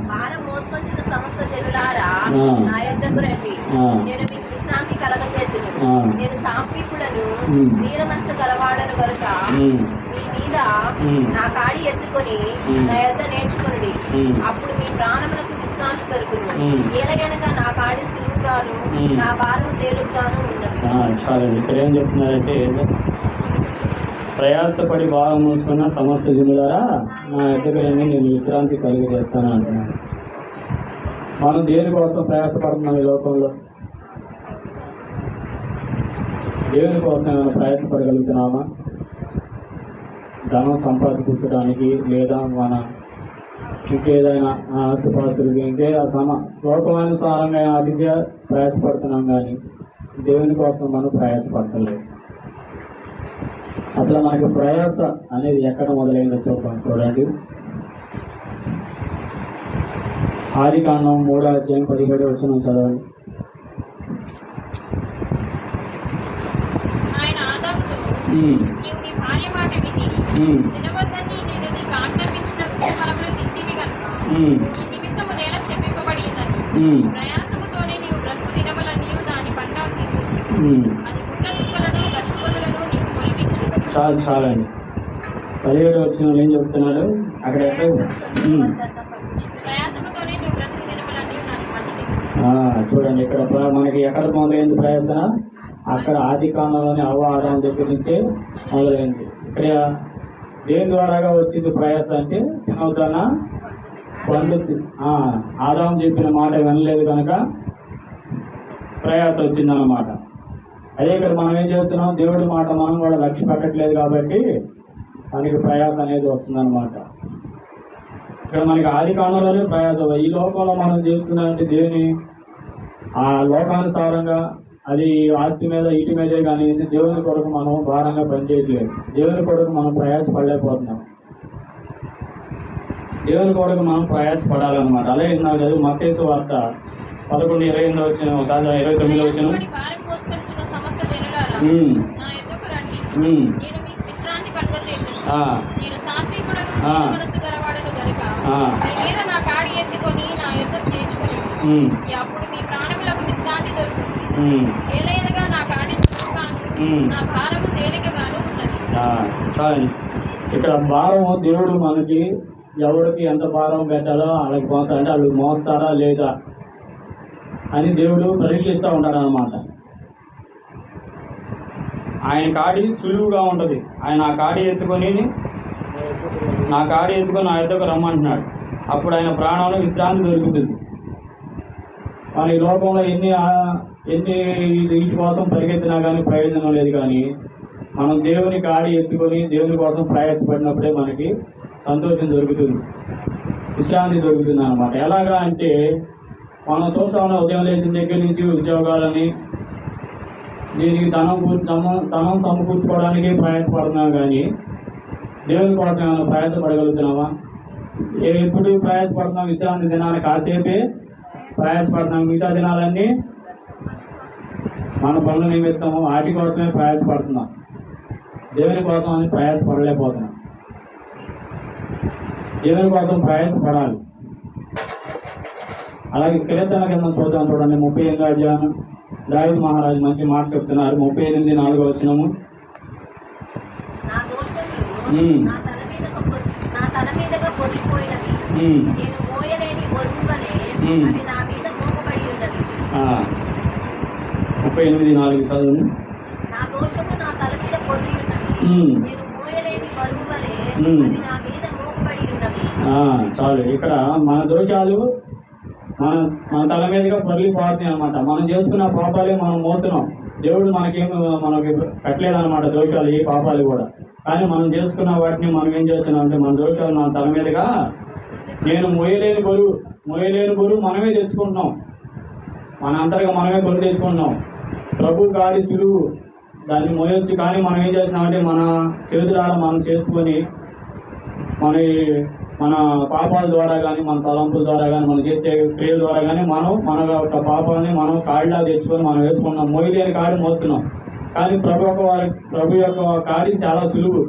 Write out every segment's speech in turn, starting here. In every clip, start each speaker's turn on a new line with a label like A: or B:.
A: భారం మోసుకొచ్చిన సమస్త జనులారా నా యొద్దకు రండి, నేను మీకు విశ్రాంతి కలగచేతును. నేను సాత్వికుడను దీన మనసు గలవాడను గనుక మీ మీద నా కాడి ఎత్తుకొని నా యొద్ద నేర్చుకుని అప్పుడు మీ ప్రాణములకు విశ్రాంతి దొరుకును. ఏలగనక నా కాడి సులువుగాను నా భారం తేలికగాను ఉన్నది.
B: చాలండి. ఇక్కడ ఏం చెప్తున్నారంటే, ప్రయాసపడి భారం మోసుకున్న సమస్త జనులారా నా ఎదుగురని నేను విశ్రాంతి కలిగజేస్తాను అంటున్నాను. మనం దేనికోసం ప్రయాసపడుతున్నాం ఈ లోకంలో? దేవుని కోసం ఏమైనా ప్రయాసపడగలుగుతున్నామా? ధనం సంపాదించడానికి, లేదా మన ఇంకేదైనా ఆస్తిపాస్తులకి, ఇంకే లోకమానుసారంగా వాటికి ప్రయాసపడుతున్నాం, కానీ దేవుని కోసం మనం ప్రయాసపడతలేదు. అసలు మనకి ప్రయాస అనేది ఎక్కడ మొదలైందో చూడండి. ఆదికాండం 3:17 చదవండి. చాలండి. 17 ఏం చెప్తున్నారు అక్కడ? చూడండి, ఇక్కడ మనకి ఎక్కడ మొదలైంది ప్రయాసన? అక్కడ ఆదికాండంలోని అవ్వ ఆదాం దగ్గర నుంచే మొదలైంది. ఇక్కడ దేని ద్వారాగా వచ్చింది ప్రయాస అంటే, తినవుతానా పండు ఆదాం చెప్పిన మాట వినలేదు కనుక ప్రయాస వచ్చిందన్నమాట. అదే ఇక్కడ మనం ఏం చేస్తున్నాం? దేవుడి మాట మనం కూడా లక్ష్య పెట్టట్లేదు కాబట్టి మనకి ప్రయాస అనేది వస్తుందన్నమాట. ఇక్కడ మనకి ఆదికాండంలోనే ప్రయాస. ఈ లోకంలో మనం చేస్తున్నామంటే దేని ఆ లోకానుసారంగా, అది ఆస్తి మీద ఇటు మీదే కానీ దేవుని కొరకు మనం భారంగా పనిచేయట్లేదు. దేవుని కొరకు మనం ప్రయాస పడలేకపోతున్నాం. దేవుని కొరకు మనం ప్రయాస పడాలన్నమాట. అలాగే నాకు చదువు మత్తయి వార్త 11:28 ఒకసారి 29 చాలండి. ఇక్కడ భారము దేవుడు మనకి ఎవరికి ఎంత భారం పెట్టాలో వాళ్ళకి పోతాడంటే వాళ్ళు మోస్తారా లేదా అని దేవుడు పరీక్షిస్తూ ఉంటాడు అన్నమాట. ఆయన కాడి సులువుగా ఉంటుంది. ఆయన ఆ కాడి ఎత్తుకొని నా యొద్దకు రమ్మంటున్నాడు. అప్పుడు ఆయన ప్రాణంలో విశ్రాంతి దొరుకుతుంది. మన ఈ లోకంలో ఎన్ని వీటి కోసం పరిగెత్తినా కానీ ప్రయోజనం లేదు. కానీ మనం దేవుని కాడి ఎత్తుకొని దేవుని కోసం ప్రయాసపడినప్పుడే మనకి సంతోషం దొరుకుతుంది, విశ్రాంతి దొరుకుతుంది అన్నమాట. ఎలాగా అంటే, మనం చూస్తా ఉన్నాం ఉదయం లేచిన దగ్గర నుంచి ఉద్యోగాలని, దీనికి ధనం సమకూర్చుకోవడానికి ప్రయాసపడుతున్నాం, కానీ దేవుని కోసం ఏమైనా ప్రయాసపడగలుగుతున్నామా? ఎప్పుడు ప్రయాసపడుతున్నాం? విశ్రాంతి దినాన్ని కాసేపే ప్రయాసపడుతున్నాం. మిగతా దినాలన్నీ మన పనుల నిమిత్తము వాటి కోసమే ప్రయాసపడుతున్నాం. దేవుని కోసం అని ప్రయాసపడలేకపోతున్నాం. దేవుని కోసం ప్రయాసపడాలి. అలాగే కీర్తన కింద చూడండి, 38వ అధ్యాయం. దావీదు మహారాజు మంచి మాట చెప్తున్నారు. 38:4 38:4 చదువు. చాలు. ఇక్కడ మన దోషాలు మన తల మీదుగా పొరిగిపోతున్నాయి అనమాట. మనం చేసుకున్న పాపాలే మనం మోస్తున్నాం. దేవుడు మనకి పెట్టలేదన్నమాట దోషాలు, ఏ పాపాలు కూడా. కానీ మనం చేసుకున్న వాటిని మనం ఏం చేస్తున్నాం అంటే, మన దోషాలు మన తల మీదుగా నేను మోయలేని బరువు మనమే తెచ్చుకుంటున్నాం. మన అంతగా మనమే బరువు తెచ్చుకుంటున్నాం. ప్రభు గాడి సులువు, దాన్ని మోయొచ్చు. కానీ మనం ఏం చేస్తున్నామంటే, మన చేతులారా మనం చేసుకొని మన పాపాల ద్వారా కానీ, మన తలంపుల ద్వారా కానీ, మనం చేసే క్రియల ద్వారా కానీ మన యొక్క పాపాలని మనం కాడిలా తెచ్చుకొని మనం వేసుకున్నాం. మోయలేని కాడి మోస్తున్నాం. కానీ ప్రభు యొక్క కాడి చాలా సులువు.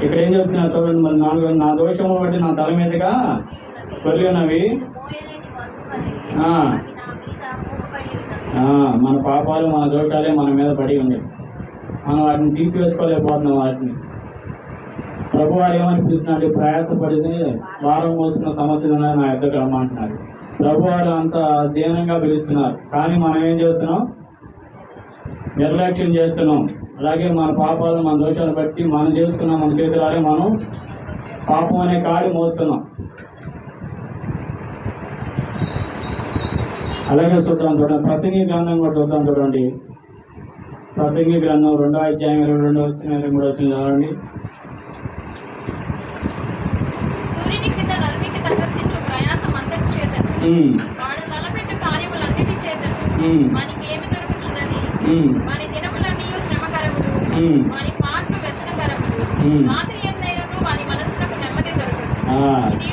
B: ఇక్కడ ఏం చెప్తున్నా చూడండి, మరి నా దోషము బట్టి నా తల మీదుగా కొర్రి ఉన్నవి. మన పాపాలు మన దోషాలే మన మీద పడి ఉన్నాయి. మనం వాటిని తీసివేసుకోలేకపోతున్నాం. వాటిని ప్రభు వారు ఏమని పిలుస్తున్నాడు? ప్రయాసపడి వారం మోసుకున్న సమస్యలు ఉన్నాయి నా యొద్దకు రమ్మంటున్నారు. ప్రభు వారు అంత దీనంగా పిలుస్తున్నారు. కానీ మనం ఏం చేస్తున్నాం? నిర్లక్ష్యం చేస్తున్నాం. అలాగే మన పాపాలు మన దోషాలు బట్టి మనం చేసుకున్నాం, మన చేతులారే మనం పాపం అనే కాడి మోస్తున్నాం. అలాగే చూడండి, ప్రసంగి గ్రంథం కూడా చూద్దాం. చూడండి, ప్రసంగి గ్రంథం 2వ అధ్యాయం 22 వచ్చిన 23 వచ్చిన చదవండి.
C: సూర్యుని కింద నరునికి తటస్థించు ప్రయాసం అంతటి చేతను వాడు తలపెట్టు కార్యములన్నిటి చేతను వానికి ఏమి దొరుకుతున్నది? వాని దినములన్నీయు శ్రమకరములు, వాని పాటలు వ్యసనకరములు. రాత్రి ఎందైనను వాని మనస్సులకు నెమ్మది దొరుకుతుంది.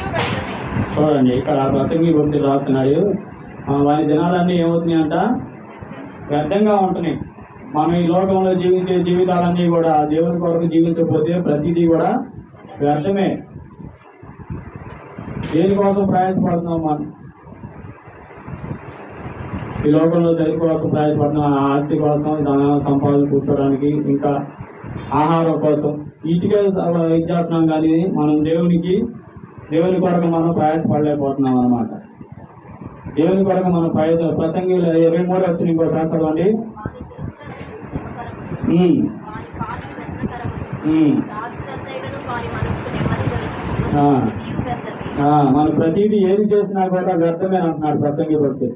B: చూడండి, ఇక్కడ ప్రసంగి గురించి రాస్తున్నాడు. వారి దినాలన్నీ ఏమవుతున్నాయంట? వ్యర్థంగా ఉంటున్నాయి. మనం ఈ లోకంలో జీవించే జీవితాలన్నీ కూడా దేవుని కొరకు జీవించకపోతే ప్రతిదీ కూడా వ్యర్థమే. దేనికోసం ప్రయాసపడుతున్నాం? మనం ఈ లోకంలో దేని కోసం ప్రయాసపడుతున్నాం? ఆస్తి కోసం, ధనం సంపాదన కూర్చోడానికి, ఇంకా ఆహారం కోసం వీటికే ఇచ్చేస్తున్నాం. కానీ మనం దేవుని కొరకు మనం ప్రయాసపడలేకపోతున్నాం అన్నమాట. దేవుని కొరకు మనం ప్రసంగి 23 వచ్చిన ఇంకోసారి చదవండి. మన ప్రతిదీ ఏది చేసినా కూడా వ్యర్థమే అంటున్నాడు ప్రసంగి భక్తి.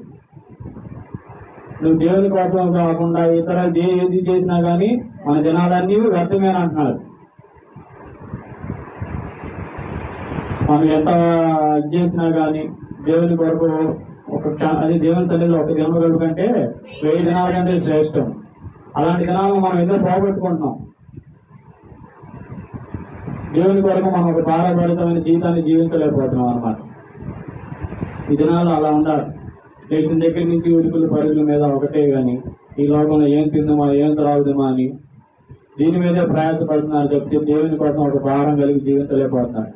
B: నువ్వు దేవుని కోసం కాకుండా ఇతర ఏది చేసినా కానీ మన జనాలన్నీ వ్యర్థమే అంటున్నారు. మనం ఎంత చేసినా కానీ దేవుని కొరకు అది దేవుని సన్నిధిలో ఒక దినం గడుపు కంటే 1000 దినాల కంటే శ్రేష్టం. అలాంటి దినాలను మనం ఎన్నో పోగొట్టుకుంటున్నాం. దేవుని కొరకు మనం ఒక భారభరితమైన జీవితాన్ని జీవించలేకపోతున్నాం అన్నమాట. ఈ దినాలు అలా ఉండాలి. దేశం దగ్గర నుంచి ఉరుకులు పరుగుల మీద ఒకటే కానీ ఈ లోకంలో ఏం తిందామా ఏం త్రాగుదామా అని దీని మీదే ప్రయాసపడుతున్నారు చెప్తే దేవుని కోసం ఒక భారం కలిగి జీవించలేకపోతున్నారు.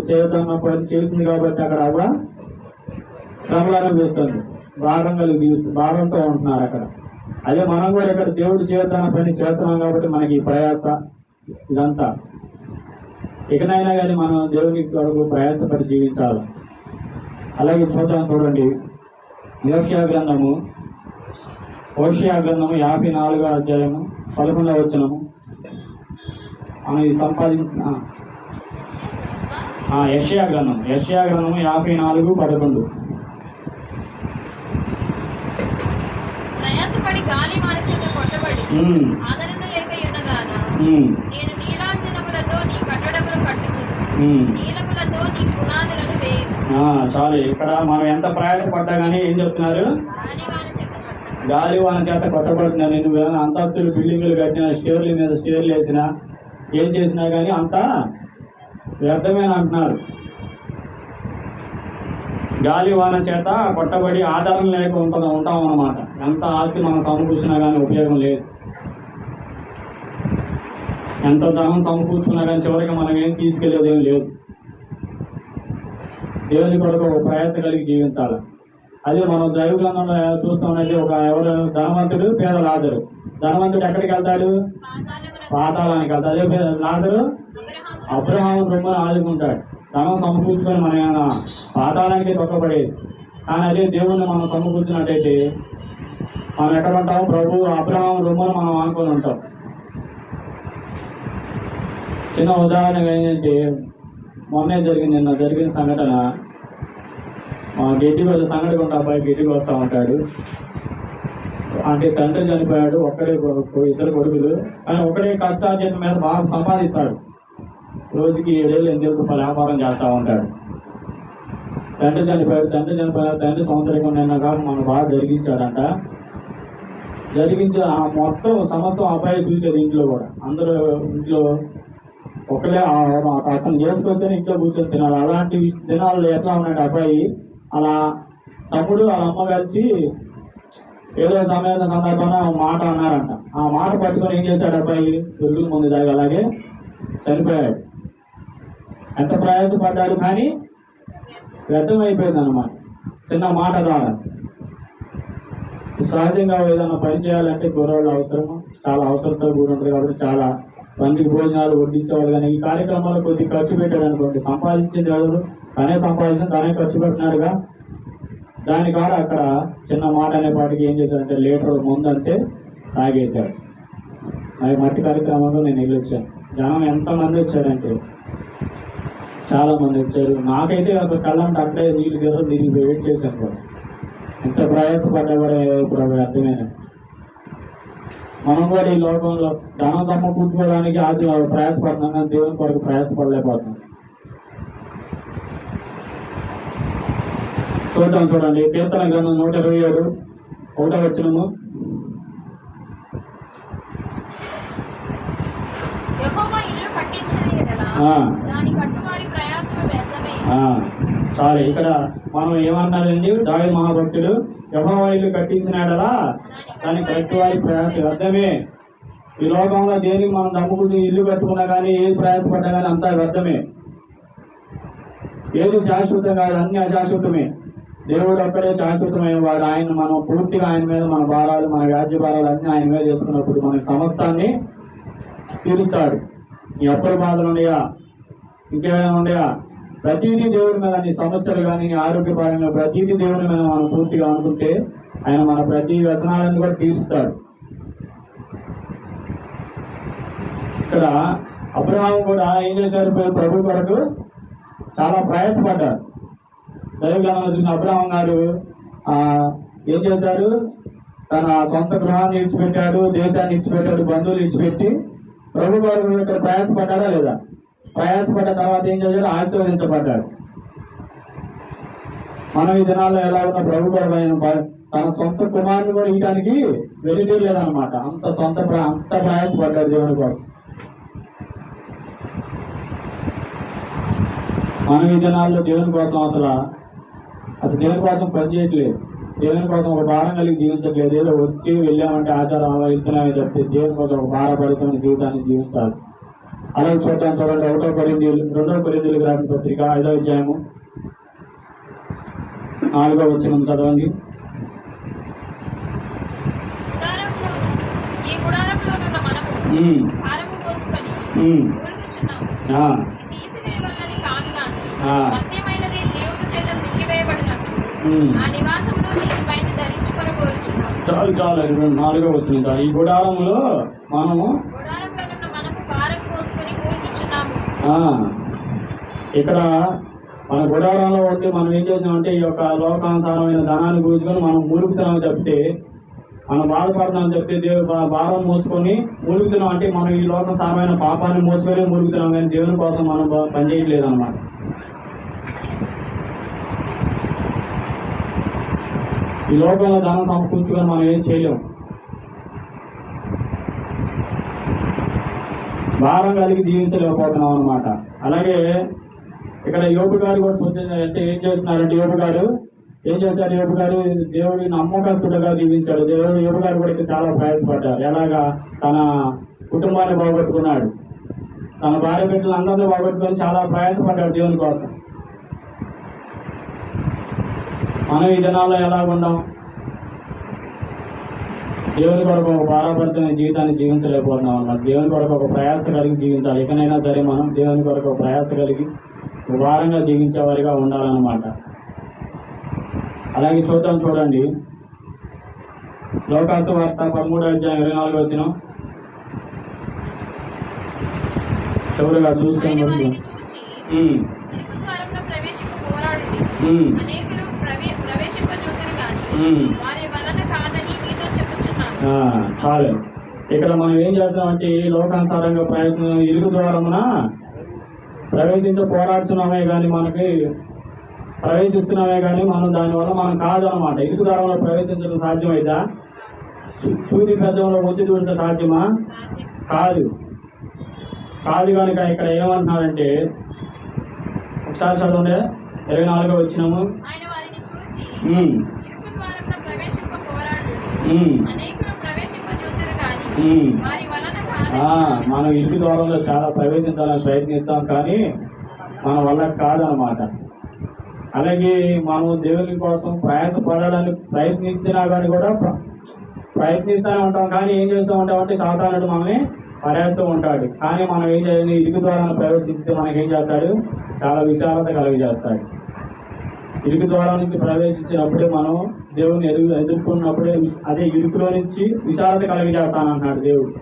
B: చేయదన్న పని చేసింది కాబట్టి అక్కడ అవ్వ శ్రమలు అనుభవిస్తుంది. భారంతో ఉంటున్నారు అక్కడ. అదే మనం కూడా ఇక్కడ దేవుడు చేయదన్న పని చేస్తున్నాం కాబట్టి మనకి ఈ ప్రయాస ఇదంతా. ఇకనైనా కానీ మనం దేవుని కొరకు ప్రయాసపడి జీవించాలి. అలాగే చూడండి, హోషేయ గ్రంథము 54వ అధ్యాయము 11వ వచనము. మనం ఈ సంపాదించిన యెషయా గ్రంథము 54:11.
C: ప్రయాసపడి గాలి వారి చేత కొట్టబడి ఆదరణ లేక ఉన్నదానా, నేను నీలాంజనములతో నీ కట్టడములు కట్టుకుని నీలములతో నీ పునాదులను వేయుదును.
B: చాలు. ఇక్కడ మనం ఎంత ప్రయాసపడ్డా కానీ ఏం చెప్తున్నారు? గాలివాన చేత కొట్టబడుతున్నారు. నువ్వు ఏమైనా అంతస్తులు బిల్డింగులు కట్టినా, స్టేర్ల మీద స్టేర్లు వేసినా, ఏం చేసినా కానీ అంతా వ్యర్థమేనా అంటున్నారు. గాలివాన చేత కొట్టబడి ఆధారం లేక ఉంటాం అన్నమాట. ఎంత ఆస్తి మనం సమకూర్చినా కానీ ఉపయోగం లేదు. ఎంత ధనం సమకూర్చుకున్నా కానీ చివరికి మనం ఏం తీసుకెళ్ళేది ఏం లేదు. దేవుని కొరకు ఒక ప్రయాస కలిగి జీవించాలి. అదే మనం దైవ గ్రంథంలో చూస్తామంటే ఎవరు ధనవంతుడు, పేద లాజరు. ధనవంతుడు ఎక్కడికి వెళ్తాడు? పాతాళానికి వెళ్తాడు. అదే లాజరు అబ్రహాము రొమ్మను ఆదుకుంటాడు. ధనం సమకూర్చుకొని మనం ఏమైనా పాతాళానికి తొక్కబడేది. కానీ అదే దేవుణ్ణి మనం సమకూర్చున్నట్టయితే మనం ఎక్కడ ఉంటాం? ప్రభు అబ్రహాము రొమ్మను మనం అనుకొని ఉంటాం. చిన్న ఉదాహరణ ఏంటంటే, మొన్నే నిన్న జరిగిన సంఘటన. గడ్డికి వచ్చే సంఘటన ఉంటే అబ్బాయి గడ్డికి వస్తూ ఉంటాడు. అంటే తండ్రి చనిపోయాడు, ఒక్కడే ఇద్దరు కొడుకులు. కానీ ఒకడే కష్టార్జితం మీద బాగా సంపాదిస్తాడు. రోజుకి 7,000-8,000 రూపాయలు వ్యాపారం చేస్తూ ఉంటాడు. తండ్రి చనిపోయిన తండ్రి సంవత్సరం నిన్నగా మనం బాగా జరిగించాడంట. జరిగించి ఆ మొత్తం సమస్తం అబ్బాయి చూసేది. ఇంట్లో కూడా అందరూ ఇంట్లో ఒకలే అతను చేసుకొచ్చాను, ఇంట్లో కూర్చొని తినాలి. అలాంటి దినాల్లో ఎట్లా ఉన్నాడు అబ్బాయి? అలా తమ్ముడు వాళ్ళ అమ్మ కలిసి ఏదో సందర్భంలో ఒక మాట అన్నారంట. ఆ మాట పట్టుకొని ఏం చేశాడు అబ్బాయి? వెలుగుల ముందు దాగి అలాగే చనిపోయాడు. ఎంత ప్రయాసపడ్డాడు కానీ వ్యర్థమైపోయింది అన్నమాట, చిన్న మాట ద్వారా. సహజంగా ఏదైనా పని చేయాలంటే కుర్రోళ్ళు అవసరము, చాలా అవసరంతో కూడి ఉంటుంది. కాబట్టి చాలా మందికి భోజనాలు వడ్డించేవాళ్ళు. కానీ ఈ కార్యక్రమాలు కొద్ది ఖర్చు పెట్టాడు అనుకోండి, సంపాదించింది ఎవరు? తనే సంపాదించింది, తనే ఖర్చు పెట్టినాడుగా. దాని ద్వారా అక్కడ చిన్న మాట అనే పాటికి ఏం చేశాడంటే లీటర్ ముందు అంతే తాగేశాడు. మరి మట్టి కార్యక్రమంలో నేను వెళ్ళొచ్చాను. జనం ఎంతమంది వచ్చారంటే చాలా మంది వచ్చారు. నాకైతే అసలు కళ్ళంటే అక్కడే నీళ్ళు కదా తిరిగి వెయిట్ చేశాను కూడా. ఎంత ప్రయాసపడ్డా కూడా ఇప్పుడు అర్థమైంది. మనం కూడా ఈ లోకంలో ధనం సమకూర్చుకోవడానికి ప్రయాసపడుతున్నాం, కానీ దేవుని కొరకు ప్రయాసపడలేకపోతున్నాం. చూడండి కీర్తన గ్రంథం 127 1వ వచనము.
C: యెహోవా ఇల్లు కట్టించిన యెడల దాని కట్టువారి ప్రయాసము వ్యర్థమే.
B: చాలు. ఇక్కడ మనం ఏమన్నారండి? దావీదు మహాభక్తుడు యెహోవా ఇల్లు కట్టించిన యెడల దాని కట్టువారి ప్రయాస వ్యర్థమే. ఈ లోకంలో దేనికి మనం నమ్ముకుని ఇల్లు కట్టుకున్నా కానీ, ఏది ప్రయాసపడ్డా కానీ అంతా వ్యర్థమే. ఏది శాశ్వతం కాదు, అన్ని అశాశ్వతమే. దేవుడు ఒక్కడే శాశ్వతమైన వాడు. ఆయన మనం పూర్తిగా ఆయన మీద మన భారాలు, మన వ్యాజ్య భారాలు అన్నీ ఆయన మీద చేసుకున్నప్పుడు మన సమస్తాన్ని తీరుస్తాడు. నీ అప్పుల బాధలు ఉన్నాయా, ఇంకేమైనా ఉన్నాయా, ప్రతిదీ దేవుడి మీద, నీ సమస్యలు కానీ నీ ఆరోగ్యపరంగా ప్రతిదీ దేవుడి మీద మనం పూర్తిగా అనుకుంటే ఆయన మన ప్రతి వ్యసనాలను కూడా తీరుస్తాడు. ఇక్కడ అబ్రహాము కూడా ఏం చేశారు? ప్రభు కొరకు చాలా ప్రయాసపడ్డారు. దైవగ్రంథంలో చూసిన అబ్రహాం గారు ఏం చేశారు? తన సొంత గృహాన్ని ఇడిచిపెట్టాడు, దేశాన్ని ఇడిచిపెట్టాడు, బంధువులు ఇడిచిపెట్టి ప్రభు కొరకు ఇక్కడ ప్రయాసపడ్డాడా లేదా? ప్రయాసపడ్డ తర్వాత ఏం చేశాడు? ఆశీర్వదించబడ్డాడు. మనం ఈ దినాల్లో ఎలా ఉన్న ప్రభు కొరకు ఆయన తన సొంత కుమారుని కూడా ఇయడానికి వెలితీరలేదన్నమాట. అంత ప్రయాసపడ్డాడు దేవుని కోసం. మనం ఈ దినాల్లో దేవుని కోసం అసలు దేవుని కోసం పనిచేయట్లేదు. దేవుని కోసం ఒక భారం కలిగి జీవించట్లేదు. ఏదో వచ్చి వెళ్ళామంటే ఆచారం వెళ్తున్నామని చెప్తే దేవుని కోసం ఒక భారపడితమైన జీవితాన్ని జీవించాలి. అలాగే చూడండి 1వ కొరింథీయులకు రాసిన పత్రిక 5వ అధ్యాయము 4వ వచనం చదవండి.
C: ఈ గుడారంలోనున్న మనము భారము మోసుకొని ఊరుకుచున్నాము. తీసివేయవలనని కాదు గాని సత్యమైనది జీవము చేత మృంగివేయబడినప్పుడు ఆ నివాసములో దీనిపైన ధరించుకొని కోరుచున్నాము.
B: చాలు 4వ వచనం. ఈ గుడారంలో మనము
C: గుడారంలోనున్న మనము భారం మోసుకొని ఊరుకుచున్నాము.
B: ఇక్కడ మన గుడారంలో ఉంటే మనం ఏం చేసినామంటే ఈ యొక్క లోకానుసారమైన ధనాన్ని కూర్చుకొని మనం మూలుగుతున్నామని చెప్తే, మనం బాధపడుతున్నామని చెప్తే భారం మోసుకొని మూలుగుతున్నాం అంటే మనం ఈ లోకానుసారమైన పాపాన్ని మోసుకొని మూలుగుతున్నాం, కానీ దేవుని కోసం మనం పనిచేయట్లేదు అన్నమాట. ఈ లోకంలో ధనం సమకూర్చుకొని మనం ఏం చేయలేము. భారం కలిగి జీవించలేకపోతున్నాం అన్నమాట. అలాగే ఇక్కడ యోబు గారు కూడా అంటే ఏం చేస్తున్నారంటే యోబు గారు ఏం చేశారు? యోబు గారు దేవుడి నమ్మకస్తుడుగా జీవించాడు. యోబు గారు కూడా చాలా ప్రయాసపడ్డారు. ఎలాగా? తన కుటుంబాన్ని బాగొట్టుకున్నాడు, తన భార్య బిడ్డలు అందరినీ బాగొట్టుకొని చాలా ప్రయాసపడ్డాడు దేవుని కోసం. మనం ఈ దినాల్లో ఎలా ఉన్నాం? దేవుని కొరకు ఒక భారపడుతున్న జీవితాన్ని జీవించలేకపోతున్నాం అన్నమాట. దేవుని కొరకు ఒక ప్రయాస కలిగి జీవించాలి. ఎక్కడైనా సరే మనం దేవుని కొరకు ఒక ప్రయాస కలిగి భారంగా జీవించేవారిగా ఉండాలన్నమాట. అలాగే చూడండి లోకాసు వార్త 13వ అధ్యాయం 24వ వచనం చివరిగా చూసుకొని చాలు. ఇక్కడ మనం ఏం చేస్తున్నామంటే లోకానుసారంగా ఇరుగు ద్వారమున పోరాడుతున్నామే కానీ మనకి ప్రవేశిస్తున్నామే కానీ మనం దానివల్ల మనం కాదు అన్నమాట. ఇరుగు ద్వారంలో ప్రవేశించడం సాధ్యమైందా? సూది పెద్దంలో వచ్చి దూరితే సాధ్యమా? కాదు కనుక ఇక్కడ ఏమంటున్నారంటే ఒకసారి చదవండి 24వ వచనము.
C: అనేకులు ప్రవేశింపజూతురు గాని వారి వలన
B: మనం ఇంటి ద్వారంలో చాలా ప్రవేశించాలని ప్రయత్నిస్తాం, కానీ మన వల్ల కాదనమాట. అలాగే మనం దేవుని కోసం ప్రయాసపడాలని ప్రయత్నించినా కానీ కూడా ప్రయత్నిస్తూనే ఉంటాం, కానీ ఏం చేస్తూ ఉంటామంటే సాతానుడు మనల్ని పడేస్తూ ఉంటాడు. కానీ మనం ఏం చేయాలి, ఇరుకు ద్వారాన్ని ప్రవేశిస్తే మనకేం చేస్తాడు, చాలా విశాలత కలిగజేస్తాడు. ఇరుకు ద్వారం నుంచి ప్రవేశించినప్పుడే మనం దేవుని ఎదుర్కొన్నప్పుడే అదే ఇరుకులో నుంచి విశాలత కలిగజేస్తానంటున్నాడు దేవుడు.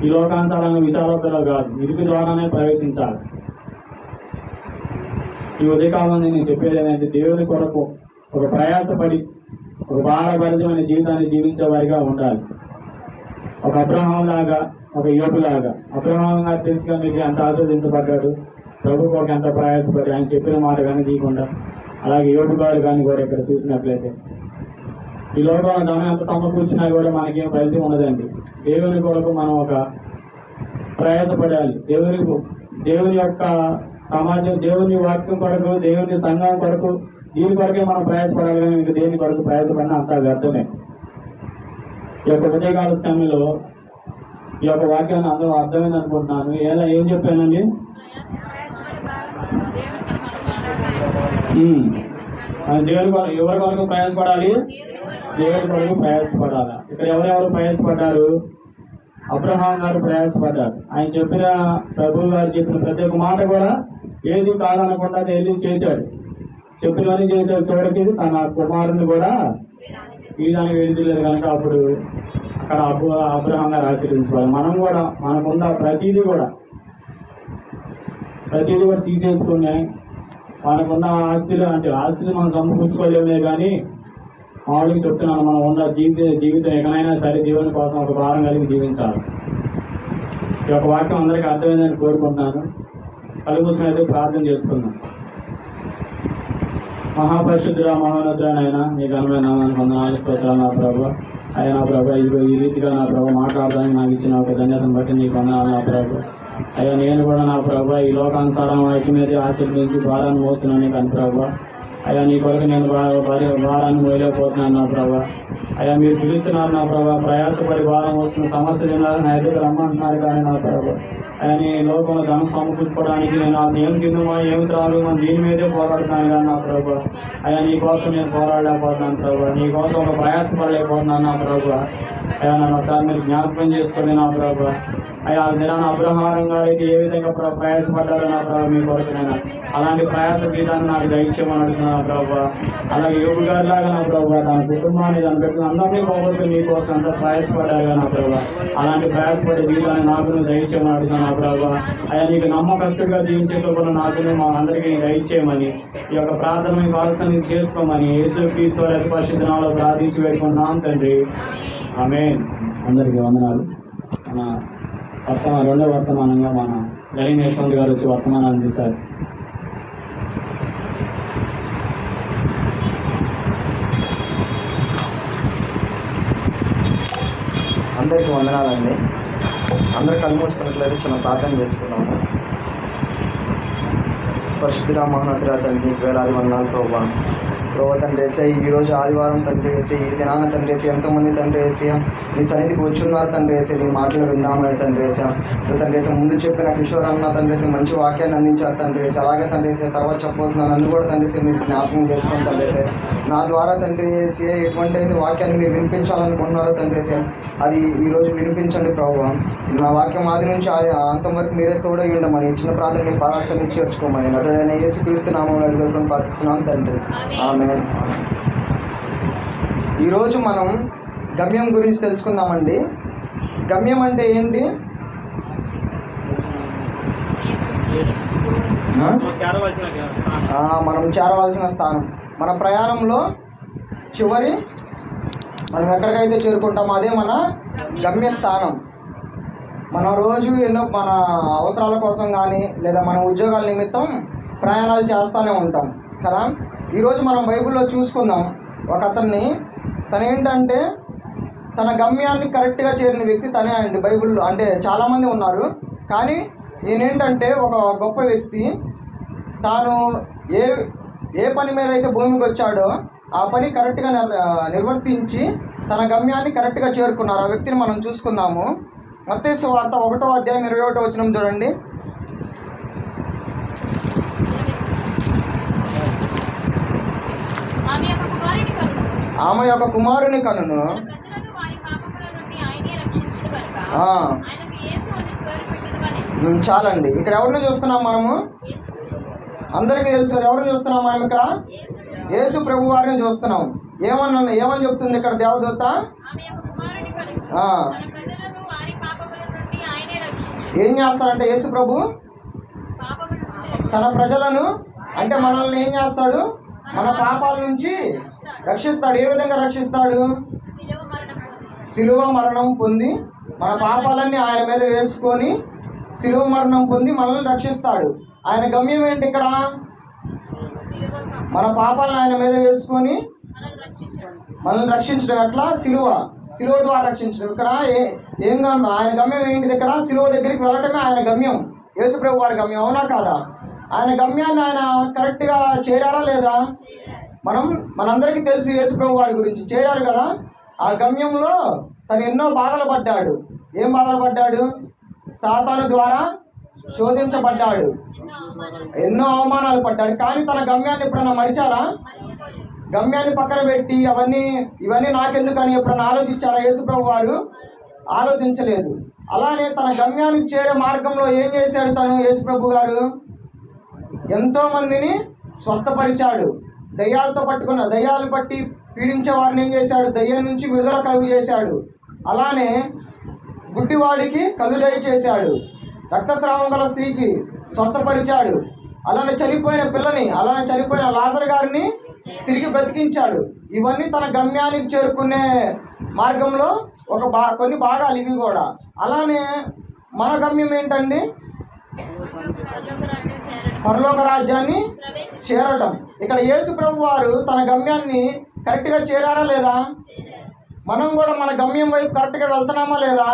B: ఈ లోకానుసారంగా విశాలతలో కాదు, ఇరుకు ద్వారానే ప్రవేశించాలి. ఈ ఉదయకాలం నేను చెప్పేది ఏంటంటే, దేవుని కొరకు ఒక ప్రయాసపడి ఒక భారభరితమైన జీవితాన్ని జీవించే వారిగా ఉండాలి. ఒక అబ్రహాం లాగా, ఒక యోగులాగా. అబ్రహాం గారు తెలుసుగా మీకు ఎంత ఆస్వాదించబడ్డాడు, ప్రభు కొరకు ఎంత ప్రయాసపడి ఆయన చెప్పిన మాట కానీ తీయకుండా. అలాగే యోగు గారు కానీ కూడా ఇక్కడ చూసినట్లయితే ఈ లోకంలో ధనం ఎంత సమకూర్చినా కూడా మనకేం ఫలితం ఉండదండి. దేవుని కొరకు మనం ఒక ప్రయాసపడాలి. దేవుని యొక్క సమాజం, దేవుని వాక్యం కొరకు, దేవుని సంఘం కొరకు, దీని కొరకే మనం ప్రయాసపడాలి. కానీ మీకు దేని కొరకు ప్రయాసపడినా అంత వ్యర్థమే. ఈ యొక్క ఉదయకాల సమయంలో ఈ యొక్క వాక్యాన్ని అందరూ అర్థమైంది అనుకుంటున్నాను. ఏం చెప్పానండి? దేవుని కొరకు ఎవరి కొరకు ప్రయాసపడాలి? దేవుని కొరకు ప్రయాసపడాలి. ఇక్కడ ఎవరెవరు ప్రయాసపడ్డారు? అబ్రహాం గారు ప్రయాసపడ్డారు. ఆయన చెప్పిన, ప్రభువు గారు చెప్పిన ప్రతి ఒక్క మాట కూడా ఏది కాదనకుండా ఏది చేశాడు, చెప్పినవన్నీ చేశాడు. చివరికి తన కుమారుని కూడా వీడానికి వెళ్ళలేదు కనుక అప్పుడు అక్కడ అబ్రహాం గారు ఆశీర్వదించుకోవాలి. మనం కూడా మనకున్న ప్రతిదీ కూడా తీసేసుకునే మనకున్న ఆస్తులు మనం సమకూర్చుకోలేమే. కానీ మామూలుగా చెప్తున్నాను, మనం ఉన్న జీవితం ఎక్కడైనా సరే దేవుని కోసం ఒక భారం కలిగి జీవించాలి. ఈ యొక్క వాక్యం అందరికీ అర్థమైందని కోరుకుంటున్నాను. కళ్ళు మూసుకుని అయితే ప్రార్థన చేసుకుందాం. మహాపరిశుద్ధుడా, మహోన్నతుడైన నీ ఘనమైన నామానికి వందనాలు, స్తోత్రాలు నా ప్రభు. అయినా ప్రభు, ఇదిగో ఈ రీతిగా నా ప్రభు మాట్లాడడానికి నాకు ఇచ్చిన ఒక ధన్యతను బట్టి నీకు వందనాలు నా ప్రభు. అయ్యా, నేను కూడా నా ప్రభు ఈ లోకానుసారం వాటి మీద ఆశీర్వదించి భారాన్ని మోస్తున్నాను కానీ ప్రభు. అయ్యా, నీ కొరకు నేను భారాన్ని మోయలేకపోతున్నాను నా ప్రభు. అయ్యా, మీరు పిలుస్తున్నారు నా ప్రభు, ప్రయాసపడి భారం వస్తున్న సమస్య తిన్నారు, నా ఎదురు రమ్మంటున్నారు కానీ నా ప్రభు. అయ్యా, నీ లోకంలో ధనం సమకూర్చుకోవడానికి నేను ఏం తిన్నామా ఏమి త్రాగు దీని మీదే పోరాడుతున్నాను కానీ నా ప్రభు. అయ్యా, నీ కోసం నేను పోరాడలేకపోతున్నాను ప్రభు. నీ కోసం ఒక ప్రయాసపడలేకపోతున్నాను నా ప్రభు. అయ్యా, నన్ను ఒకసారి మీరు జ్ఞాపకం చేసుకోండి నా ప్రభు. అయ్యా, దినాన్ని అబ్రహాం గారికి ఏ విధంగా ప్రయాసపడ్డారో నా ప్రభు మీ కొరకునైనా అలాంటి ప్రయాస జీవితాన్ని నాకు దయచేయమని అడుగుతున్నాను నా ప్రభు. అలాగే యోగు గారి లాగా నా ప్రభు తన కుటుంబాన్ని దాన్ని పెట్టుకుని అందరినీ పోగొట్టు మీకోసం అంతా ప్రయాసపడ్డారు నా ప్రభు. అలాంటి ప్రయాసపడే జీవితాన్ని నాకు దయచేయమని అడుగుతున్నాను నా ప్రభు. అయ్యా, నీకు నమ్మకస్తుగా జీవించేటప్పుడు నాకు మా అందరికీ దయచేయమని ఈ యొక్క ప్రార్థన మీ పాలసని చేసుకోమని యేసు క్రీస్తు వారి అతి పరిశుద్ధ నామములో ప్రార్థించి వేడుకుంటున్నాం తండ్రి. ఆమేన్. అందరికీ వందనాలు. మన రెండో వర్తమానంగా మన గరీన్ యశ్వంత్ గారు వచ్చి వర్తమానాన్ని అందిస్తారు.
D: అందరికీ వందనాలండి. అందరు కళ్ళు మూసుకున్నట్లయితే చిన్న ప్రార్థన చేసుకున్నాము. పరిశుద్ధుడా, మహోన్నతుడా తండ్రి, వేలాది వందనాలు ప్రభా. తండ్రి వేసే ఈరోజు ఆదివారం తండ్రి వేసి ఈ దినాన తండ్రి వేసి ఎంతోమంది తండ్రి వేసి నీ సన్నిధికి వచ్చున్నారు తండ్రి వేసి నీ మాటలు విందామని తండ్రి వేసా. తండ్రి వేసి ముందు చెప్పిన కిషోర్ అన్న తండ్రి వేసి మంచి వాక్యాన్ని అందించారు తండ్రి వేసి. అలాగే తండ్రి వేసి తర్వాత చెప్పబోతున్నాను నన్ను కూడా తండ్రి వేసి మీరు జ్ఞాపకం చేసుకొని తండ్రి వేసి నా ద్వారా తండ్రి వేసి ఎటువంటి అయితే వాక్యాన్ని మీరు వినిపించాలనుకుంటున్నారో తండ్రి వేసి అది ఈరోజు వినిపించండి ప్రభు. నా వాక్యం ఆది నుంచి అంతవరకు మీరే తోడై ఉండమని చిన్న ప్రార్థన మీ పరాశని చేర్చుకోమని అతడైన యేసుక్రీస్తు నామములో అడుగుకొని ప్రార్థిస్తున్నాం తండ్రి. ఆమేన్. ఈరోజు మనం గమ్యం గురించి తెలుసుకుందామండి. గమ్యం అంటే ఏంటి? మనం చేరవలసిన స్థానం. మన ప్రయాణంలో చివరి మనం ఎక్కడికైతే చేరుకుంటామో అదే మన గమ్యస్థానం. మనం రోజు ఎన్నో మన అవసరాల కోసం కానీ లేదా మన ఉద్యోగాల నిమిత్తం ప్రయాణాలు చేస్తూనే ఉంటాం కదా. ఈరోజు మనం బైబిల్లో చూసుకుందాం ఒక అతన్ని. తను ఏంటంటే తన గమ్యాన్ని కరెక్ట్గా చేరిన వ్యక్తి తనే అండి. బైబిల్లో అంటే చాలామంది ఉన్నారు, కానీ ఈయనేంటంటే ఒక గొప్ప వ్యక్తి. తాను ఏ పని మీద అయితే భూమికి వచ్చాడో ఆ పని కరెక్ట్గా నిర్వర్తించి తన గమ్యాన్ని కరెక్ట్గా చేరుకున్నారు. ఆ వ్యక్తిని మనం చూసుకుందాము. మత్తయి సువార్త 1వ అధ్యాయం 21వ వచనం చూడండి. ఆమె యొక్క కుమారుని కనును చాలండి. ఇక్కడ ఎవరిని చూస్తున్నాం మనము? అందరికీ తెలుసు కదా ఎవరిని చూస్తున్నాం మనం ఇక్కడ? యేసు ప్రభు వారిని చూస్తున్నాం. ఏమని చెప్తుంది ఇక్కడ దేవదూత? ఏం చేస్తారంటే యేసు ప్రభు తన ప్రజలను అంటే మనల్ని ఏం చేస్తాడు? మన పాపాల నుంచి రక్షిస్తాడు. ఏ విధంగా రక్షిస్తాడు? శిలువ మరణం పొంది మన పాపాలన్నీ ఆయన మీద వేసుకొని శిలువ మరణం పొంది మనల్ని రక్షిస్తాడు. ఆయన గమ్యం ఏంటి ఇక్కడ? మన పాపాలను ఆయన మీద వేసుకొని మనల్ని రక్షించడం. ఎట్లా? శిలువ ద్వారా రక్షించడం. ఇక్కడ ఏం ఆయన గమ్యం ఏంటిది? ఇక్కడ శిలువ దగ్గరికి వెళ్ళటమే ఆయన గమ్యం, యేసుప్రభు వారి గమ్యం. అవునా కాదా? ఆయన గమ్యాన్ని ఆయన కరెక్ట్గా చేరారా లేదా? మనందరికీ తెలుసు యేసుప్రభు వారి గురించి. చేరారు కదా. ఆ గమ్యంలో తను ఎన్నో బాధలు పడ్డాడు. ఏం బాధలు పడ్డాడు? సాతాను ద్వారా శోధించబడ్డాడు, ఎన్నో అవమానాలు పడ్డాడు. కానీ తన గమ్యాన్ని ఎప్పుడన్నా మరిచారా? గమ్యాన్ని పక్కన పెట్టి ఇవన్నీ నాకెందుకని ఎప్పుడన్నా ఆలోచించారా యేసుప్రభు వారు? ఆలోచించలేదు. అలానే తన గమ్యానికి చేరే మార్గంలో ఏం చేశాడు తను? యేసుప్రభు గారు ఎంతో మందిని స్వస్థపరిచాడు. దయ్యాలు పట్టి పీడించే వారిని ఏం చేశాడు? దయ్యం నుంచి విడుదల కలుగు చేశాడు. అలానే గుడ్డివాడికి కళ్ళు దయచేశాడు. రక్తస్రావం గల స్త్రీకి స్వస్థపరిచాడు. అలానే చనిపోయిన లాజరు గారిని తిరిగి బ్రతికించాడు. ఇవన్నీ తన గమ్యానికి చేరుకునే మార్గంలో కొన్ని భాగాలు ఇవి కూడా. అలానే మన గమ్యం ఏంటండి? పరలోక రాజ్యాన్ని చేరటం. ఇక్కడ యేసు ప్రభు వారు తన గమ్యాన్ని కరెక్ట్గా చేరారా లేదా? మనం కూడా మన గమ్యం వైపు కరెక్ట్గా వెళ్తున్నామా లేదా?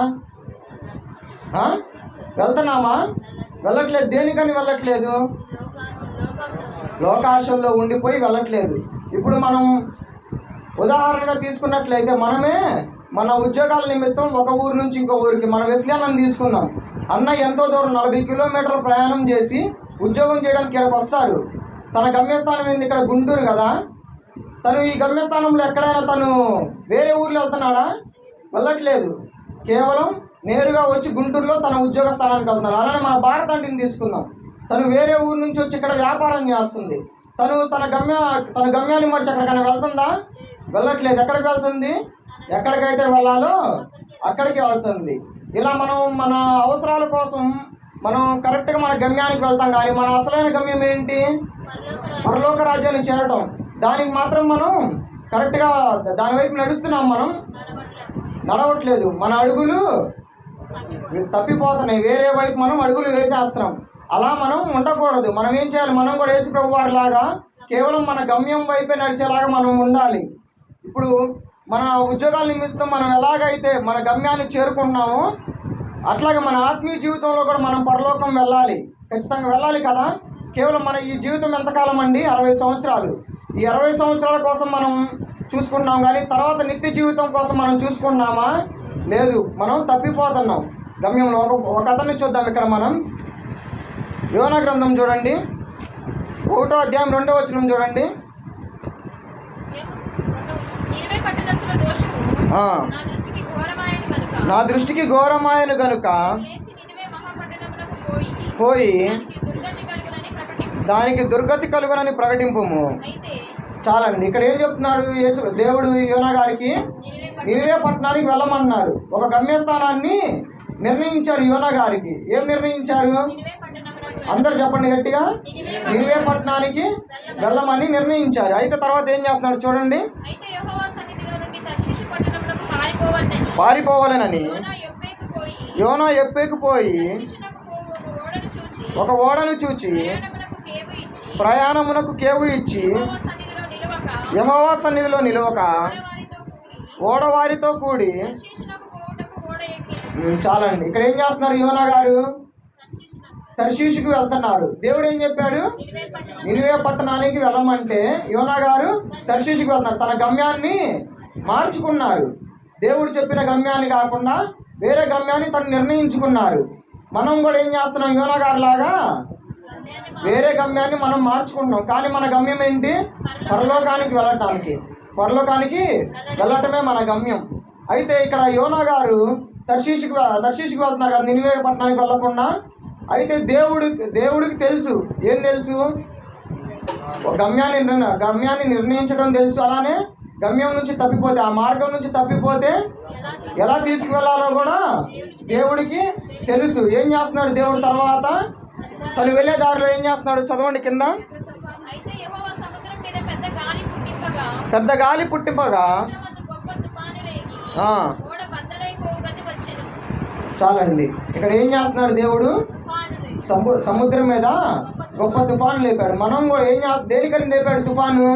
D: వెళ్తున్నామా? వెళ్ళట్లేదు. దేనికని వెళ్ళట్లేదు? లోకాశల్లో ఉండిపోయి వెళ్ళట్లేదు. ఇప్పుడు మనం ఉదాహరణగా తీసుకున్నట్లయితే మనమే మన ఉద్యోగాల నిమిత్తం ఒక ఊరు నుంచి ఇంకో ఊరికి మన వెస్లియాన్ని తీసుకుందాం. అన్న ఎంతో దూరం 40 కిలోమీటర్ల ప్రయాణం చేసి ఉద్యోగం చేయడానికి ఇక్కడికి వస్తారు. తన గమ్యస్థానం ఏంది? ఇక్కడ గుంటూరు కదా. తను ఈ గమ్యస్థానంలో ఎక్కడైనా తను వేరే ఊర్లో వెళ్తున్నాడా? వెళ్ళట్లేదు. కేవలం నేరుగా వచ్చి గుంటూరులో తన ఉద్యోగ స్థానానికి వెళ్తున్నాడు. అలానే మన భారత అంటిని తీసుకుందాం. తను వేరే ఊరు నుంచి వచ్చి ఇక్కడ వ్యాపారం చేస్తుంది. తన గమ్యాన్ని మరిచి ఎక్కడికైనా వెళ్తుందా? వెళ్ళట్లేదు. ఎక్కడికి వెళ్తుంది? ఎక్కడికైతే వెళ్ళాలో అక్కడికి వెళ్తుంది. ఇలా మనం మన అవసరాల కోసం మనం కరెక్ట్గా మన గమ్యానికి వెళ్తాం. కానీ మన అసలైన గమ్యం ఏంటి? పరలోక రాజ్యాన్ని చేరటం. దానికి మాత్రం మనం కరెక్ట్గా దాని వైపు నడుస్తున్నాం. మనం నడవట్లేదు. మన అడుగులు తప్పిపోతున్నాయి. వేరే వైపు మనం అడుగులు వేసేస్తున్నాం. అలా మనం ఉండకూడదు. మనం ఏం చేయాలి? మనం కూడా యేసు ప్రభు వారి లాగా కేవలం మన గమ్యం వైపే నడిచేలాగా మనం ఉండాలి. ఇప్పుడు మన ఉద్యోగాల నిమిత్తం మనం ఎలాగైతే మన గమ్యాన్ని చేరుకుంటున్నామో అట్లాగే మన ఆత్మీయ జీవితంలో కూడా మనం పరలోకం వెళ్ళాలి. ఖచ్చితంగా వెళ్ళాలి కదా. కేవలం మన ఈ జీవితం ఎంతకాలం అండి? 60 సంవత్సరాలు. ఈ 60 సంవత్సరాల కోసం మనం చూసుకుంటున్నాం. కానీ తర్వాత నిత్య జీవితం కోసం మనం చూసుకుంటున్నామా? లేదు. మనం తప్పిపోతున్నాం గమ్యంలో. ఒక అతన్ని చూద్దాం. ఇక్కడ మనం యోనా గ్రంథం చూడండి, 1వ అధ్యాయం 2వ వచనం చూడండి. నా దృష్టికి ఘోరమాయను గనుక పోయి దానికి దుర్గతి కలుగునని ప్రకటింపుము. చాలండి. ఇక్కడ ఏం చెప్తున్నాడు దేవుడు యోనా గారికి? నినివే పట్టణానికి వెళ్ళమన్నారు. ఒక గమ్యస్థానాన్ని నిర్ణయించారు యోనా గారికి. ఏం నిర్ణయించారు? అందరు చెప్పండి గట్టిగా. నినివే పట్టణానికి వెళ్ళమని నిర్ణయించారు. అయితే తర్వాత ఏం చేస్తున్నాడు చూడండి. పారిపోవాలనని యోనా యొప్పేకు పోయి ఒక ఓడను చూచి ప్రయాణమునకు కేవు ఇచ్చి యెహోవా సన్నిధిలో నిలవక ఓడవారితో కూడి. చాలండి. ఇక్కడ ఏం చేస్తున్నారు? యోనా గారు తర్షీషుకు వెళ్తున్నారు. దేవుడు ఏం చెప్పాడు? నినివే పట్టణానికి వెళ్ళమంటే యోనా గారు తర్షీషుకు వెళ్తున్నారు. తన గమ్యాన్ని మార్చుకున్నారు. దేవుడు చెప్పిన గమ్యాన్ని కాకుండా వేరే గమ్యాన్ని తను నిర్ణయించుకున్నారు. మనం కూడా ఏం చేస్తున్నాం? యోనా గారి లాగా వేరే గమ్యాన్ని మనం మార్చుకుంటున్నాం. కానీ మన గమ్యం ఏంటి? పరలోకానికి వెళ్ళటమే మన గమ్యం. అయితే ఇక్కడ యోనా గారు తర్షీషుకి వెళ్తున్నారు కదా, నినివే పట్టణానికి వెళ్ళకుండా. అయితే దేవుడికి తెలుసు. ఏం తెలుసు? గమ్యాన్ని నిర్ణయించడం తెలుసు. అలానే గమ్యం నుంచి తప్పిపోతే, ఆ మార్గం నుంచి తప్పిపోతే ఎలా తీసుకువెళ్ళాలో కూడా దేవుడికి తెలుసు. ఏం చేస్తున్నాడు దేవుడు? తర్వాత తను వెళ్ళే దారిలో ఏం చేస్తున్నాడు? చదవండి కింద.
C: అయితే యెహోవా సముద్రం మీద
D: పెద్ద గాలి పుట్టింపగా
C: గొప్ప తుఫాను రేగి ఓడ బద్దలైపోవు గతి వచ్చెను.
D: చాలండి. ఇక్కడ ఏం చేస్తున్నాడు దేవుడు? సముద్రం మీద గొప్ప తుఫాను లేపాడు. మనం కూడా దేనికని లేపాడు తుఫాను?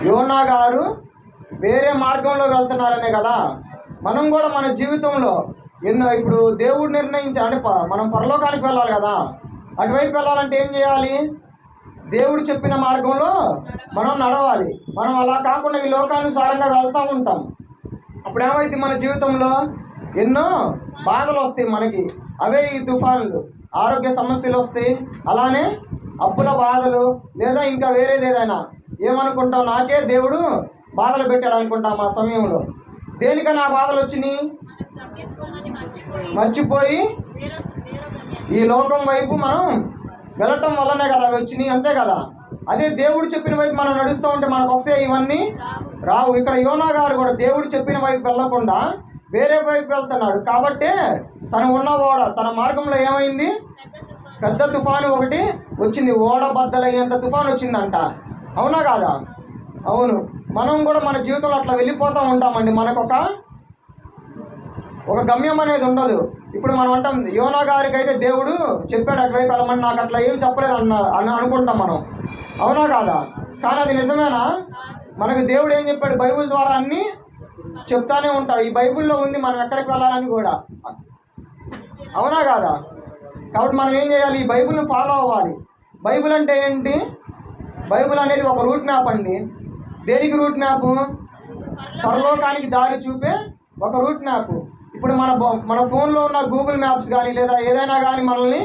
D: యోనా గారు వేరే మార్గంలో వెళ్తున్నారనే కదా. మనం కూడా మన జీవితంలో ఇప్పుడు దేవుడు నిర్ణయించాడు, అంటే మనం పరలోకానికి వెళ్ళాలి కదా. అటువైపు వెళ్ళాలంటే ఏం చేయాలి? దేవుడు చెప్పిన మార్గంలో మనం నడవాలి. మనం అలా కాకుండా ఈ లోకానుసారంగా వెళ్తూ ఉంటాం. అప్పుడు ఏమైంది? మన జీవితంలో ఎన్నో బాధలు వస్తాయి మనకి. అవే ఈ తుఫాన్లు. ఆరోగ్య సమస్యలు వస్తాయి, అలానే అప్పుల బాధలు, లేదా ఇంకా వేరేది ఏదైనా. ఏమనుకుంటాం? నాకే దేవుడు బాధలు పెట్టాడు అనుకుంటాం. ఆ సమయంలో దేనికని ఆ బాధలు వచ్చినాయి? మర్చిపోయి ఈ లోకం వైపు మనం వెళ్ళటం వల్లనే కదా అవి వచ్చినాయి, అంతే కదా. అదే దేవుడు చెప్పిన వైపు మనం నడుస్తూ ఉంటే మనకు వస్తే ఇవన్నీ రావు. ఇక్కడ యోనా గారు కూడా దేవుడు చెప్పిన వైపు వెళ్ళకుండా వేరే వైపు వెళ్తున్నాడు. కాబట్టే తను ఉన్న ఓడ, తన మార్గంలో ఏమైంది? పెద్ద తుఫాను ఒకటి వచ్చింది. ఓడ బద్దలయ్యేంత తుఫాను వచ్చిందంట. అవునా కాదా? అవును. మనం కూడా మన జీవితంలో అట్లా వెళ్ళిపోతూ ఉంటామండి. మనకు ఒక గమ్యం అనేది ఉండదు. ఇప్పుడు మనం అంటాం యోనా గారికి అయితే దేవుడు చెప్పాడు అటువైపు వెళ్ళమని, నాకు అట్లా ఏం చెప్పలేదు అనుకుంటాం మనం. అవునా కాదా? కానీ అది నిజమేనా? మనకు దేవుడు ఏం చెప్పాడు? బైబిల్ ద్వారా అన్నీ చెప్తానే ఉంటాడు. ఈ బైబిల్లో ఉంది మనం ఎక్కడికి వెళ్ళాలని కూడా. అవునా కాదా? కాబట్టి మనం ఏం చేయాలి? ఈ బైబిల్ని ఫాలో అవ్వాలి. బైబిల్ అంటే ఏంటి? బైబిల్ అనేది ఒక రూట్ మ్యాప్ అండి. దేనికి రూట్ మ్యాప్? పరలోకానికి దారి చూపే ఒక రూట్ మ్యాప్. ఇప్పుడు మన ఫోన్లో ఉన్న గూగుల్ మ్యాప్స్ కానీ లేదా ఏదైనా కానీ మనల్ని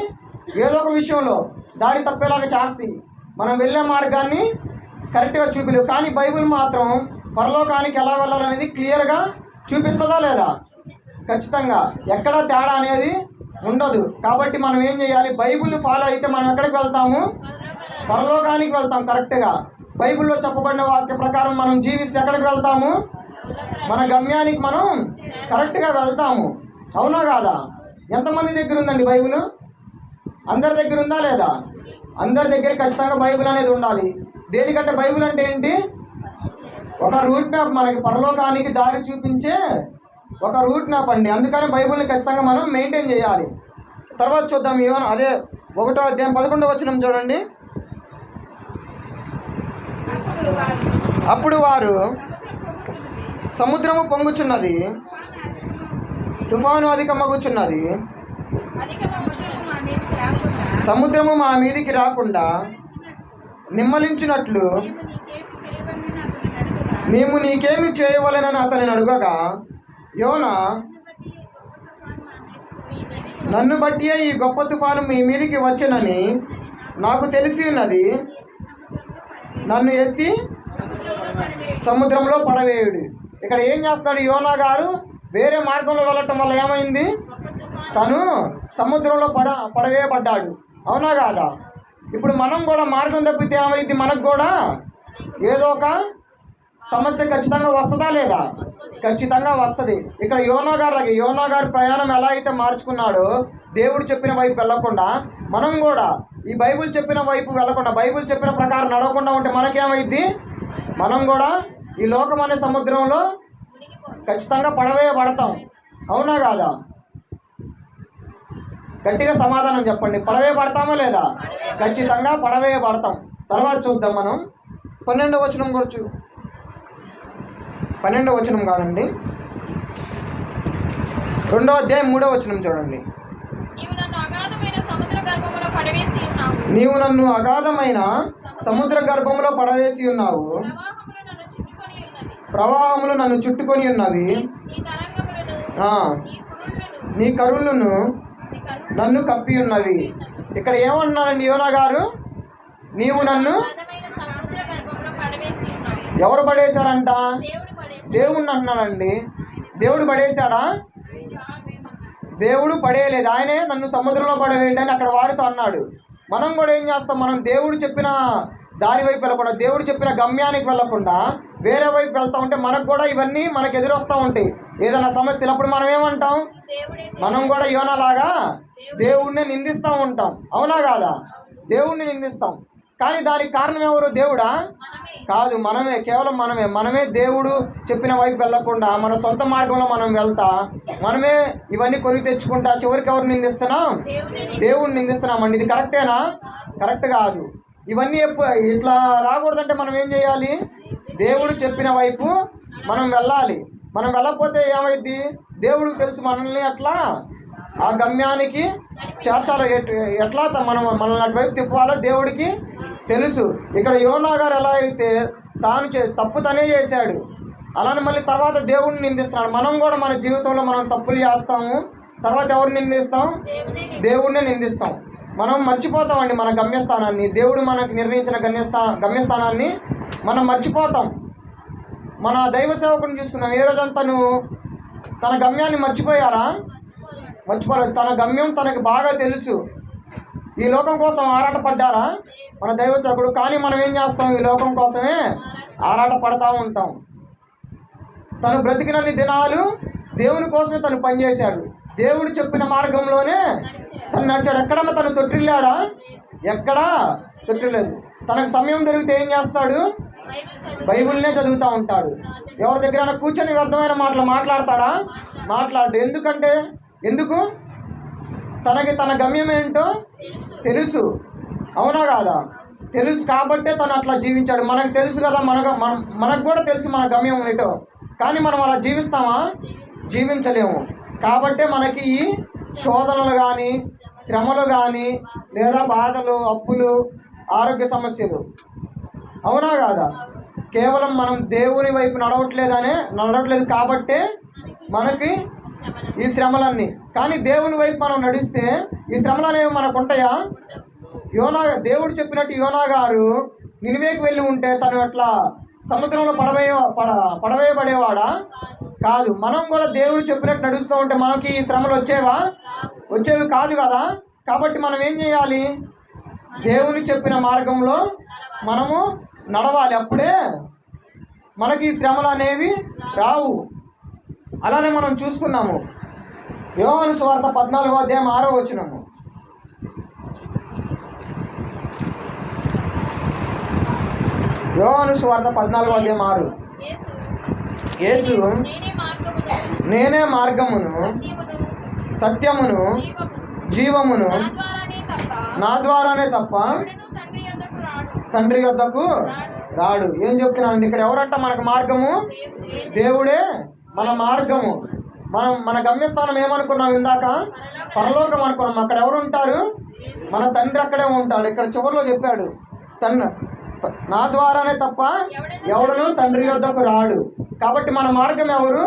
D: ఏదో ఒక విషయంలో దారి తప్పేలాగా చేస్తాయి. మనం వెళ్ళే మార్గాన్ని కరెక్ట్గా చూపిలేవు. కానీ బైబిల్ మాత్రం పరలోకానికి ఎలా వెళ్ళాలనేది క్లియర్గా చూపిస్తుందా లేదా? ఖచ్చితంగా. ఎక్కడా తేడా అనేది ఉండదు. కాబట్టి మనం ఏం చేయాలి? బైబిల్ని ఫాలో అయితే మనం ఎక్కడికి వెళ్తాము? పరలోకానికి వెళ్తాం కరెక్ట్గా. బైబిల్లో చెప్పబడిన వాక్య ప్రకారం మనం జీవిస్తే ఎక్కడికి వెళ్తాము? మన గమ్యానికి మనం కరెక్ట్గా వెళ్తాము. అవునా కాదా? ఎంతమంది దగ్గర ఉందండి బైబిల్? అందరి దగ్గర ఉందా లేదా? అందరి దగ్గర ఖచ్చితంగా బైబిల్ అనేది ఉండాలి. దేనికంటే బైబిల్ అంటే ఏంటి? ఒక రూట్ మ్యాప్, మనకి పరలోకానికి దారి చూపించే ఒక రూట్ మ్యాప్ అండి. అందుకని బైబిల్ని ఖచ్చితంగా మనం మెయింటైన్ చేయాలి. తర్వాత చూద్దాం. అదే 1వ అధ్యాయం 11వ వచనం చూడండి. అప్పుడు వారు సముద్రము పొంగుచున్నది, తుఫాను అధికమగుచున్నది, సముద్రము మా మీదికి రాకుండా నిమ్మలించినట్లు మేము నీకేమి చేయవలెనని అతనిని అడుగగా, యోనా, నన్ను బట్టియే ఈ గొప్ప తుఫాను మీ మీదికి వచ్చెనని నాకు తెలిసి ఉన్నది. నన్ను ఎత్తి సముద్రంలో పడవేయుడు. ఇక్కడ ఏం చేస్తున్నాడు యోనా గారు? వేరే మార్గంలో వెళ్ళటం వల్ల ఏమైంది? తను సముద్రంలో పడవేయబడ్డాడు. అవునా కాదా? ఇప్పుడు మనం కూడా మార్గం తప్పితే ఏమైంది? మనకు కూడా ఏదో ఒక సమస్య ఖచ్చితంగా వస్తుందా లేదా? ఖచ్చితంగా వస్తుంది. ఇక్కడ యోనా గారు ప్రయాణం ఎలా అయితే మార్చుకున్నాడో, దేవుడు చెప్పిన వైపు వెళ్ళకుండా మనం కూడా ఈ బైబిల్ చెప్పిన వైపు వెళ్ళకుండా, బైబిల్ చెప్పిన ప్రకారం నడవకుండా ఉంటే మనకేమైద్ది? మనం కూడా ఈ లోకం అనే సముద్రంలో ఖచ్చితంగా పడవేయబడతాం. అవునా కాదా? గట్టిగా సమాధానం చెప్పండి. పడవేయబడతామా లేదా? ఖచ్చితంగా పడవేయబడతాం. తర్వాత చూద్దాం మనం 12వ వచనం కూడా 12వ వచనం కాదండి, 2వ అధ్యాయం 3వ వచనం చూడండి. నీవు నన్ను అగాధమైన సముద్ర గర్భంలో పడవేసి ఉన్నావు, ప్రవాహములు నన్ను చుట్టుకొని ఉన్నవి.
C: నీ తరంగములను
D: ఆ, నీ కరులను నన్ను కప్పి ఉన్నవి. ఇక్కడ ఏమన్నారండి యోనా గారు? నీవు నన్ను
C: గాఢమైన సముద్ర గర్భంలో పడవేసి ఉన్నావు.
D: ఎవరు పడేశారంట?
C: దేవుడు పడేసి
D: దేవుణ్ణి అంటున్నారండి. దేవుడు పడేశాడా? దేవుడు పడేయలేదు. ఆయనే నన్ను సముద్రంలో పడవేయండి అని అక్కడ వారితో అన్నాడు. మనం కూడా ఏం చేస్తాం? మనం దేవుడు చెప్పిన దారి వైపు వెళ్ళకుండా, దేవుడు చెప్పిన గమ్యానికి వెళ్ళకుండా వేరే వైపు వెళ్తూ ఉంటే మనకు కూడా ఇవన్నీ మనకు ఎదురొస్తూ ఉంటాయి. ఏదైనా సమస్యలు అప్పుడు మనం ఏమంటాం?
C: దేవుడే
D: మనం కూడా యోనాలాగా దేవుడిని నిందిస్తూ ఉంటాం. అవునా కాదా? దేవుడిని నిందిస్తాం. కానీ దానికి కారణం ఎవరు? దేవుడా? కాదు, మనమే. కేవలం మనమే దేవుడు చెప్పిన వైపు వెళ్ళకుండా మన సొంత మార్గంలో మనం వెళ్తా మనమే ఇవన్నీ కొని తెచ్చుకుంటా చివరికి ఎవరు నిందిస్తున్నాం? దేవుడిని నిందిస్తున్నామండి. ఇది కరెక్టేనా? కరెక్ట్ కాదు. ఇవన్నీ ఇట్లా రాకూడదంటే మనం ఏం చేయాలి? దేవుడు చెప్పిన వైపు మనం వెళ్ళాలి. మనం వెళ్ళకపోతే ఏమైద్ది? దేవుడికి తెలుసు మనల్ని అట్లా ఆ గమ్యానికి చేర్చాలో, ఎట్లా మనల్ని అటువైపు తిప్పాలో దేవుడికి తెలుసు. ఇక్కడ యోనా గారు ఎలా అయితే తాను తప్పు తనే చేశాడు, అలానే మళ్ళీ తర్వాత దేవుడిని నిందిస్తున్నాడు. మనం కూడా మన జీవితంలో మనం తప్పులు చేస్తాము, తర్వాత ఎవరిని నిందిస్తాం? దేవుడినే నిందిస్తాం. మనం మర్చిపోతామండి మన గమ్యస్థానాన్ని. దేవుడు మనకు నిర్ణయించిన గమ్యస్థానాన్ని మనం మర్చిపోతాం. మన దైవ సేవకుని చూసుకుందాం. ఏ రోజంతా నువ్వు తన గమ్యాన్ని మర్చిపోయారా? మర్చిపోలేదు. తన గమ్యం తనకి బాగా తెలుసు. ఈ లోకం కోసం ఆరాటపడ్డారా మన దైవ సేవకుడు? కానీ మనం ఏం చేస్తాం? ఈ లోకం కోసమే ఆరాటపడతా ఉంటాం. తను బ్రతికినన్ని దినాలు దేవుని కోసమే తను పనిచేశాడు. దేవుడు చెప్పిన మార్గంలోనే తను నడిచాడు. ఎక్కడన్నా తను తొట్టిల్లాడా? ఎక్కడా తొట్టిలేదు. తనకు సమయం దొరికితే ఏం చేస్తాడు? బైబిల్నే చదువుతూ ఉంటాడు. ఎవరి దగ్గర కూర్చొని వ్యర్థమైన మాటలు మాట్లాడతాడా? మాట్లాడు. ఎందుకు? తనకి తన గమ్యం ఏంటో తెలుసు. అవునా కాదా? తెలుసు కాబట్టే తను అట్లా జీవించాడు. మనకు తెలుసు కదా, మనకు కూడా తెలుసు మన గమ్యం ఏంటో. కానీ మనం అలా జీవిస్తామా? జీవించలేము. కాబట్టే మనకి ఈ శోధనలు కానీ, శ్రమలు కానీ, లేదా బాధలు, అప్పులు, ఆరోగ్య సమస్యలు. అవునా కాదా? కేవలం మనం దేవుని వైపు నడవట్లేదు కాబట్టే మనకి ఈ శ్రమలన్నీ. కానీ దేవుని వైపు మనం నడిస్తే ఈ శ్రమలు అనేవి మనకు ఉంటాయా? దేవుడు చెప్పినట్టు యోనా గారు నినివేకి వెళ్ళి ఉంటే తను అట్లా సముద్రంలో పడవేయబడేవాడా? కాదు. మనం కూడా దేవుడు చెప్పినట్టు నడుస్తూ ఉంటే మనకి ఈ శ్రమలు వచ్చేవి కాదు కదా. కాబట్టి మనం ఏం చేయాలి? దేవుని చెప్పిన మార్గంలో మనము నడవాలి. అప్పుడే మనకి ఈ శ్రమలు అనేవి రావు. అలానే మనం చూసుకున్నాము యోహాను సువార్త 14వ అధ్యాయం 6వ వచనము. యోహాను సువార్త 14వ అధ్యాయం 6. యేసు నేనే మార్గమును సత్యమును జీవమును, నా ద్వారానే తప్ప తండ్రి యొద్దకు రాడు. ఏం చెప్తున్నానండి ఇక్కడ? ఎవరంట మనకు మార్గము? దేవుడే మన మార్గము. మన గమ్యస్థానం ఏమనుకున్నాం ఇందాక? పరలోకం అనుకున్నాం. అక్కడ ఎవరు ఉంటారు? మన తండ్రి అక్కడే ఉంటాడు. ఇక్కడ చివరిలో చెప్పాడు, నా ద్వారానే తప్ప ఎవడను తండ్రి యొద్దకు రాడు. కాబట్టి మన మార్గం ఎవరు?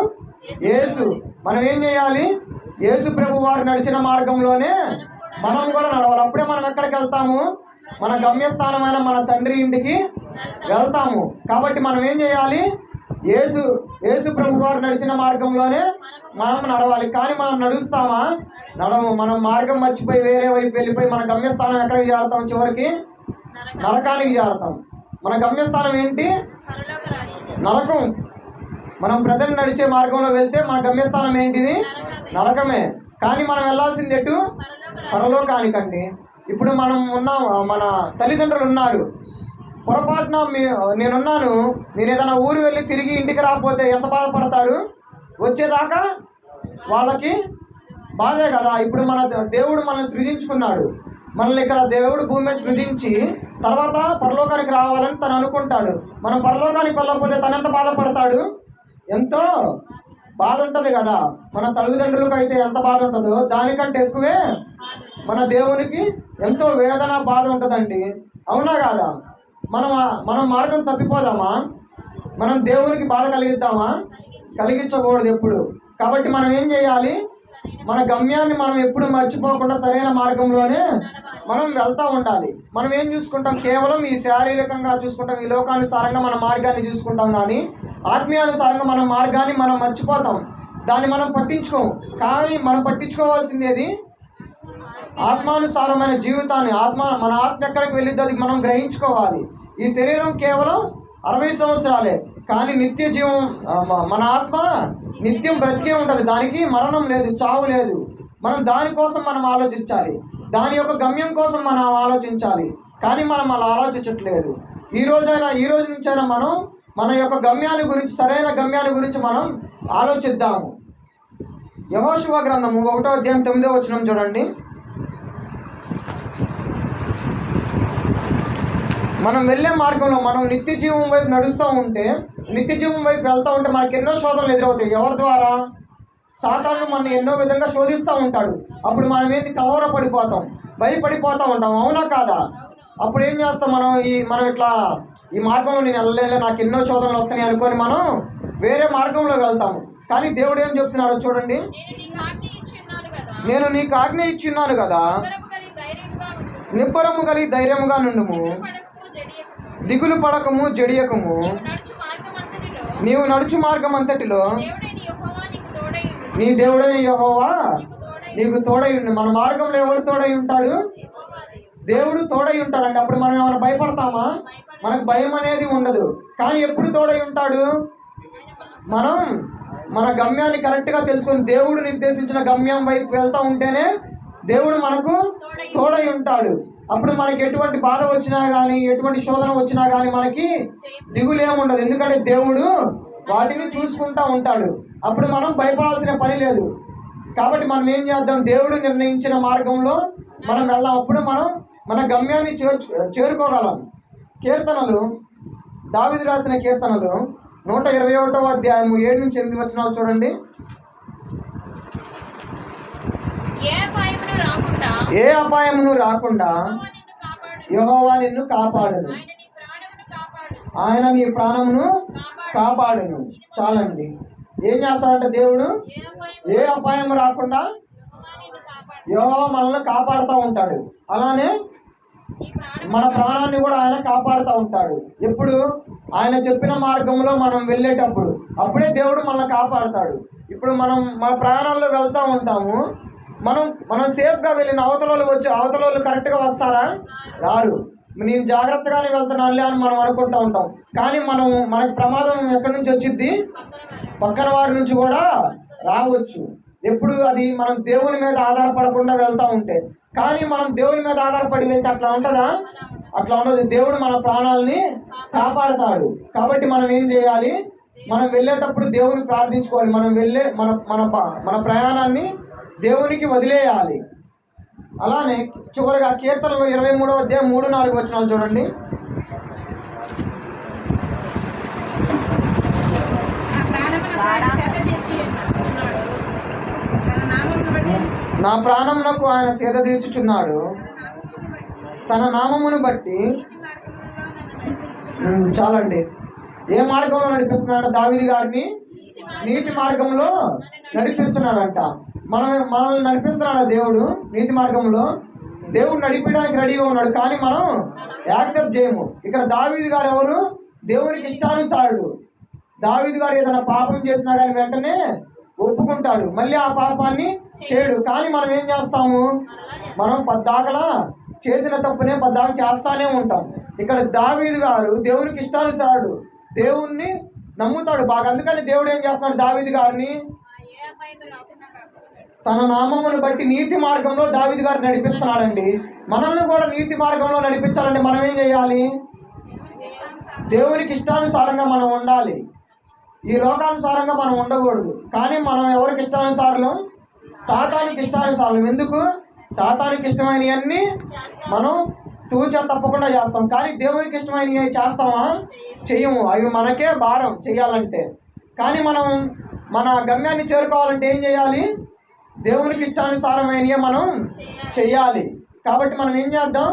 D: యేసు. మనం ఏం చేయాలి? యేసు ప్రభు వారు నడిచిన మార్గంలోనే మనం కూడా నడవాలి. అప్పుడే మనం ఎక్కడికి వెళ్తాము? మన గమ్యస్థానమైన మన తండ్రి ఇంటికి వెళ్తాము. కాబట్టి మనం ఏం చేయాలి? యేసు ప్రభు వారు నడిచిన మార్గంలోనే మనం నడవాలి. కానీ మనం నడుస్తామా? నడము. మనం మార్గం మర్చిపోయి వేరే వైపు వెళ్ళిపోయి మన గమ్యస్థానం ఎక్కడికి చేరతాం? చివరికి నరకానికి చేరతాం. మన గమ్యస్థానం ఏంటి? నరకం. మనం ప్రజెంట్ నడిచే మార్గంలో వెళ్తే మన గమ్యస్థానం ఏంటిది? నరకమే. కానీ మనం వెళ్ళాల్సింది ఎటు? పరలోకానికండి. ఇప్పుడు మనం మన తల్లిదండ్రులు ఉన్నారు. పొరపాటున నేనున్నాను, నేను ఏదైనా ఊరు వెళ్ళి తిరిగి ఇంటికి రాకపోతే ఎంత బాధపడతారు? వచ్చేదాకా వాళ్ళకి బాధే కదా. ఇప్పుడు మన దేవుడు మనల్ని సృజించుకున్నాడు. మనల్ని ఇక్కడ దేవుడు భూమి సృజించి తర్వాత పరలోకానికి రావాలని తను అనుకుంటాడు. మనం పరలోకానికి వెళ్ళకపోతే తను ఎంత బాధపడతాడు? ఎంతో బాధ ఉంటుంది కదా. మన తల్లిదండ్రులకు అయితే ఎంత బాధ ఉంటుందో దానికంటే ఎక్కువే మన దేవునికి ఎంతో వేదన, బాధ ఉంటుందండి. అవునా కాదా? మనం మార్గం తప్పిపోదామా? మనం దేవునికి బాధ కలిగిద్దామా? కలిగించకూడదు ఎప్పుడు. కాబట్టి మనం ఏం చేయాలి? మన గమ్యాన్ని మనం ఎప్పుడు మర్చిపోకుండా సరైన మార్గంలోనే మనం వెళ్తూ ఉండాలి. మనం ఏం చూసుకుంటాం? కేవలం ఈ శారీరకంగా చూసుకుంటాం, ఈ లోకానుసారంగా మన మార్గాన్ని చూసుకుంటాం, కానీ ఆత్మీయానుసారంగా మన మార్గాన్ని మనం మర్చిపోతాం. దాన్ని మనం పట్టించుకోము. కానీ మనం పట్టించుకోవాల్సింది ఏది? ఆత్మానుసారమైన జీవితాన్ని. మన ఆత్మ ఎక్కడికి వెళ్ళిద్దో అది మనం గ్రహించుకోవాలి. ఈ శరీరం కేవలం 60 సంవత్సరాలే, కానీ నిత్య జీవం, మన ఆత్మ నిత్యం బ్రతికే ఉంటుంది. దానికి మరణం లేదు, చావు లేదు. మనం దానికోసం మనం ఆలోచించాలి, దాని యొక్క గమ్యం కోసం మనం ఆలోచించాలి. కానీ మనం అలా ఆలోచించట్లేదు. ఈ రోజు నుంచైనా మనం మన యొక్క గమ్యాన్ని గురించి, సరైన గమ్యాన్ని గురించి మనం ఆలోచిద్దాము. యెహోషువ గ్రంథము 1వ అధ్యాయం 9వ వచనం చూడండి. మనం వెళ్ళే మార్గంలో మనం నిత్య జీవం వైపు నడుస్తూ ఉంటే, నిత్య జీవం వైపు వెళ్తూ ఉంటే మనకి ఎన్నో శోధనలు ఎదురవుతాయి. ఎవరి ద్వారా? సాతాను మనల్ని ఎన్నో విధంగా శోధిస్తూ ఉంటాడు. అప్పుడు మనం ఏంటి? కలవరపడిపోతాం, భయపడిపోతూ ఉంటాం. అవునా కాదా? అప్పుడు ఏం చేస్తాం? మనం ఇట్లా ఈ మార్గంలో నేను వెళ్ళలే, నాకు ఎన్నో శోధనలు వస్తాయి అనుకొని మనం వేరే మార్గంలో వెళ్తాము. కానీ దేవుడు ఏం చెప్తున్నాడో చూడండి. నేను నీకు ఆజ్ఞ ఇచ్చున్నాను కదా, నిబ్బరము కలిగి ధైర్యముగా నుండుము, దిగులు పడకము జడియకము, నీవు నడుచు మార్గం అంతటిలో నీ దేవుడైన యెహోవా నీకు తోడై ఉండు. మన మార్గంలో ఎవరు తోడై ఉంటాడు? దేవుడు తోడై ఉంటాడండి. అప్పుడు మనం ఏమైనా భయపడతామా? మనకు భయం అనేది ఉండదు. కానీ ఎప్పుడు తోడై ఉంటాడు? మనం మన గమ్యాన్ని కరెక్ట్గా తెలుసుకొని దేవుడు నిర్దేశించిన గమ్యం వైపు వెళ్తూ ఉంటేనే దేవుడు మనకు తోడై ఉంటాడు. అప్పుడు మనకి ఎటువంటి బాధ వచ్చినా కానీ, ఎటువంటి శోధన వచ్చినా కానీ మనకి దిగులేముండదు. ఎందుకంటే దేవుడు వాటిని చూసుకుంటూ ఉంటాడు. అప్పుడు మనం భయపడాల్సిన పని లేదు. కాబట్టి మనం ఏం చేద్దాం? దేవుడు నిర్ణయించిన మార్గంలో మనం వెళ్దాం. అప్పుడు మనం మన గమ్యాన్ని చేరుకోగలం. కీర్తనలు, దావీదు రాసిన కీర్తనలు 121వ అధ్యాయము 7 నుంచి 8 వచనాలు చూడండి. ఏ అపాయమును రాకుండా యెహోవా నిన్ను కాపాడును, ఆయన నీ ప్రాణమును కాపాడును. చాలండి. ఏం చేస్తాడంటే దేవుడు? ఏ అపాయం రాకుండా యెహోవా మనల్ని కాపాడుతూ ఉంటాడు. అలానే మన ప్రాణాన్ని కూడా ఆయన కాపాడుతూ ఉంటాడు. ఎప్పుడు? ఆయన చెప్పిన మార్గంలో మనం వెళ్ళేటప్పుడు. అప్పుడే దేవుడు మనల్ని కాపాడుతాడు. ఇప్పుడు మనం మన ప్రాణాల్లో వెళ్తూ ఉంటాము. మనం సేఫ్గా వెళ్ళిన అవతల వాళ్ళు కరెక్ట్గా వస్తారా? రారు. నేను జాగ్రత్తగానే వెళ్తున్నానులే అని మనం అనుకుంటూ ఉంటాం. కానీ మనకి ప్రమాదం ఎక్కడి నుంచి వచ్చిద్ది? పక్కన వారి నుంచి కూడా రావచ్చు. ఎప్పుడు? అది మనం దేవుని మీద ఆధారపడకుండా వెళ్తూ ఉంటే. కానీ మనం దేవుని మీద ఆధారపడి వెళ్తే అట్లా ఉంటుందా? అట్లా ఉండదు. దేవుడు మన ప్రాణాలని కాపాడుతాడు. కాబట్టి మనం ఏం చేయాలి? మనం వెళ్ళేటప్పుడు దేవుని ప్రార్థించుకోవాలి. మనం వెళ్ళే మన ప్రయాణాన్ని దేవునికి వదిలేయాలి. అలానే చివరిగా కీర్తనలో 23వ అధ్యాయం 3-4 వచనాలు చూడండి. నా ప్రాణమునకు ఆయన సేద తీర్చుచున్నాడు, తన నామమును బట్టి. చాలండి. ఏ మార్గంలో నడిపిస్తున్నాడు? దావీదు గారిని నీతి మార్గంలో నడిపిస్తున్నాడంట. మనల్ని నడిపిస్తున్నాడు దేవుడు నీతి మార్గంలో. దేవుడు నడిపించడానికి రెడీగా ఉన్నాడు, కానీ మనం యాక్సెప్ట్ చేయము. ఇక్కడ దావీదు గారు ఎవరు? దేవునికి ఇష్టానుసారుడు. దావీదు గారు ఏదైనా పాపం చేసినా కానీ వెంటనే ఒప్పుకుంటాడు, మళ్ళీ ఆ పాపాన్ని చేయడు. కానీ మనం ఏం చేస్తాము? మనం పద్దాకలా చేసిన తప్పునే పద్దాక చేస్తానే ఉంటాం. ఇక్కడ దావీదు గారు దేవునికి ఇష్టానుసారుడు, దేవుణ్ణి నమ్ముతాడు బాగా. అందుకని దేవుడు ఏం చేస్తున్నాడు? దావీదు గారిని తన నామమును బట్టి నీతి మార్గంలో దావీదు గారు నడిపిస్తున్నాడండి. మనల్ని కూడా నీతి మార్గంలో నడిపించాలంటే మనం ఏం చేయాలి? దేవునికి ఇష్టానుసారంగా మనం ఉండాలి. ఈ లోకానుసారంగా మనం ఉండకూడదు. కానీ మనం ఎవరికి ఇష్టానుసారం? సాతానికి ఇష్టానుసారం. ఎందుకు? సాతానికి ఇష్టమైనవన్నీ మనం తూచా తప్పకుండా చేస్తాం. కానీ దేవునికి ఇష్టమైనవి చేస్తామా? చెయ్యము. అవి మనకే భారం చేయాలంటే. కానీ మనం మన గమ్యాన్ని చేరుకోవాలంటే ఏం చేయాలి? దేవునికి ఇష్టానుసారమైనవి మనం చెయ్యాలి. కాబట్టి మనం ఏం చేద్దాం?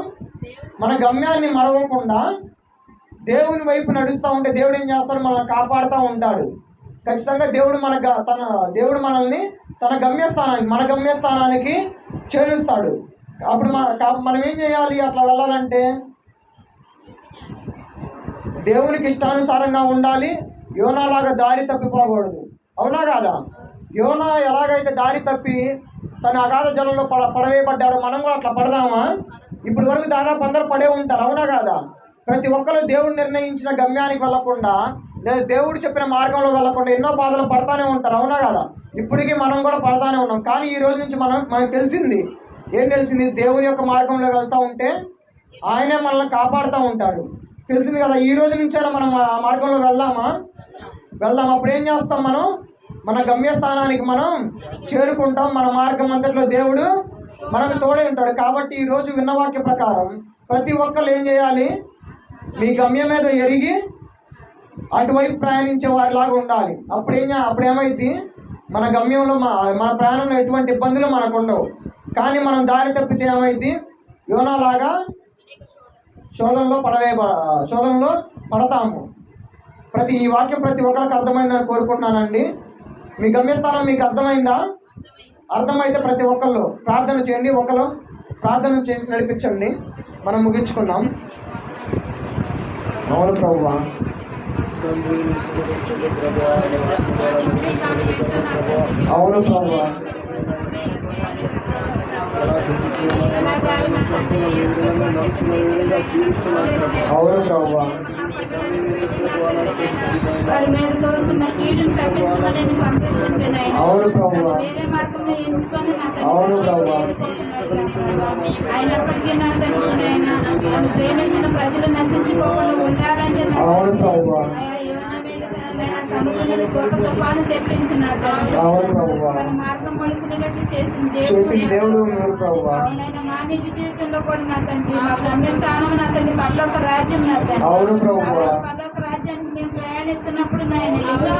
D: మన గమ్యాన్ని మరవకుండా దేవుని వైపు నడుస్తూ ఉంటే దేవుడు ఏం చేస్తాడు? మనల్ని కాపాడుతూ ఉంటాడు. ఖచ్చితంగా దేవుడు దేవుడు మనల్ని తన మన గమ్యస్థానానికి చేరుస్తాడు. అప్పుడు మనం ఏం చేయాలి? అట్లా వెళ్ళాలంటే దేవునికి ఇష్టానుసారంగా ఉండాలి. యోనాలాగా దారి తప్పిపోకూడదు. అవునా కాదా? యోనా ఎలాగైతే దారి తప్పి తన అగాధ జలంలో పడవేయబడ్డాడో మనం కూడా అట్లా పడదామా? ఇప్పటి వరకు దాదాపు అందరూ పడే ఉంటారు. అవునా కాదా? ప్రతి ఒక్కరు దేవుడు నిర్ణయించిన గమ్యానికి వెళ్ళకుండా, లేదా దేవుడు చెప్పిన మార్గంలో వెళ్ళకుండా ఎన్నో బాధలు పడతానే ఉంటారు. అవునా కాదా? ఇప్పటికీ మనం కూడా పడతానే ఉన్నాం. కానీ ఈ రోజు నుంచి మనకు తెలిసింది ఏం తెలిసింది? దేవుని యొక్క మార్గంలో వెళ్తూ ఉంటే ఆయనే మనల్ని కాపాడుతూ ఉంటాడు. తెలిసింది కదా? ఈ రోజు నుంచైనా మనం ఆ మార్గంలో వెళ్దాం. అప్పుడు ఏం చేస్తాం? మన గమ్యస్థానానికి మనం చేరుకుంటాం. మన మార్గం అంతట్లో దేవుడు మనకు తోడే ఉంటాడు. కాబట్టి ఈరోజు విన్నవాక్య ప్రకారం ప్రతి ఒక్కరు ఏం చేయాలి? మీ గమ్యం మీద ఎరిగి అటువైపు ప్రయాణించే వారిలాగా ఉండాలి. అప్పుడేమైంది? మన గమ్యంలో మన ప్రయాణంలో ఎటువంటి ఇబ్బందులు మనకు ఉండవు. కానీ మనం దారి తప్పితే ఏమైంది? యోనాలాగా శోధనలో పడతాము. ఈ వాక్యం ప్రతి ఒక్కరికి అర్థమైందని కోరుకుంటున్నానండి. మీ గమ్యస్థానం మీకు అర్థమైందా? అర్థమైతే ప్రతి ఒక్కళ్ళు ప్రార్థన చేయండి. ఒకరు ప్రార్థన చేసి నడిపించండి. మనం ముగించుకుందాం. అవును ప్రభువా, అవును ప్రభువా, అవును ప్రభువా, అవును ప్రభువా, అవును ప్రభువా,
E: అయినప్పటికీ నా తండ్రి నన్ను ప్రేమించిన ప్రజలు నశించుకోకుండా ఉండాలంటే
D: అవును ప్రభువా,
E: తుఫాను తెప్పించిన
D: అవును ప్రభువా,
E: మార్గం మలుపుకునేటట్టు చేసింది
D: దేవుడు మీరు ప్రభువా.
E: మా నిజ జీవితంలో కూడా నా తండ్రి మా గమ్యస్థానం నా తండ్రి పరలోక రాజ్యం నా తండ్రి.
D: అవును ప్రభువా.
E: పరలోక రాజ్యానికి మేము ప్రయాణిస్తున్నప్పుడు నేను ఎన్నో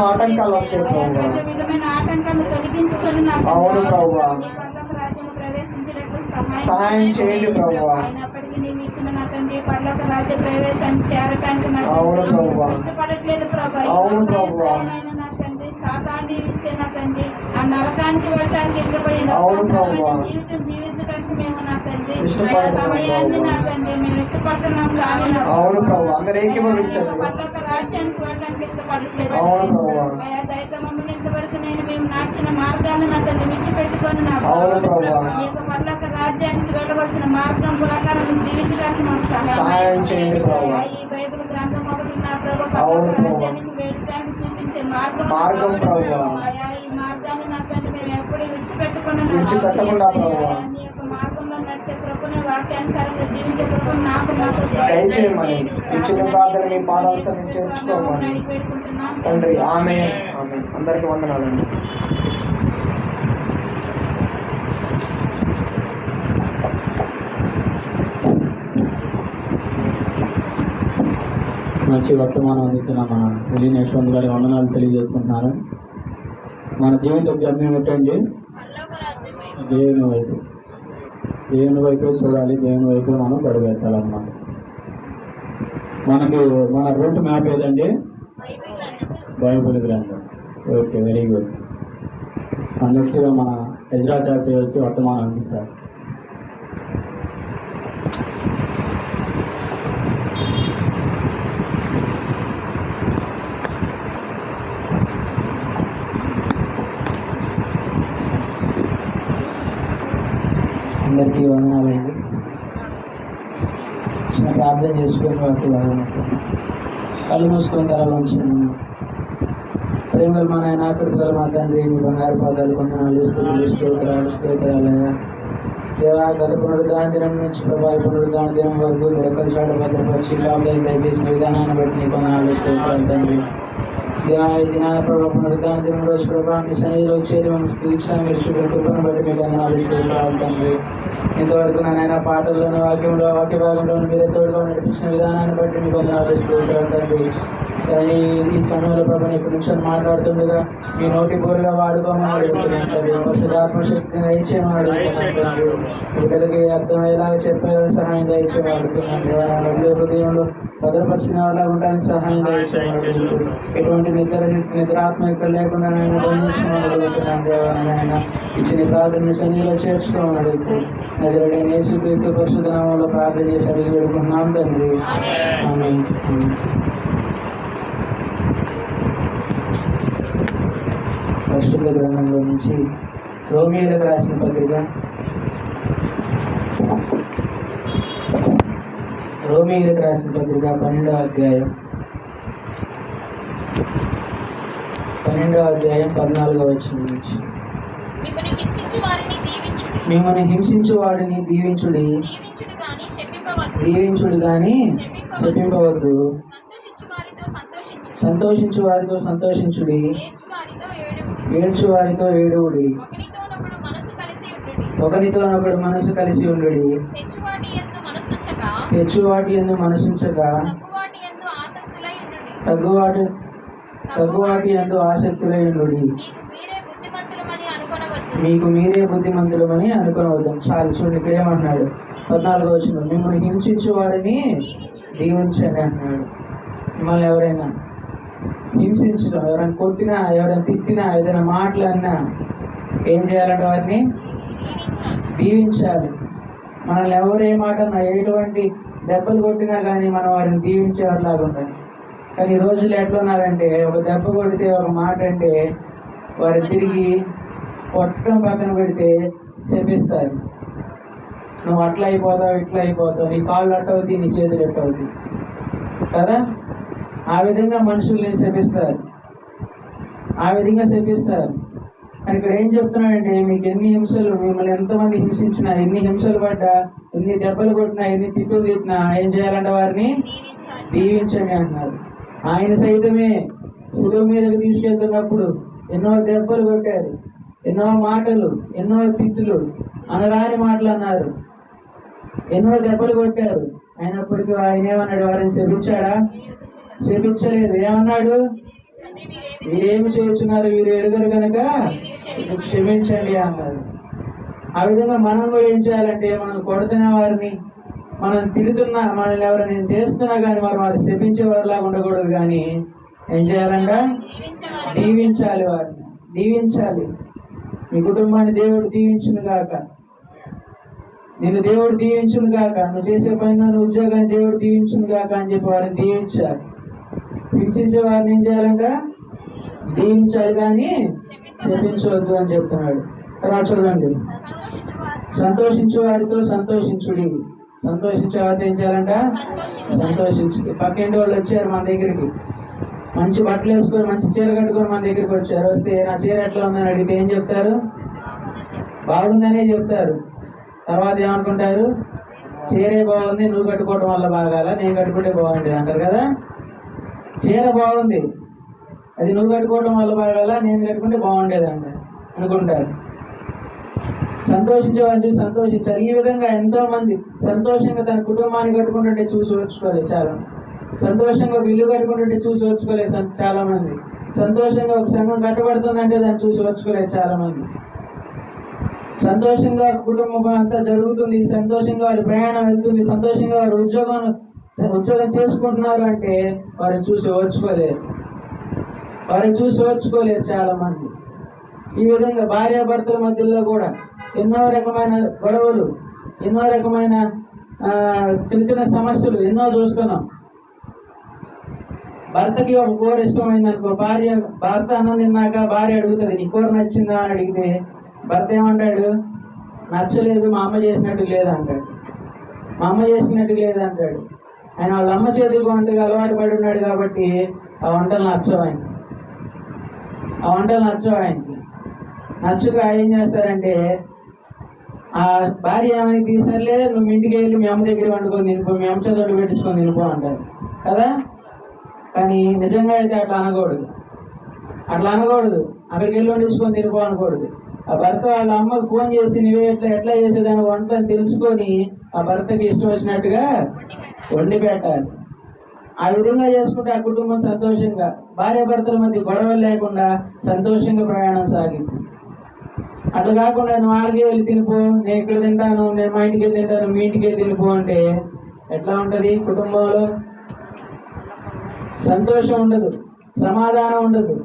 D: ఆటంకాలు వస్తాయి ప్రభువా.
E: విధమైన ఆటంకాలను తొలగించుకొని నాకు
D: అవును ప్రభువా.
E: పరలోక రాజ్యం ప్రవేశించినట్లు
D: సహాయం చేయండి ప్రభువా.
E: అయినప్పటికీ నీవు ఇచ్చిన నా తండ్రి పరలోక రాజ్య ప్రవేశానికి చేరటానికి నాకు
D: అవును ప్రభువా.
E: ఇష్టపడట్లేదు ప్రభా.
D: అవును ప్రభువా.
E: నా తండ్రి సాతాన్ని ఇచ్చే నా తండ్రి ఆ నరకానికి వెళ్ళడానికి ఇష్టపడింది.
D: అవును ప్రభువా.
E: జీవితం జీవించడానికి మేము నా తండ్రి
D: ఇష్టపడుతున్నాం
E: సమయాన్ని
D: ప్రభువా.
E: నా తండ్రి మేము ఇష్టపడుతున్నాం కానీ నా
D: అవును ప్రభు, అందరూ ఏకీభవించండి.
E: పరలోక రాజ్యానికి వెళ్ళడానికి ఇష్టపడట్లేదు.
D: అవును ప్రభువా.
E: దయతో మమ్మల్ని ఇంతవరకు మేము నడిచిన మార్గాన్ని నా తండ్రి విడిచిపెట్టుకొని నా
D: అవును ప్రభువా.
E: పరలోక రాజ్యానికి వెళ్ళవలసిన మార్గం ప్రకారం జీవించడానికి మాకు
D: సహాయం చేయండి ప్రభువా.
E: ఈ బైబిల్ గ్రంథం ఒకటి నా ప్రభు
D: అవును
E: పరలోక
D: ప్రభువా.
E: రాజ్యానికి వెళ్ళడానికి చూపించే మార్గం
D: ప్రభువా.
E: ఈ మార్గాన్ని నా తండ్రి మేము ఎప్పుడు విడిచిపెట్టకుండా
D: ప్రభువా.
E: నీ యొక్క మార్గంలో నడిచే ప్రభుని వాక్యానుసారంగా జీవించే ప్రభుని నాకు
D: దయచేయమని ఈ చిన్న ప్రార్థన మీ పాదాల సన్నిధిని చేర్చుకోమని తండ్రి. ఆమేన్, ఆమేన్. అందరికీ వందనాలండి.
B: మంచి వర్తమానం అందించిన మన విలీనేశ్వర్ గారి వందనాలు తెలియజేసుకుంటున్నాను. మన జీవిత గమ్యం ఏంటండి? దేవుని వైపు చూడాలి. దేవుని వైపు మనం గడువెత్తాలన్నమాట. మన రూట్ మ్యాప్ ఏదండి? బైబిల్ గ్రంథం. Okay, very good. నెక్స్ట్గా మన ఎజ్రా శాస్త్రి వచ్చి వర్తమానం అందిస్తారు. అందరికీ వందనాలండి. చిన్న ప్రార్థన చేసుకుని వాటి కళ్ళు మూసుకొని తలలోంచి ప్రేమలు మా నాయన కృపగల మా తండ్రి మీ బంగారు పాదాలు వందనాలు స్తోత్రాలయ్యా. దేవా, గత పునరుద్ధాన దినం నుంచి ప్రభావి పునరుద్ధాన దినం వరకు రెక్కల చాట భద్రపరిచి లాభం దయచేసిన విధానాన్ని బట్టి నీకు వందనాలు స్తోత్రాలు తండ్రి. దేవా, ఈ దినాల ప్రభావ పునరుద్ధాన దినం రోజు ప్రభావ మీ సన్నిధిలో వచ్చేది మనం స్థితించిన మీరు చూపిన కృపను బట్టి మీకు వందనాలు స్తోత్రాలు తండ్రి. ఇంతవరకు నాయన పాటల్లోని వాక్య భాగంలో మీరే తోడుగా నడిపించిన విధానాన్ని బట్టి మీకు వందనాలు స్తోత్రాలు తండ్రి.
F: కానీ ఈ సమయంలో ప్రభు ఇక్కడ నుంచి మాట్లాడుతుండగా మీ నోటి బోరుగా వాడుకోమని అడుగుతున్నాను తండ్రి. పరిశుద్ధాత్మ శక్తిని దయచేయమని అడుగుతున్నాను తండ్రి. బిడ్డలకి అర్థమయ్యేలాగా చెప్పేలా సహాయం దయచేయమని అడుగుతున్నాను దేవా. నా హృదయంలో భద్రపరిచిన వాళ్ళగా ఉండడానికి సహాయం దయచేయమని అడుగుతున్నాను. ఎటువంటి నిద్రాత్మ ఇక్కడ లేకుండా నేను బంధించమని అడుగుతున్నాను దేవా. నాయన ఇచ్చిన ప్రార్థన సన్నిధిలో చేర్చుకోమని అడుగుతున్నాను. నజరుడైన యేసుక్రీస్తు పరిశుద్ధ నామములో ప్రార్థన చేసి అడిగి వేడుకుంటున్నాం తండ్రి. ఆమేన్. పరిశుద్ధ గ్రంథంలో నుంచి రోమియోలకు రాసిన పత్రిక 12వ అధ్యాయం 14వ వచనం నుంచి మిమ్మల్ని హింసించు వాడిని దీవించుడి, దీవించుడు గాని శపింపవద్దు. సంతోషించు వారితో సంతోషించుడి, ఏడ్చు వారితో ఏడువుడి. ఒకరితోనొకడు మనసు కలిసి ఉండుడి. హెచ్చువాటి యందు మనసుంచక తగ్గువాటి యందు ఆసక్తులై ఉండుడి. మీకు మీరే బుద్ధిమంతులమని అనుకోవద్దు. చాలు చూడండి ఇక్కడ ఏమంటున్నాడు 14వ వచనం, మిమ్మల్ని హింసించే వారిని దీవించండి అంటున్నాడు. మిమ్మల్ని ఎవరైనా హింసించడం, ఎవరైనా కొట్టినా, ఎవరైనా తిట్టినా, ఏదైనా మాట్లాడినా ఏం చేయాలంటే వారిని దీవించాలి. మనల్ని ఎవరు ఏ మాట ఎటువంటి దెబ్బలు కొట్టినా కానీ మనం వారిని దీవించేవారిలాగా ఉండాలి. కానీ ఈ రోజులు ఎట్లా ఉన్నారంటే ఒక దెబ్బ కొడితే ఒక మాట అంటే వారు తిరిగి కొట్టడం పక్కన పెడితే శపిస్తారు. నువ్వు అట్లా అయిపోతావు, ఇట్లా అయిపోతావు, నీ కాళ్ళు అట్టవుతాయి, నీ చేతులు ఎట్టవుతాయి కదా. ఆ విధంగా మనుషుల్ని శపిస్తారు, ఆ విధంగా శపిస్తారు. కానీ ఇక్కడ ఏం చెప్తున్నాడంటే మీకు ఎన్ని హింసలు, మిమ్మల్ని ఎంతమంది హింసించినా, ఎన్ని హింసలు పడ్డా, ఎన్ని దెబ్బలు కొట్టినా, ఎన్ని తిట్టులు తిట్టినా ఏం చేయాలంటే వారిని దీవించండి అంటున్నారు. ఆయన సైతమే శిలువ మీదకి తీసుకెళ్తున్నప్పుడు ఎన్నో దెబ్బలు కొట్టారు, ఎన్నో మాటలు, ఎన్నో తిట్టులు, అనరాని మాటలు అన్నారు, ఎన్నో దెబ్బలు కొట్టారు. అయినప్పటికీ ఆయన ఏమన్నాడు? వారిని శపించాడా? శపించలేదు. ఏమన్నాడు? వీరేమి చేస్తున్నారు, వీరు ఎరుగరు కనుక క్షమించండి అన్నారు. ఆ విధంగా మనం కూడా ఏం చేయాలంటే మనం కొడుతున్న వారిని, మనం తిడుతున్నా, మనల్ని ఎవరైనా చేస్తున్నా కానీ వారు శపించే వారిలాగా ఉండకూడదు. కానీ ఏం చేయాలంట? దీవించాలి, వారిని దీవించాలి. మీ కుటుంబాన్ని దేవుడు దీవించును గాక, నిన్ను దేవుడు దీవించును గాక, నువ్వు చేసే పని, నువ్వు ఉద్యోగాన్ని దేవుడు దీవించును గాక అని చెప్పి వారిని దీవించాలి. హింసించే వారిని ఏం చేయాలంట? దీవించాలి కానీ శపించవద్దు అని చెప్తున్నాడు. తర్వాత చూడండి, సంతోషించే వారితో సంతోషించుడి. సంతోషించే వారితో ఏం చేయాలంట? సంతోషించుడి. పక్కింటి వాళ్ళు వచ్చారు మన దగ్గరికి, మంచి బట్టలు వేసుకొని, మంచి చీర కట్టుకొని మన దగ్గరికి వచ్చారు. వస్తే నా చీర ఎట్లా ఉందని అడిగితే ఏం చెప్తారు? బాగుందనే చెప్తారు. తర్వాత ఏమనుకుంటారు? చీరే బాగుంది, నువ్వు కట్టుకోవడం వల్ల బాగాల, నేను కట్టుకుంటే బాగుంటుంది అంటారు కదా. చీర బాగుంది, అది నువ్వు కట్టుకోవడం వల్ల బాగాల, నేను కట్టుకుంటే బాగుండేది అంటారు అనుకుంటారు. సంతోషించేవాళ్ళు సంతోషించాలి. ఈ విధంగా ఎంతో మంది సంతోషంగా తన కుటుంబాన్ని కట్టుకుంటుంటే చూసి వచ్చుకోలేదు చాలా. సంతోషంగా ఒక ఇల్లు కట్టుకుంటుంటే చూసి వచ్చుకోలేదు చాలా మంది. సంతోషంగా ఒక సంఘం కట్టబడుతుందంటే దాన్ని చూసి వచ్చుకోలేదు చాలా మంది. సంతోషంగా కుటుంబం అంతా జరుగుతుంది, సంతోషంగా వారి ప్రయాణం వెళ్తుంది, సంతోషంగా వారు ఉద్యోగం చేసుకుంటున్నారు అంటే వారిని చూసి ఓర్చుకోలేరు, వారిని చూసి ఓర్చుకోలేరు చాలా మంది. ఈ విధంగా భార్యాభర్తల మధ్యలో కూడా ఎన్నో రకమైన గొడవలు, ఎన్నో రకమైన చిన్న చిన్న సమస్యలు ఎన్నో చూస్తున్నాం. భర్తకి ఒక కూర ఇష్టమైంది అనుకో, భర్త అన్నం తిన్నాక భార్య అడుగుతుంది, నీ కూర నచ్చిందా అని అడిగితే భర్త ఏమంటాడు? నచ్చలేదు, మా అమ్మ చేసినట్టు లేదంటాడు. మా అమ్మ చేసినట్టు లేదంటాడు. ఆయన వాళ్ళ అమ్మ చేతికి వంటకి అలవాటు పడి ఉన్నాడు కాబట్టి ఆ వంటలు నచ్చవు ఆయనకి, ఆ వంటలు నచ్చవు ఆయనకి. నచ్చక ఏం చేస్తారంటే ఆ భార్య ఏమని తీసరిలే, నువ్వు ఇంటికి వెళ్ళి మీ అమ్మ దగ్గర వండుకొని తినిపో, మీ అమ్మ చేతులు పెట్టించుకొని తినిపో అంటారు కదా. కానీ నిజంగా అయితే అట్లా అనకూడదు, అట్లా అనకూడదు. అక్కడికి వెళ్ళి వండించుకొని తినిపో అనకూడదు. ఆ భర్త వాళ్ళ అమ్మకు ఫోన్ చేసి నువ్వే ఎట్లా చేసేదాన్ని వంట అని తెలుసుకొని ఆ భర్తకి ఇష్టం వచ్చినట్టుగా వండి పెట్టాలి. ఆ విధంగా చేసుకుంటే ఆ కుటుంబం సంతోషంగా, భార్యాభర్తల మధ్య గొడవలు లేకుండా సంతోషంగా ప్రయాణం సాగింది. అట్లా కాకుండా నువ్వు ఆడికి వెళ్ళి తినిపో, నేను ఇక్కడ తింటాను, నేను మా ఇంటికి వెళ్ళి తింటాను, మీ ఇంటికి వెళ్ళి తినిపో అంటే ఎట్లా ఉంటుంది? కుటుంబంలో సంతోషం ఉండదు, సమాధానం ఉండదు.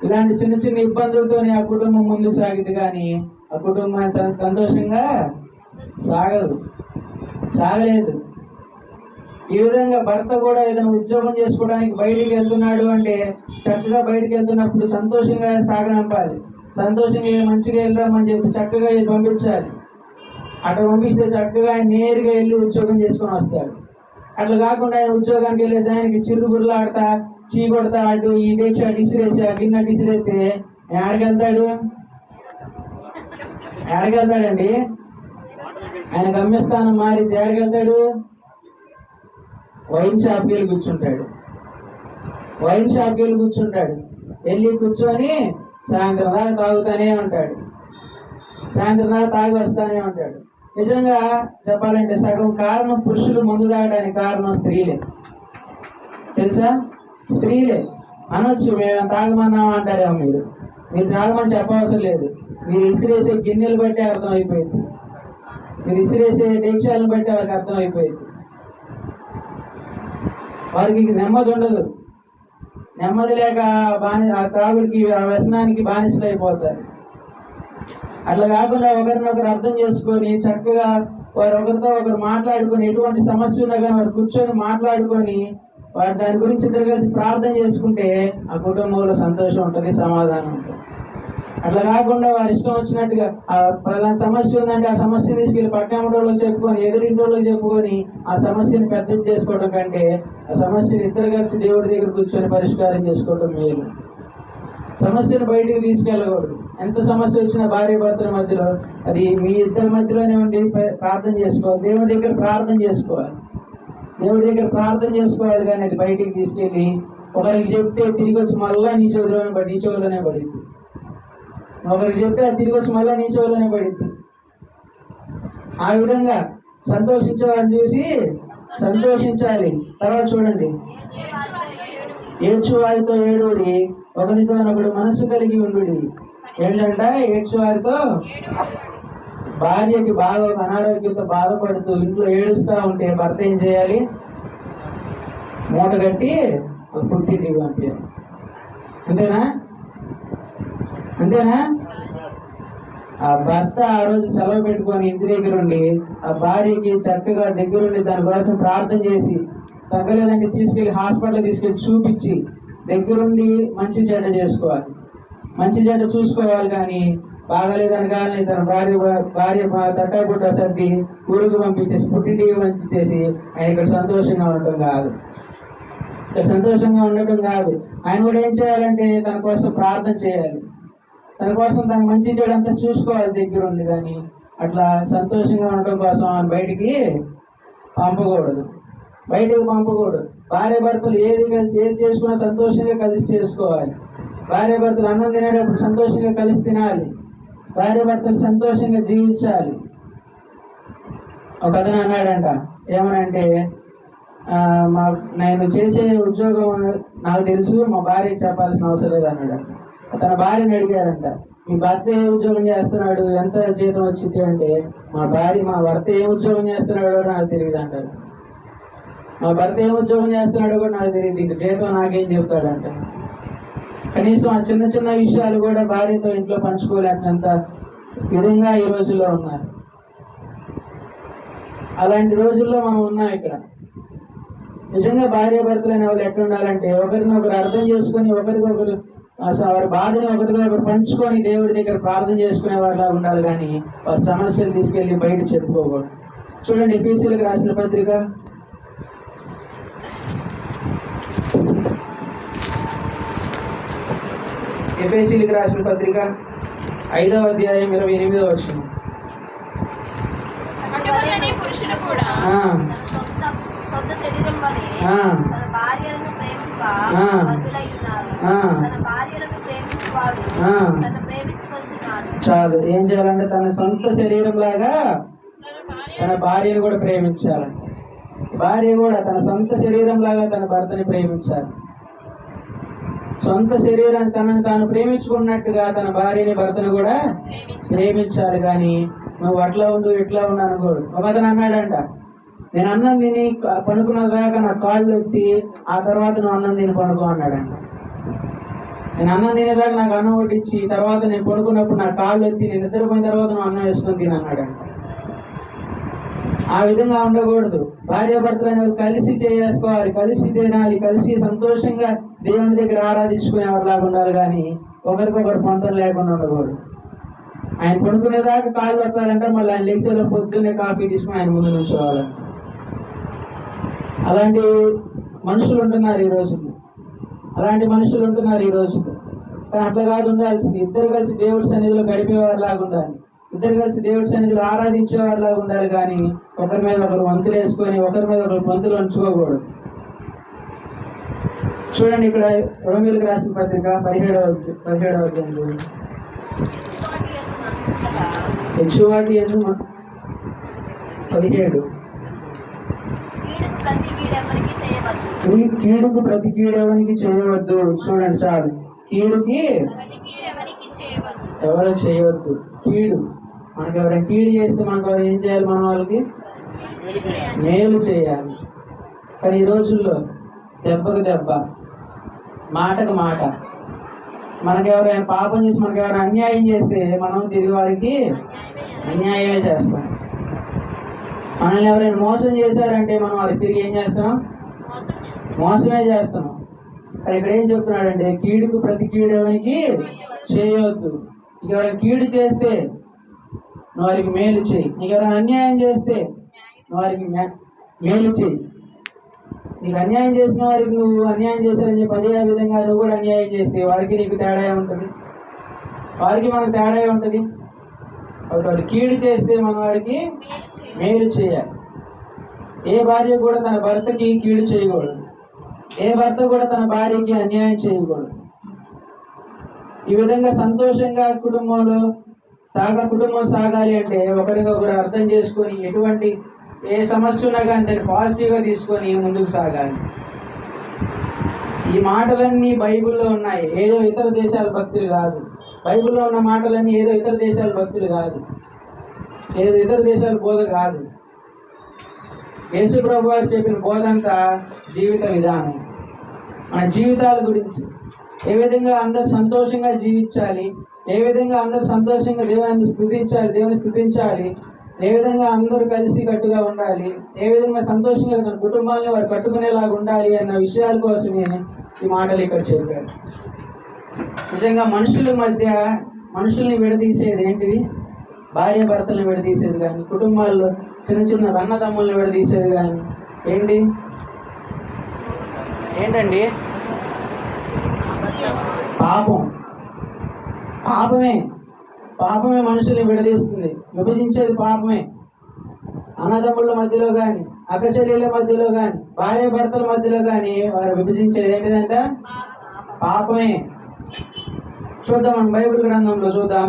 F: ఇలాంటి చిన్న చిన్న ఇబ్బందులతోనే ఆ కుటుంబం ముందుకు సాగింది, కానీ ఆ కుటుంబం సంతోషంగా సాగలేదు. ఈ విధంగా భర్త కూడా ఏదైనా ఉద్యోగం చేసుకోవడానికి బయటికి వెళ్తున్నాడు అంటే చక్కగా బయటికి వెళ్తున్నప్పుడు సంతోషంగా సాగనంపాలి, సంతోషంగా మంచిగా వెళ్దామని చెప్పి చక్కగా పంపించాలి. అట్లా పంపిస్తే చక్కగా ఆయన నేరుగా వెళ్ళి ఉద్యోగం చేసుకొని వస్తాడు. అట్లా కాకుండా ఆయన ఉద్యోగానికి వెళ్ళే దానికి చిరుబుర్లు ఆడతా, చీ కొడతా, అటు ఈ దేశ డిసిరేసి ఆ గిన్నె డిసిరేస్తే ఏడకెళ్తాడండి? ఆయన గమ్యస్థానం మారితే ఏడకెళ్తాడు? వైన్ షాప్కి వెళ్ళి కూర్చుంటాడు. వెళ్ళి కూర్చొని సాయంత్రం దాకా తాగుతానే ఉంటాడు, సాయంత్రం దాకా తాగి వస్తానే ఉంటాడు. నిజంగా చెప్పాలంటే సగం కారణం పురుషులు ముందు తాగడానికి కారణం స్త్రీలే, తెలుసా? స్త్రీలే అనొచ్చు, మేము తాగమన్నామా అంటారేమో. మీరు తాగమని చెప్పవసరం లేదు. మీరు ఇసిరేసే గిన్నెలు బట్టి అర్థమైపోయింది, మీరు ఇసిరేసే డేక్షాలను బట్టి వాళ్ళకి అర్థమైపోయింది. వారికి నెమ్మది ఉండదు, నెమ్మది లేక ఆ తాగుడికి, ఆ వ్యసనానికి బానిసలు అయిపోతారు. అట్లా కాకుండా ఒకరినొకరు అర్థం చేసుకొని చక్కగా వారు ఒకరితో ఒకరు మాట్లాడుకొని, ఎటువంటి సమస్య ఉన్నా కానీ వారు కూర్చొని మాట్లాడుకొని వారు దాని గురించి ఇద్దరు కలిసి ప్రార్థన చేసుకుంటే ఆ కుటుంబంలో సంతోషం ఉంటుంది, సమాధానం ఉంటుంది. అట్లా కాకుండా వారు ఇష్టం వచ్చినట్టుగా ఆ పలానా సమస్య ఉందంటే ఆ సమస్యను తీసుకెళ్ళి పక్కన వాళ్ళకి చెప్పుకొని, ఎదురింటి వాళ్ళకి చెప్పుకొని ఆ సమస్యను పెద్దది చేసుకోవడం కంటే ఆ సమస్యను ఇద్దరు కలిసి దేవుడి దగ్గర కూర్చొని పరిష్కారం చేసుకోవడం మేలు. సమస్యను బయటికి తీసుకెళ్ళకూడదు. ఎంత సమస్య వచ్చినా భార్య భర్తల మధ్యలో అది మీ ఇద్దరి మధ్యలోనే ఉండి ప్రార్థన చేసుకోవాలి, దేవుడి దగ్గర ప్రార్థన చేసుకోవాలి, కానీ అది బయటికి తీసుకెళ్ళి ఒకరికి చెప్తే తిరిగి వచ్చి మళ్ళా నీ చెవులోనే పడింది, ఒకరికి చెప్తే అది తిరిగి వచ్చి మళ్ళీ నీ చెవులోనే పడింది. ఆ విధంగా సంతోషించే వారిని చూసి సంతోషించాలి. తర్వాత చూడండి, ఏడ్చు వారితో ఏడుడి, ఒకరితో ఒకడు మనసు కలిగి ఉండు. ఏంటంటే ఏడ్చు వారితో, భార్యకి బాగా అనారోగ్యంతో బాధపడుతూ ఇంట్లో ఏడుస్తూ ఉంటే భర్త ఏం చేయాలి? మూట కట్టి పుట్టింటికి పంపించాలి. అంతేనా? ఆ భర్త ఆ రోజు సెలవు పెట్టుకొని ఇంటి దగ్గర ఉండి ఆ భార్యకి చక్కగా దగ్గరుండి దాని కోసం ప్రార్థన చేసి, తగ్గలేదంటే తీసుకెళ్ళి హాస్పిటల్ తీసుకెళ్ళి చూపించి దగ్గరుండి మంచి చెడ్డ చేసుకోవాలి, మంచి చెడ్డ చూసుకోవాలి. కానీ బాగాలేదని కానీ తన భార్య తట్టాపుట్ట సర్ది ఊరికి పంపించేసి, పుట్టింటికి పంపించేసి ఆయన ఇక్కడ సంతోషంగా ఉండటం కాదు. ఆయన కూడా ఏం చేయాలంటే తన కోసం ప్రార్థన చేయాలి, తన కోసం తన మంచి చెడు అంతా చూసుకోవాలి దగ్గర ఉంది. కానీ అట్లా సంతోషంగా ఉండటం కోసం ఆయన బయటికి పంపకూడదు. భార్య భర్తలు ఏది చేసుకున్నా సంతోషంగా కలిసి చేసుకోవాలి. భార్య భర్తలు అన్నం తినేటప్పుడు సంతోషంగా కలిసి తినాలి, భార్య భర్తలు సంతోషంగా జీవించాలి. ఒక అతను అన్నాడంట, ఏమనంటే నేను చేసే ఉద్యోగం నాకు తెలుసు, మా భార్యకి చెప్పాల్సిన అవసరం లేదు అన్నాడు. తన భార్యని అడిగారంట, మీ భర్త ఏ ఉద్యోగం చేస్తున్నాడు, ఎంత జీతం వచ్చింది అంటే, మా భర్త ఏ ఉద్యోగం చేస్తున్నాడో నాకు తెలియదు అంటారు. మా భర్త ఏ ఉద్యోగం చేస్తున్నాడో కూడా నాకు తెలియదు, ఇంక జీతం నాకేం చెప్తాడంట. కనీసం ఆ చిన్న చిన్న విషయాలు కూడా భార్యతో ఇంట్లో పంచుకోలేనంత విధంగా ఈ రోజుల్లో ఉన్నారు. అలాంటి రోజుల్లో మనం ఉన్నాం ఇక్కడ. నిజంగా భార్య భర్తలు అనే వాళ్ళు ఎట్లా ఉండాలంటే ఒకరినొకరు అర్థం చేసుకొని, ఒకరికొకరు వారి బాధని ఒకరికొకరు పంచుకొని దేవుడి దగ్గర ప్రార్థన చేసుకునే వారిలా ఉండాలి. కానీ వారి సమస్యలు తీసుకెళ్ళి బయట చెప్పుకోకూడదు. చూడండి, ఎఫెసీయులకు రాసిన పత్రిక 5వ అధ్యాయం 28వ వచనం.
C: అటువలనే పురుషులు కూడా
A: సొంత శరీరం వలె తన భార్యలను ప్రేమింప బద్ధులై ఉన్నారు. తన భార్యలను ప్రేమించువాడు తన ప్రేమించుకొంచున్నాడు.
F: చాలు. ఏం చేయాలంటే తన సొంత శరీరం లాగా తన భార్యను కూడా ప్రేమించాలంట. భార్య కూడా తన సొంత శరీరం లాగా తన భర్తని ప్రేమించాలి. సొంత శరీరాన్ని తనని తాను ప్రేమించుకున్నట్టుగా తన భార్యని భర్తను కూడా ప్రేమించాలి. కానీ నువ్వు అట్లా ఉండు ఇట్లా ఉండు అనకూడదు. ఒక అతను అన్నాడంట, నేను అన్నం తిని పడుకున్న దాకా నా కాళ్ళు ఎత్తి ఆ తర్వాత నువ్వు అన్నం తిని పడుకో అన్నాడంట. నేను అన్నం తినేదాకా నాకు అన్నం వడ్డించి తర్వాత నేను పడుకున్నప్పుడు నా కాళ్ళు ఎత్తి నేను నిద్రపోయిన తర్వాత నువ్వు అన్నం వేసుకొని తిని అన్నాడంట. ఆ విధంగా ఉండకూడదు. భార్యాభర్తలు అనేవి కలిసి చేసుకోవాలి, కలిసి తినాలి, కలిసి సంతోషంగా దేవుని దగ్గర ఆరాధించుకునేవారిలాగా ఉండాలి. కానీ ఒకరికొకరు పొంతం లేకుండా ఉండకూడదు. ఆయన పడుకునేదాకా కాళ్ళు పెట్టాలంటే మళ్ళీ ఆయన లేచేలో పొద్దున్నే కాఫీ తీసుకుని ఆయన ముందు నుంచోవాలంట. అలాంటి మనుషులు ఉంటున్నారు ఈ రోజుల్లో, అలాంటి మనుషులు ఉంటున్నారు ఈ రోజుల్లో. కానీ అట్లా కాదు ఉండాల్సింది. ఇద్దరు కలిసి దేవుడి సన్నిధిలో గడిపేవారిలాగా ఉండాలి, ఇద్దరు కలిసి దేవుడి సన్నిధిలో ఆరాధించేవారిలాగా ఉండాలి. కానీ ఒకరి మీద ఒకరు వంతులు వేసుకొని ఒకరి మీద ఒకరు పంతులు ఉంచుకోకూడదు. చూడండి ఇక్కడ రోమీయులకు రాసిన పత్రిక 17వ అధ్యాయం. హెచ్చువాటి ఎందు 17 కీడుకు ప్రతి కీడెవరికి చేయవద్దు. చూడండి చాలు, కీడుకి ఎవరు చేయవద్దు. కీడు మనకి ఎవరైనా కీడు చేస్తే మనకు ఏం చేయాలి? మనం వాళ్ళకి మేలు చేయాలి. కానీ ఈ రోజుల్లో దెబ్బకు దెబ్బ, మాటకు మాట. మనకి ఎవరైనా పాపం చేసి మనకి ఎవరైనా అన్యాయం చేస్తే మనం తిరిగి వారికి అన్యాయమే చేస్తాం. మనల్ని ఎవరైనా మోసం చేశారంటే మనం వారికి తిరిగి ఏం చేస్తాం? మోసమే చేస్తాం. కానీ ఇక్కడ ఏం చెప్తున్నాడంటే కీడుకు ప్రతి కీడు ఎవరికి చేయవద్దు. నీకు ఎవరైనా కీడు చేస్తే నువ్వు వారికి మేలు చేయి. నీకు ఎవరైనా అన్యాయం చేస్తే నువ్వు వారికి మేలు చేయి. నీకు అన్యాయం చేసిన వారికి నువ్వు అన్యాయం చేశారని చెప్పి అదే విధంగా నువ్వు కూడా అన్యాయం చేస్తే వారికి నీకు తేడా ఉంటుంది, వారికి మనకు తేడా ఉంటుంది. ఒకటి కీడు చేస్తే మన వారికి మేలు చేయాలి. ఏ భార్య కూడా తన భర్తకి కీడు చేయకూడదు, ఏ భర్త కూడా తన భార్యకి అన్యాయం చేయకూడదు. ఈ విధంగా సంతోషంగా కుటుంబం సాగాలి అంటే ఒకరికొకరు అర్థం చేసుకొని ఎటువంటి ఏ సమస్య ఉన్నా కానీ దాన్ని పాజిటివ్గా తీసుకొని ముందుకు సాగాలి. ఈ మాటలన్నీ బైబిల్లో ఉన్నాయి, ఏదో ఇతర దేశాల భక్తులు కాదు. బైబిల్లో ఉన్న మాటలన్నీ ఏదో ఇతర దేశాల భక్తులు కాదు, ఏదో ఇతర దేశాల బోధ కాదు. యేసు ప్రభు వారు చెప్పిన బోధ అంతా జీవిత విధానం, మన జీవితాల గురించి. ఏ విధంగా అందరూ సంతోషంగా జీవించాలి, ఏ విధంగా అందరూ సంతోషంగా దేవుని స్తుతించాలి, ఏ విధంగా అందరూ కలిసి కట్టుగా ఉండాలి, ఏ విధంగా సంతోషంగా మన కుటుంబాన్ని వారు కట్టుకునేలాగా ఉండాలి అన్న విషయాల కోసమే ఈ మాటలు ఇక్కడ చెప్పారు. నిజంగా మనుషుల్ని విడదీసేది ఏంటిది? భార్య భర్తలను విడదీసేది కానీ, కుటుంబాల్లో చిన్న చిన్న అన్నదమ్ములను విడదీసేది కానీ ఏంటండి? పాపమే మనుషుల్ని విడదీస్తుంది, విభజించేది పాపమే. అన్నదమ్ముల మధ్యలో కానీ, అక్కచెల్లెళ్ళ మధ్యలో కానీ, భార్య భర్తల మధ్యలో కానీ వారు విభజించేది ఏంటిదంట? పాపమే. చూద్దాం, మనం బైబిల్ గ్రంథంలో చూద్దాం.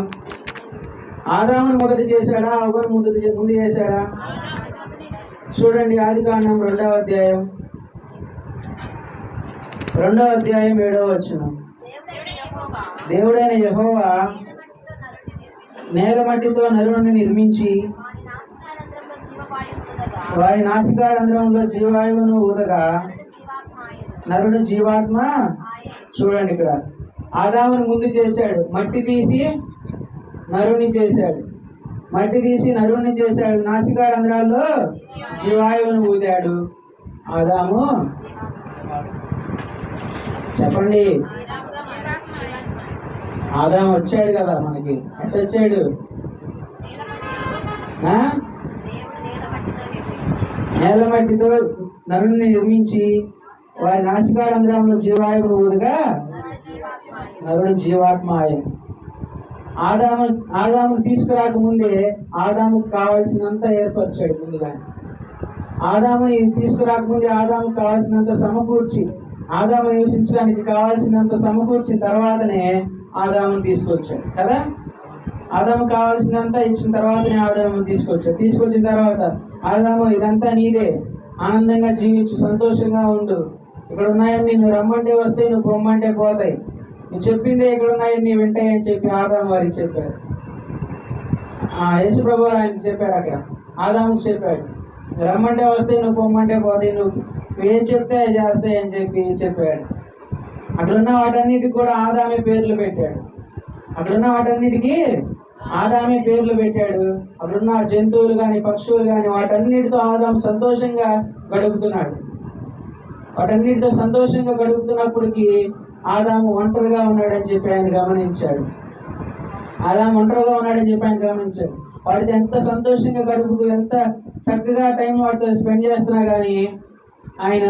F: ఆదామును మొదట చేశాడా, హవ్వను ముందు చేశాడా? చూడండి, ఆదికాండం 2వ అధ్యాయం 7వ వచనం. దేవుడైన యెహోవా నేల మట్టితో నరుని నిర్మించి వారి నాసికారంధ్రంలో జీవాయువును ఊదగా నరుడు జీవాత్మ. చూడండి, ఇక్కడ ఆదామును ముందు చేశాడు, మట్టి తీసి నరుని చేశాడు, నాసికారంధ్రాల్లో జీవాయువును ఊదాడు. ఆదాము చెప్పండి, ఆదాము వచ్చాడు కదా మనకి. ఎట్లా వచ్చాడు? నేల మట్టితో నరుని నిర్మించి వారి నాసికారంధ్రంలో జీవాయువును ఊదగా నరుడు జీవాత్మ ఆయన. ఆదాము తీసుకురాకముందే ఆదాముకు కావాల్సినంత ఏర్పరిచాడు. ముందుగా ఆదాముని తీసుకురాకముందే ఆదాముకు కావాల్సినంత సమకూర్చి, ఆదాము నివసించడానికి కావాల్సినంత సమకూర్చిన తర్వాతనే ఆదాముని తీసుకొచ్చాడు కదా. ఆదాము కావాల్సినంత ఇచ్చిన తర్వాతనే ఆదాముని తీసుకొచ్చిన తర్వాత ఆదాము ఇదంతా నీదే, ఆనందంగా జీవించు, సంతోషంగా ఉండు. ఇక్కడ ఉన్నాయని నువ్వు రమ్మంటే వస్తాయి, నువ్వు పొమ్మంటే పోతాయి. నువ్వు చెప్పిందే ఇక్కడ ఉన్నాయని నీ వింటాయని చెప్పి ఆదాము వారికి చెప్పారు. యేసు ప్రభు ఆయనకి చెప్పారు, అక్కడ ఆదాముకు చెప్పాడు, రమ్మంటే వస్తాయి, నువ్వు పొమ్మంటే పోతాయి, నువ్వు ఏం చెప్తే అది చేస్తాయి అని చెప్పి చెప్పాడు. అక్కడున్న వాటన్నిటికి కూడా ఆదామే పేర్లు పెట్టాడు. అక్కడున్న వాటన్నిటికీ ఆదామే పేర్లు పెట్టాడు. అక్కడున్న జంతువులు కానీ పక్షులు కానీ వాటన్నిటితో ఆదాము సంతోషంగా గడుపుతున్నాడు. వాటన్నిటితో సంతోషంగా గడుపుతున్నప్పటికీ ఆదాము ఒంటరిగా ఉన్నాడని చెప్పి ఆయన గమనించాడు. ఆదాము ఒంటరిగా ఉన్నాడని చెప్పి ఆయన గమనించాడు. వాటితో ఎంత సంతోషంగా గడుపుతూ ఎంత చక్కగా టైం వాటితో స్పెండ్ చేస్తున్నా కానీ ఆయన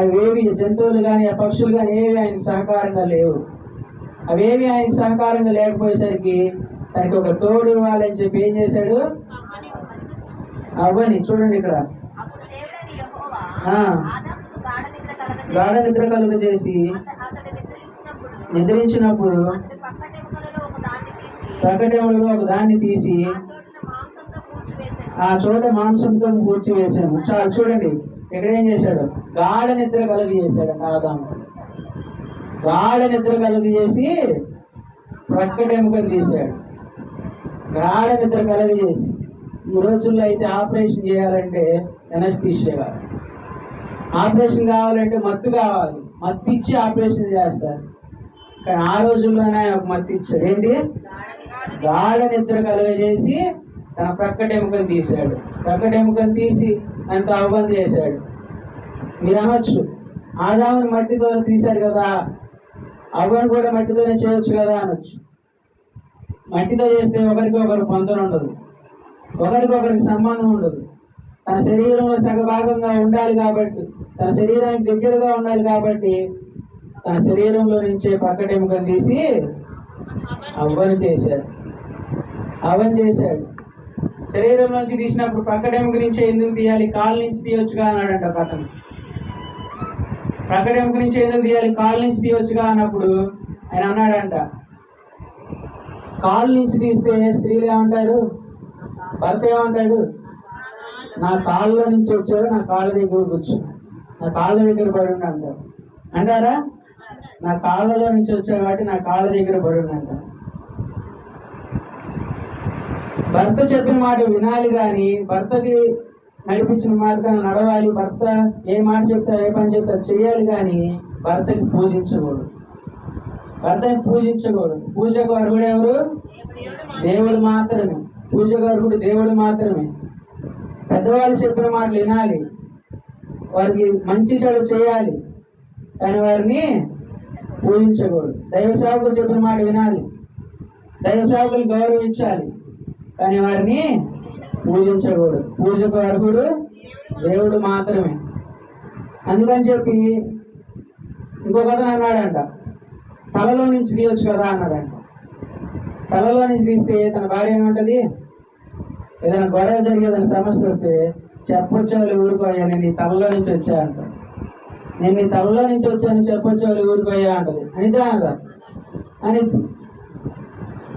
F: అవేవి జంతువులు కానీ ఆ పక్షులు కానీ ఏవి ఆయనకు సహకారంగా లేవు. అవేవి ఆయనకు సహకారంగా లేకపోయేసరికి తనకి ఒక తోడు ఇవ్వాలని చెప్పి ఏం చేశాడు? అవ్వని చూడండి ఇక్కడ
A: అప్పుడు దేవుడైన యెహోవా
F: ఆ.
A: ఆదాముకు
F: గాఢ నిద్ర కలుగ చేసి
A: అతడు
F: నిద్రించినప్పుడు
A: అతడి పక్కటెముకలలో ఒక దాన్ని తీసి
F: ప్రకటనలో ఒక దాన్ని తీసి
A: ఆ చోటున మాంసంతో పూడ్చివేశాను.
F: చాలు చూడండి ఇక్కడ ఏం చేశాడు? గాఢ నిద్ర కలుగు చేశాడు ఆదాము. గాఢ నిద్ర కలుగు చేసి ప్రక్కటెముకలు తీశాడు. గాఢ నిద్ర కలుగు చేసి, ఈ రోజుల్లో అయితే ఆపరేషన్ చేయాలంటే ఎనస్థీషియా కావాలి, ఆపరేషన్ కావాలంటే మత్తు కావాలి, మత్తు ఇచ్చి ఆపరేషన్ చేస్తారు. కానీ ఆ రోజుల్లోనే ఆయన ఒక మత్తు ఇచ్చాడు. ఏంటి? గాఢ నిద్ర కలుగజేసి తన ప్రక్కటెముకను తీశాడు. ప్రక్కటెముకను తీసి ఆయనతో అవ్వని చేశాడు. మీరు అనొచ్చు, ఆదాముని మట్టితో తీశారు కదా, అవ్వను కూడా మట్టితోనే చేయొచ్చు కదా అనొచ్చు. మట్టితో చేస్తే ఒకరికొకరు పొంతన ఉండదు, ఒకరికొకరికి సంబంధం ఉండదు. తన శరీరంలో సగభాగంగా ఉండాలి కాబట్టి, తన శరీరానికి దగ్గరగా ఉండాలి కాబట్టి తన శరీరంలో నుంచే ప్రక్కటెముకను తీసి అవ్వని చేశాడు. అవ్వని చేశాడు. శరీరం నుంచి తీసినప్పుడు ప్రక్కటెముక నుంచే ఎందుకు తీయాలి? కాళ్ళ నుంచి తీయొచ్చుగా అన్నాడంట ఒక అతను. ప్రక్కటెముక నుంచి ఎందుకు తీయాలి? కాళ్ళ నుంచి తీయొచ్చుగా అన్నప్పుడు ఆయన అన్నాడంట, కాళ్ళ నుంచి తీస్తే స్త్రీలు ఏమంటారు? భర్త ఏమంటాడు? నా కాళ్ళలో నుంచి వచ్చాడు, నా కాళ్ళ దగ్గర కూర్చో, నా కాళ్ళ దగ్గర పడి అంటారు. అంటారా? నా కాళ్ళలో నుంచి వచ్చాడు కాబట్టి నా కాళ్ళ దగ్గర పడి అంటారు. భర్త చెప్పిన మాట వినాలి కానీ భర్తకి నడిపించిన మార్గాన్ని నడవాలి. భర్త ఏ మాట చెప్తా ఏ పని చెప్తా చెయ్యాలి కానీ భర్తకి పూజించకూడదు, భర్తని పూజించకూడదు. పూజకు అర్హుడు ఎవరు? దేవుడు మాత్రమే. పూజకు అర్హుడు దేవుడు మాత్రమే. పెద్దవాళ్ళు చెప్పిన మాటలు వినాలి, వారికి మంచి చెడు చేయాలి కానీ వారిని పూజించకూడదు. దైవ సేవకులు చెప్పిన మాట వినాలి, దైవ సేవకులు గౌరవించాలి కానీ వారిని పూజించకూడదు. పూజకు అర్హుడు దేవుడు మాత్రమే. అందుకని చెప్పి ఇంకొక అతను అన్నాడంట, తలలో నుంచి తీయొచ్చు కదా అన్నాడంట. తలలో నుంచి తీస్తే తన భార్య ఏమంటది? ఏదైనా గొడవ జరిగి ఏదైనా సమస్య వస్తే చెప్పొచ్చు వాళ్ళు ఊరుకోయా, నేను నీ తలలో నుంచి వచ్చా అంట. నేను నీ తలలో నుంచి వచ్చాను చెప్పొచ్చు వాళ్ళు ఊరుకోయా అంటది. అనితే అనదా? అని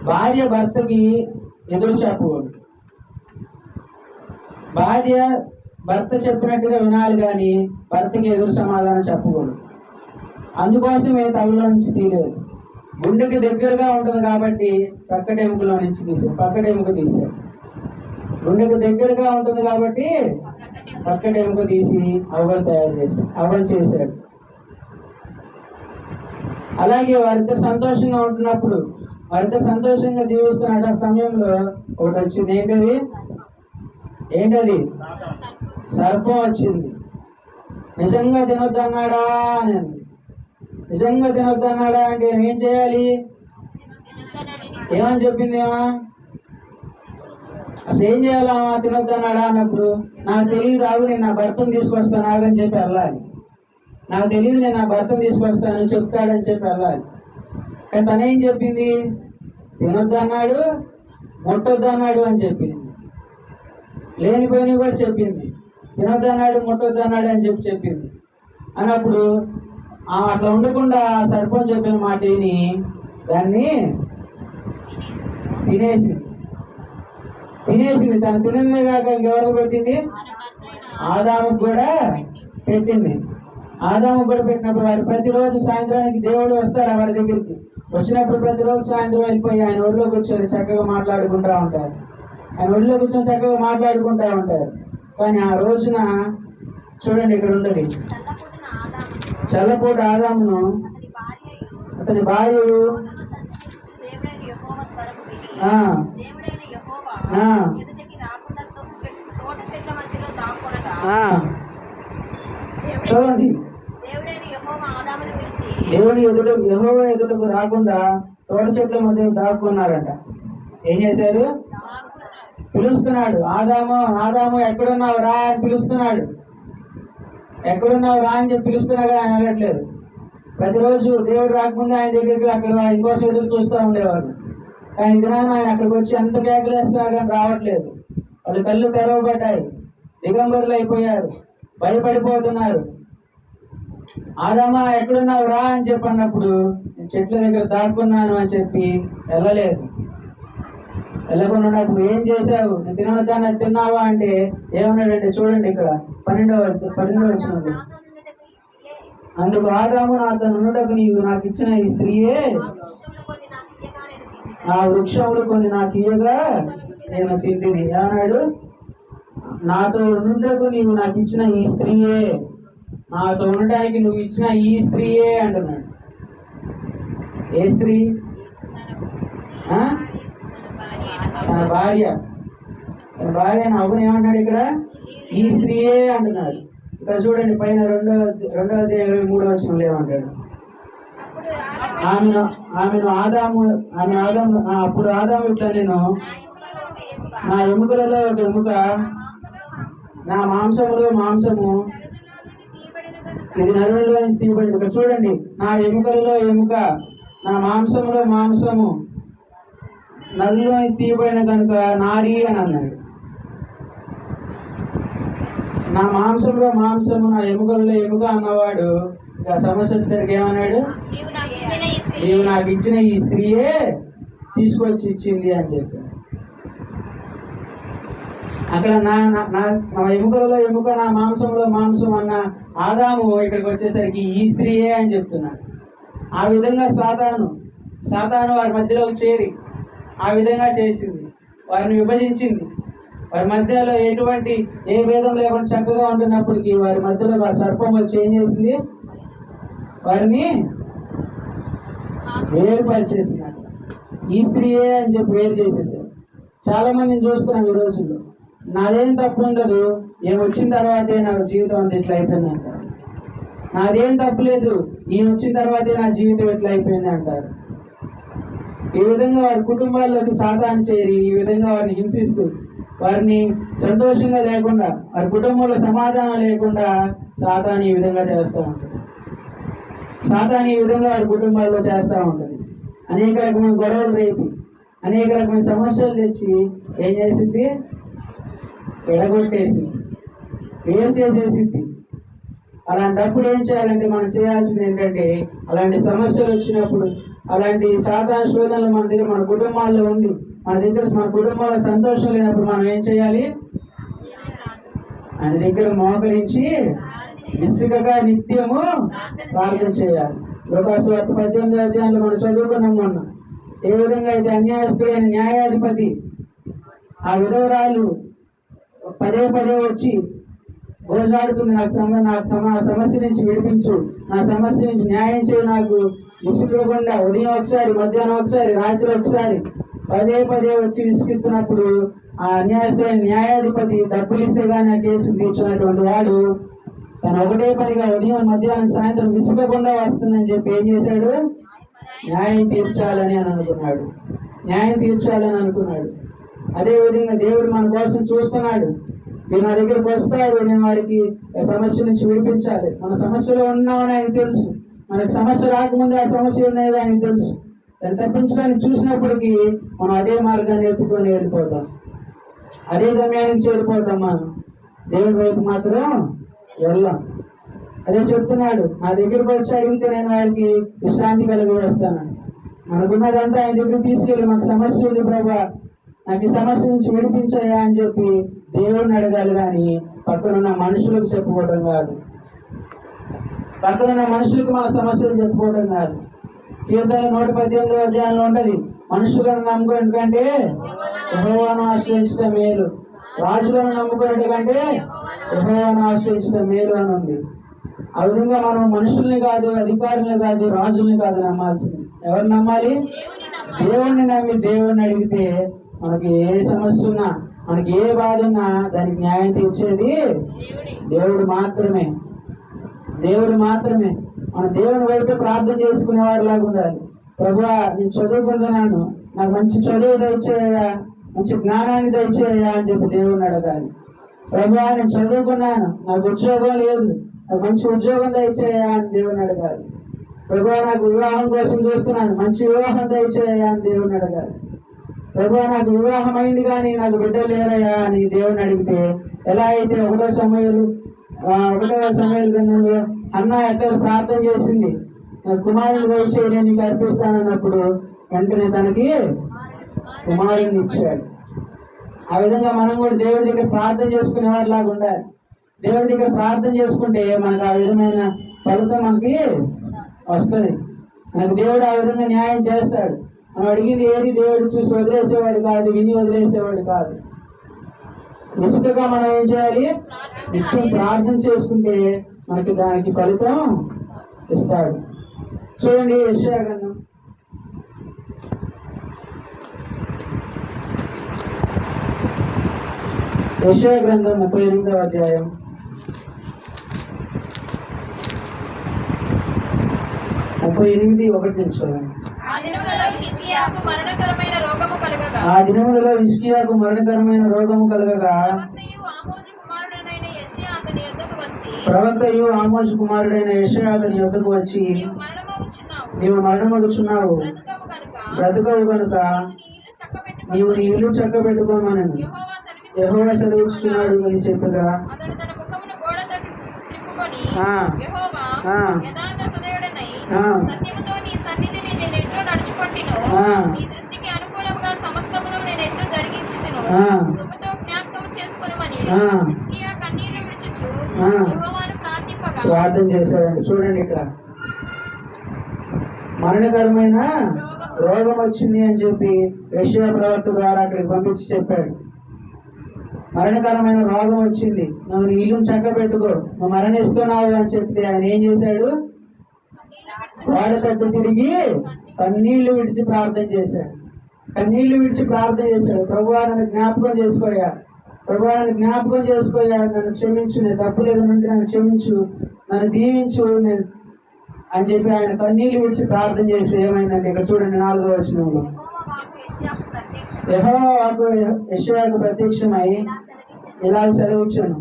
F: భార్య భర్తకి ఎదురు చెప్పకూడదు. భార్య భర్త చెప్పినట్టుగా వినాలి కానీ భర్తకి ఎదురు సమాధానం చెప్పకూడదు. అందుకోసమే తలలో నుంచి తీయలేదు. గుండెకి దగ్గరగా ఉంటుంది కాబట్టి ప్రక్కటెముకలో నుంచి తీసాడు, ప్రక్కటెముక తీశాడు. గుండెకు దగ్గరగా ఉంటుంది కాబట్టి ప్రక్కటెముక తీసి అవ్వలు తయారు చేశాడు, అవ్వలు చేశాడు. అలాగే వారిద్దరు సంతోషంగా ఉంటున్నప్పుడు, వారిద్దరు సంతోషంగా జీవిస్తున్న సమయంలో ఒకటి వచ్చింది. ఏంటది? ఏంటది? సర్పం వచ్చింది. నిజంగా తినొద్దన్నాడా అని. నిజంగా తినొద్దన్నాడా అంటే ఏం చేయాలి? ఏమని చెప్పిందేమా? అసలు ఏం చేయాలా? తినొద్దన్నాడా అన్నప్పుడు నాకు తెలియదు, ఆగు నేను నా భర్తను తీసుకొస్తాను ఆగని చెప్పి వెళ్ళాలి. నాకు తెలియదు, నేను నా భర్తను తీసుకొస్తాను చెప్తాడని చెప్పి వెళ్ళాలి. కానీ తనేం చెప్పింది? తినొద్దన్నాడు, ముట్టొద్దన్నాడు అని చెప్పింది. లేనిపోయినవి కూడా చెప్పింది. తినొద్దన్నాడు, ముట్టొద్దన్నాడు అని చెప్పింది. అన్నప్పుడు అట్లా ఉండకుండా సర్పం చెప్పిన మాట విని దాన్ని తినేసింది. తను తినిందే కాక ఇంకెవరికి పెట్టింది? ఆదాముకు కూడా పెట్టింది. ఆదాముకు కూడా పెట్టినప్పుడు వారు ప్రతిరోజు సాయంత్రానికి దేవుడు వస్తారు వారి దగ్గరికి. వచ్చినప్పుడు ప్రతిరోజు సాయంత్రం వెళ్ళిపోయి ఆయన ఒడిలో కూర్చొని చక్కగా మాట్లాడుకుంటూ ఉంటారు. ఆయన ఒడిలో కూర్చొని చక్కగా మాట్లాడుకుంటూ ఉంటారు. కానీ ఆ రోజున చూడండి ఇక్కడ ఉన్నది,
A: చల్లపుట్టిన ఆదామును
F: చల్లపూట ఆదామును
A: అతని భార్యయు
F: అతని భార్యలు
A: దేవుడైన యెహోవా స్వరము విని
F: ఆ,
A: దేవుడైన యెహోవా
F: ఆ.
A: ఎదుటికి రాకుండా తోట చెట్ల మధ్యలో దాక్కొనగా
F: ఆ, చదవండి.
A: దేవుడైన యెహోవా ఆదామును పిలిచి
F: దేవుని ఎదుట యెహోవా ఎదుటకు రాకుండా తోట చెట్ల మధ్య దాక్కున్నారంట. ఏం చేశారు? పిలుస్తున్నాడు. ఆదాము ఆదాము ఎక్కడున్నావు రా అని పిలుస్తున్నాడు. ఎక్కడున్నావు రా అని చెప్పి పిలుస్తున్నాడు, ఆయన అనట్లేదు. ప్రతిరోజు దేవుడు రాకముందే ఆయన దగ్గరికి అక్కడ ఇంకోసం ఎదురు చూస్తూ ఉండేవాడు. కానీ దినాన ఆయన అక్కడికి వచ్చి ఎంత కేకలేస్తున్నారు కానీ రావట్లేదు. వాళ్ళు కళ్ళు తెరవబడ్డాయి, దిగంబరులు అయిపోయారు, భయపడిపోతున్నారు. ఆదామా ఎక్కడున్నావు రా అని చెప్పి అన్నప్పుడు చెట్ల దగ్గర దాక్కున్నాను అని చెప్పి వెళ్ళలేదు. వెళ్ళకుండా ఉన్నప్పుడు ఏం చేశావు, నేను తినదాన్ని తిన్నావా అంటే ఏమన్నాడంటే చూడండి ఇక్కడ 12వ వచనంలో, అందుకు ఆదాము నాతో నుండుటకు నీవు నాకు ఇచ్చిన ఈ స్త్రీయే
A: ఆ వృక్షములు కొన్ని
F: ఆ వృక్షములు కొన్ని
A: నాకు ఇయ్యగా నేను తింటిని.
F: నాకు ఇయ్యగా నేను తింటిని. ఏమన్నాడు? నాతో నుండుటకు నీవు నాకు ఇచ్చిన ఈ స్త్రీయే, నాతో ఉండడానికి నువ్వు ఇచ్చిన ఈ స్త్రీయే అంటున్నాడు. ఏ స్త్రీ? ఆ? తన భార్య. తన భార్య అవ్వని ఏమంటాడు ఇక్కడ? ఈ స్త్రీయే అంటున్నాడు. ఇక్కడ చూడండి పైన 2వ అధ్యాయం 23వ వచనంలో ఏమంటాడు? ఆమెను ఆదాము అప్పుడు ఆదాము ఇట్లా, నేను నా ఎముకలలో ఒక ఎముక, నా మాంసములో మాంసము, ఇది నరులలో నుంచి తీయబడింది. ఇక్కడ చూడండి, నా ఎముకలలో ఎముక, నా మాంసములో మాంసము నరులో తీయబడిన కనుక నారి అని అన్నాడు. నా మాంసంలో మాంసము, నా ఎముకలలో ఎముక అన్నవాడు ఆ సమస్య వచ్చేసరికి ఏమన్నాడు? నీవు నాకు ఇచ్చిన ఈ స్త్రీయే తీసుకొచ్చి ఇచ్చింది అని చెప్పాడు. అక్కడ నా ఎముకలలో ఎముక, నా మాంసంలో మాంసం అన్న ఆదాము ఇక్కడికి వచ్చేసరికి ఈ స్త్రీయే అని చెప్తున్నాడు. ఆ విధంగా సాతాను వారి మధ్యలోకి చేరి ఆ విధంగా చేసింది, వారిని విభజించింది. వారి మధ్యలో ఎటువంటి ఏ భేదం లేకుండా చక్కగా ఉంటున్నప్పటికీ వారి మధ్యలో ఆ సర్పం వచ్చి ఏం చేసింది? వారిని వేరుపరిచేసింది. ఈ స్త్రీయే అని చెప్పి వేరు చేసేసారు. చాలా మందిని చూస్తున్నాం ఈ రోజుల్లో. నాదేం తప్పు ఉండదు, ఏం వచ్చిన తర్వాతే నాకు జీవితం అంతా ఇట్లా అయిపోయింది అంటారు. నాదేం తప్పు లేదు, ఈయన వచ్చిన తర్వాతే నా జీవితం ఇట్లా అయిపోయింది అంటారు. ఈ విధంగా వారి కుటుంబాల్లోకి సాతాను చేరి ఈ విధంగా వారిని హింసిస్తూ, వారిని సంతోషంగా లేకుండా, వారి కుటుంబంలో సమాధానం లేకుండా సాతాను ఈ విధంగా చేస్తూ ఉంటుంది. సాతాను ఈ విధంగా వారి కుటుంబాల్లో చేస్తూ ఉంటుంది. అనేక రకమైన గొడవలు రేపి, అనేక రకమైన సమస్యలు తెచ్చి ఏం చేసింది? ఎడగొట్టేసింది, వేరు చేసేసింది. అలాంటప్పుడు ఏం చేయాలంటే మనం చేయాల్సింది ఏంటంటే, అలాంటి సమస్యలు వచ్చినప్పుడు, అలాంటి సాధారణ శోధనలు మన దగ్గర మన కుటుంబాల్లో ఉండి మన కుటుంబాల్లో సంతోషం లేనప్పుడు మనం ఏం చేయాలి? ఆయన దగ్గర మోకరించి విసుగగా నిత్యము ప్రార్థన చేయాలి. లోకాసువార్త 18వ అధ్యాయంలో మనం చదువుకున్నాం మొన్న. ఏ విధంగా అయితే అన్యాయస్తుడైన న్యాయాధిపతి ఆ విధవరాలు పదే వచ్చి గోజాడుతుంది, నాకు సమస్య నుంచి విడిపించు, నా సమస్య నుంచి న్యాయం చేయి, నాకు విసుగకుండా ఉదయం ఒకసారి, మధ్యాహ్నం ఒకసారి, రాత్రి ఒకసారి పదే వచ్చి విసిగిస్తున్నప్పుడు ఆ అన్యాయస్తులైన న్యాయాధిపతి డబ్బులు ఇస్తే కానీ ఆ కేసు తీర్చున్నటువంటి వాడు తను ఒకటే పనిగా ఉదయం మధ్యాహ్నం సాయంత్రం విసుగకుండా వస్తుందని చెప్పి ఏం చేశాడు? న్యాయం తీర్చాలని అనుకున్నాడు. అదేవిధంగా దేవుడు మన కోసం చూస్తున్నాడు. మీరు నా దగ్గరకు వస్తాడు, నేను వారికి సమస్య నుంచి విడిపించాలి. మన సమస్యలో ఉన్నామని ఆయనకు తెలుసు. మనకు సమస్య రాకముందే ఆ సమస్య ఉందనేది ఆయనకు తెలుసు. దాన్ని తప్పించడానికి చూసినప్పటికీ మనం అదే మార్గాన్ని ఎత్తుకొని వెళ్ళిపోతాం, అదే గమ్యానికి చేరిపోతాం. మనం దేవుడి వైపు మాత్రం వెళ్ళాం. అదే చెప్తున్నాడు, నా దగ్గరకు వచ్చి అడిగితే నేను వారికి విశ్రాంతి కలిగేస్తాను. మనకున్నదంతా ఆయన దగ్గరికి తీసుకెళ్ళి, మాకు సమస్య ఉంది ప్రభా, నాకు ఈ సమస్య నుంచి విడిపించాయా అని చెప్పి దేవుడిని అడగాలి. కానీ పక్కనున్న మనుషులకు చెప్పుకోవడం కాదు, పక్కనున్న మనుషులకు మన సమస్యలు చెప్పుకోవడం కాదు. కీర్తన 118వ అధ్యాయంలో ఉంటది, మనుషులను నమ్ముకునే కంటే యెహోవాను ఆశ్రయించడం మేలు, రాజులను నమ్ముకునే కంటే యెహోవాను ఆశ్రయించడం మేలు అని ఉంది. ఆ విధంగా మనం మనుషుల్ని కాదు, అధికారులను కాదు, రాజుల్ని కాదు నమ్మాల్సింది. ఎవరు నమ్మాలి? దేవుణ్ణి నమ్మి దేవుణ్ణి అడిగితే మనకి ఏ సమస్య ఉన్నా, మనకి ఏ బాధ ఉన్నా దానికి న్యాయం తీర్చేది దేవుడు మాత్రమే. దేవుడు మాత్రమే. మన దేవుని వైపు ప్రార్థన చేసుకునే వారిలాగా ఉండాలి. ప్రభువా, నేను చదువుకుంటున్నాను, నాకు మంచి చదువు దయచేయ్యా, మంచి జ్ఞానాన్ని దయచేయ్యా అని చెప్పి దేవుడిని అడగాలి. ప్రభువా, నేను చదువుకున్నాను, నాకు ఉద్యోగం లేదు, నాకు మంచి ఉద్యోగం దయచేయ్యా అని దేవుడిని అడగాలి. ప్రభువా, నాకు వివాహం కోసం చూస్తున్నాను, మంచి వివాహం దయచేయ్యా అని దేవుడిని అడగాలి. ప్రభువా, నాకు వివాహం అయింది కానీ నాకు బిడ్డలు లేరయ్యా అని దేవుడిని అడిగితే, ఎలా అయితే 1వ సమూయేలు గ్రంథంలో అన్న ఎట్లా ప్రార్థన చేసింది, నాకు కుమారుని దయచేయి నేను నీకు అర్పిస్తానన్నప్పుడు వెంటనే తనకి కుమారుని ఇచ్చాడు. ఆ విధంగా మనం కూడా దేవుడి దగ్గర ప్రార్థన చేసుకునే వారిలాగా ఉండాలి. దేవుడి దగ్గర ప్రార్థన చేసుకుంటే మనకు ఆ విధమైన ఫలితం మనకి వస్తుంది. మనకు దేవుడు ఆ విధంగా న్యాయం చేస్తాడు. మనం అడిగింది ఏది దేవుడు చూసి వదిలేసేవాడు కాదు, విని వదిలేసేవాడు కాదు. విసుగగా మనం ఏం చేయాలి? నిత్యం ప్రార్థన చేసుకుంటే మనకి దానికి ఫలితం ఇస్తాడు. చూడండి, యెషయా గ్రంథం 38వ అధ్యాయం 38:1 నుంచి చూడండి.
C: ఆ దినములలో హిజ్కియాకు మరణకరమైన రోగము కలగగా
F: ఆ దినములలో హిజ్కియాకు మరణకరమైన రోగము కలగగా
C: ప్రవక్తయు ఆమోజు కుమారుడైన యెషయా
F: ప్రవక్తయు ఆమోజు కుమారుడైన యెషయా
C: అతని యొద్దకు వచ్చి
F: అతని యొద్దకు వచ్చి,
C: నీవు
F: నీవు
C: మరణమవుచున్నావు,
F: మరణమగుచున్నావు, బ్రతుకవు కనుక నీవు నీ ఇల్లు చక్కబెట్టుకోమనను యెహోవా సెలవిస్తున్నాడు అని చెప్పగా,
C: అతడు తన ముఖమును గోడ త్రిప్పుకొని
F: ఆ,
C: యెహోవా
F: ఆ,
C: యథార్థ హృదయుడనై
F: ఆ,
C: సత్యముతో నీ సన్నిధిని నేను ఎట్లు నడుచుకొంటినో,
F: ఆ,
C: నీ దృష్టికి అనుకూలముగా సమస్తమును నేను ఎట్లు జరిగించుదునో
F: ఆ,
C: కృపతో జ్ఞాపకం చేసుకొనుమని
F: ఆ,
C: హిజ్కియా కన్నీళ్లు విడుచుచు
F: ఆ,
C: యెహోవాను ప్రార్థింపగా
F: ప్రార్థన చేశాడండి. చూడండి, ఇక్కడ మరణకరమైన రోగం వచ్చింది అని చెప్పి యెషయా ప్రవక్త ద్వారా అక్కడికి పంపించి చెప్పాడు. మరణకరమైన రోగం వచ్చింది, నువ్వు నీ ఇల్లుని చక్క పెట్టుకో, నువ్వు మరణిస్తున్నావు అని చెప్తే ఆయన ఏం చేశాడు? వాడ తట్టు తిరిగి కన్నీళ్లు విడిచి ప్రార్థన చేశాడు. కన్నీళ్లు విడిచి ప్రార్థన చేశాడు. ప్రభువా, నన్ను జ్ఞాపకం చేసుకోయా, ప్రభువా, నన్ను జ్ఞాపకం చేసుకోయా, నన్ను క్షమించు, నేను తప్పు లేదు నుండి నన్ను క్షమించు, నన్ను దీవించు అని చెప్పి ఆయన కన్నీళ్లు విడిచి ప్రార్థన చేస్తే ఏమైందంటే ఇక్కడ చూడండి 4వ వచనంలో, యెహోవాకు యెషయాకు ప్రత్యక్షమై ఇలా సెలవిచ్చాను,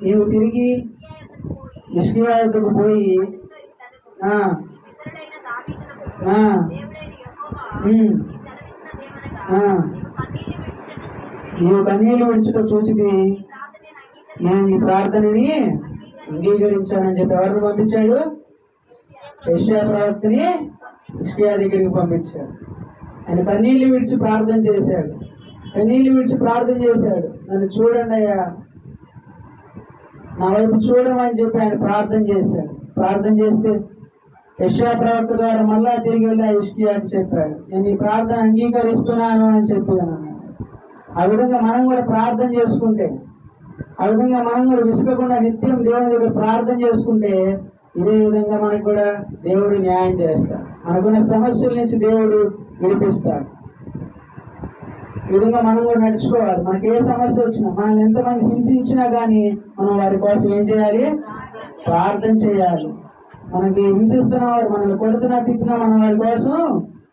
F: నీవు తిరిగి హిజ్కియా యొద్దకు పోయి ఆ, ఆ, ఆ, నీవు కన్నీళ్లు విడిచుట చూసి నేను నీ ప్రార్థనని అంగీకరించానని చెప్పి ఎవరిని పంపించాడు? యెషయా ప్రవక్తని హిజ్కియా దగ్గరికి పంపించాడు. ఆయన కన్నీళ్లు విడిచి ప్రార్థన చేశాడు. కన్నీళ్లు విడిచి ప్రార్థన చేశాడు, నన్ను చూడండి అయ్యా, నా వైపు చూడమని చెప్పి ఆయన ప్రార్థన చేశాడు. ప్రార్థన చేస్తే యెషయా ప్రవక్త ద్వారా మళ్ళా తిరిగి వెళ్ళి హిజ్కియాకి చెప్పాడు, నేను ఈ ప్రార్థన అంగీకరిస్తున్నాను అని చెప్పాను. ఆ విధంగా మనం కూడా ప్రార్థన చేసుకుంటే, ఆ విధంగా మనం కూడా విసుగకుండా నిత్యం దేవుని దగ్గర ప్రార్థన చేసుకుంటే ఇదే విధంగా మనకు కూడా దేవుడు న్యాయం చేస్తాడు. మనకున్న సమస్యల నుంచి దేవుడు విడిపిస్తాడు. ఈ విధంగా మనం కూడా నడుచుకోవాలి. మనకి ఏ సమస్య వచ్చినా, మనల్ని ఎంతమంది హింసించినా కానీ మనం వారి కోసం ఏం చేయాలి? ప్రార్థన చేయాలి. మనకి హింసిస్తున్నవారు, మనల్ని కొడుతున్నా తిట్టినా మనం వారి కోసం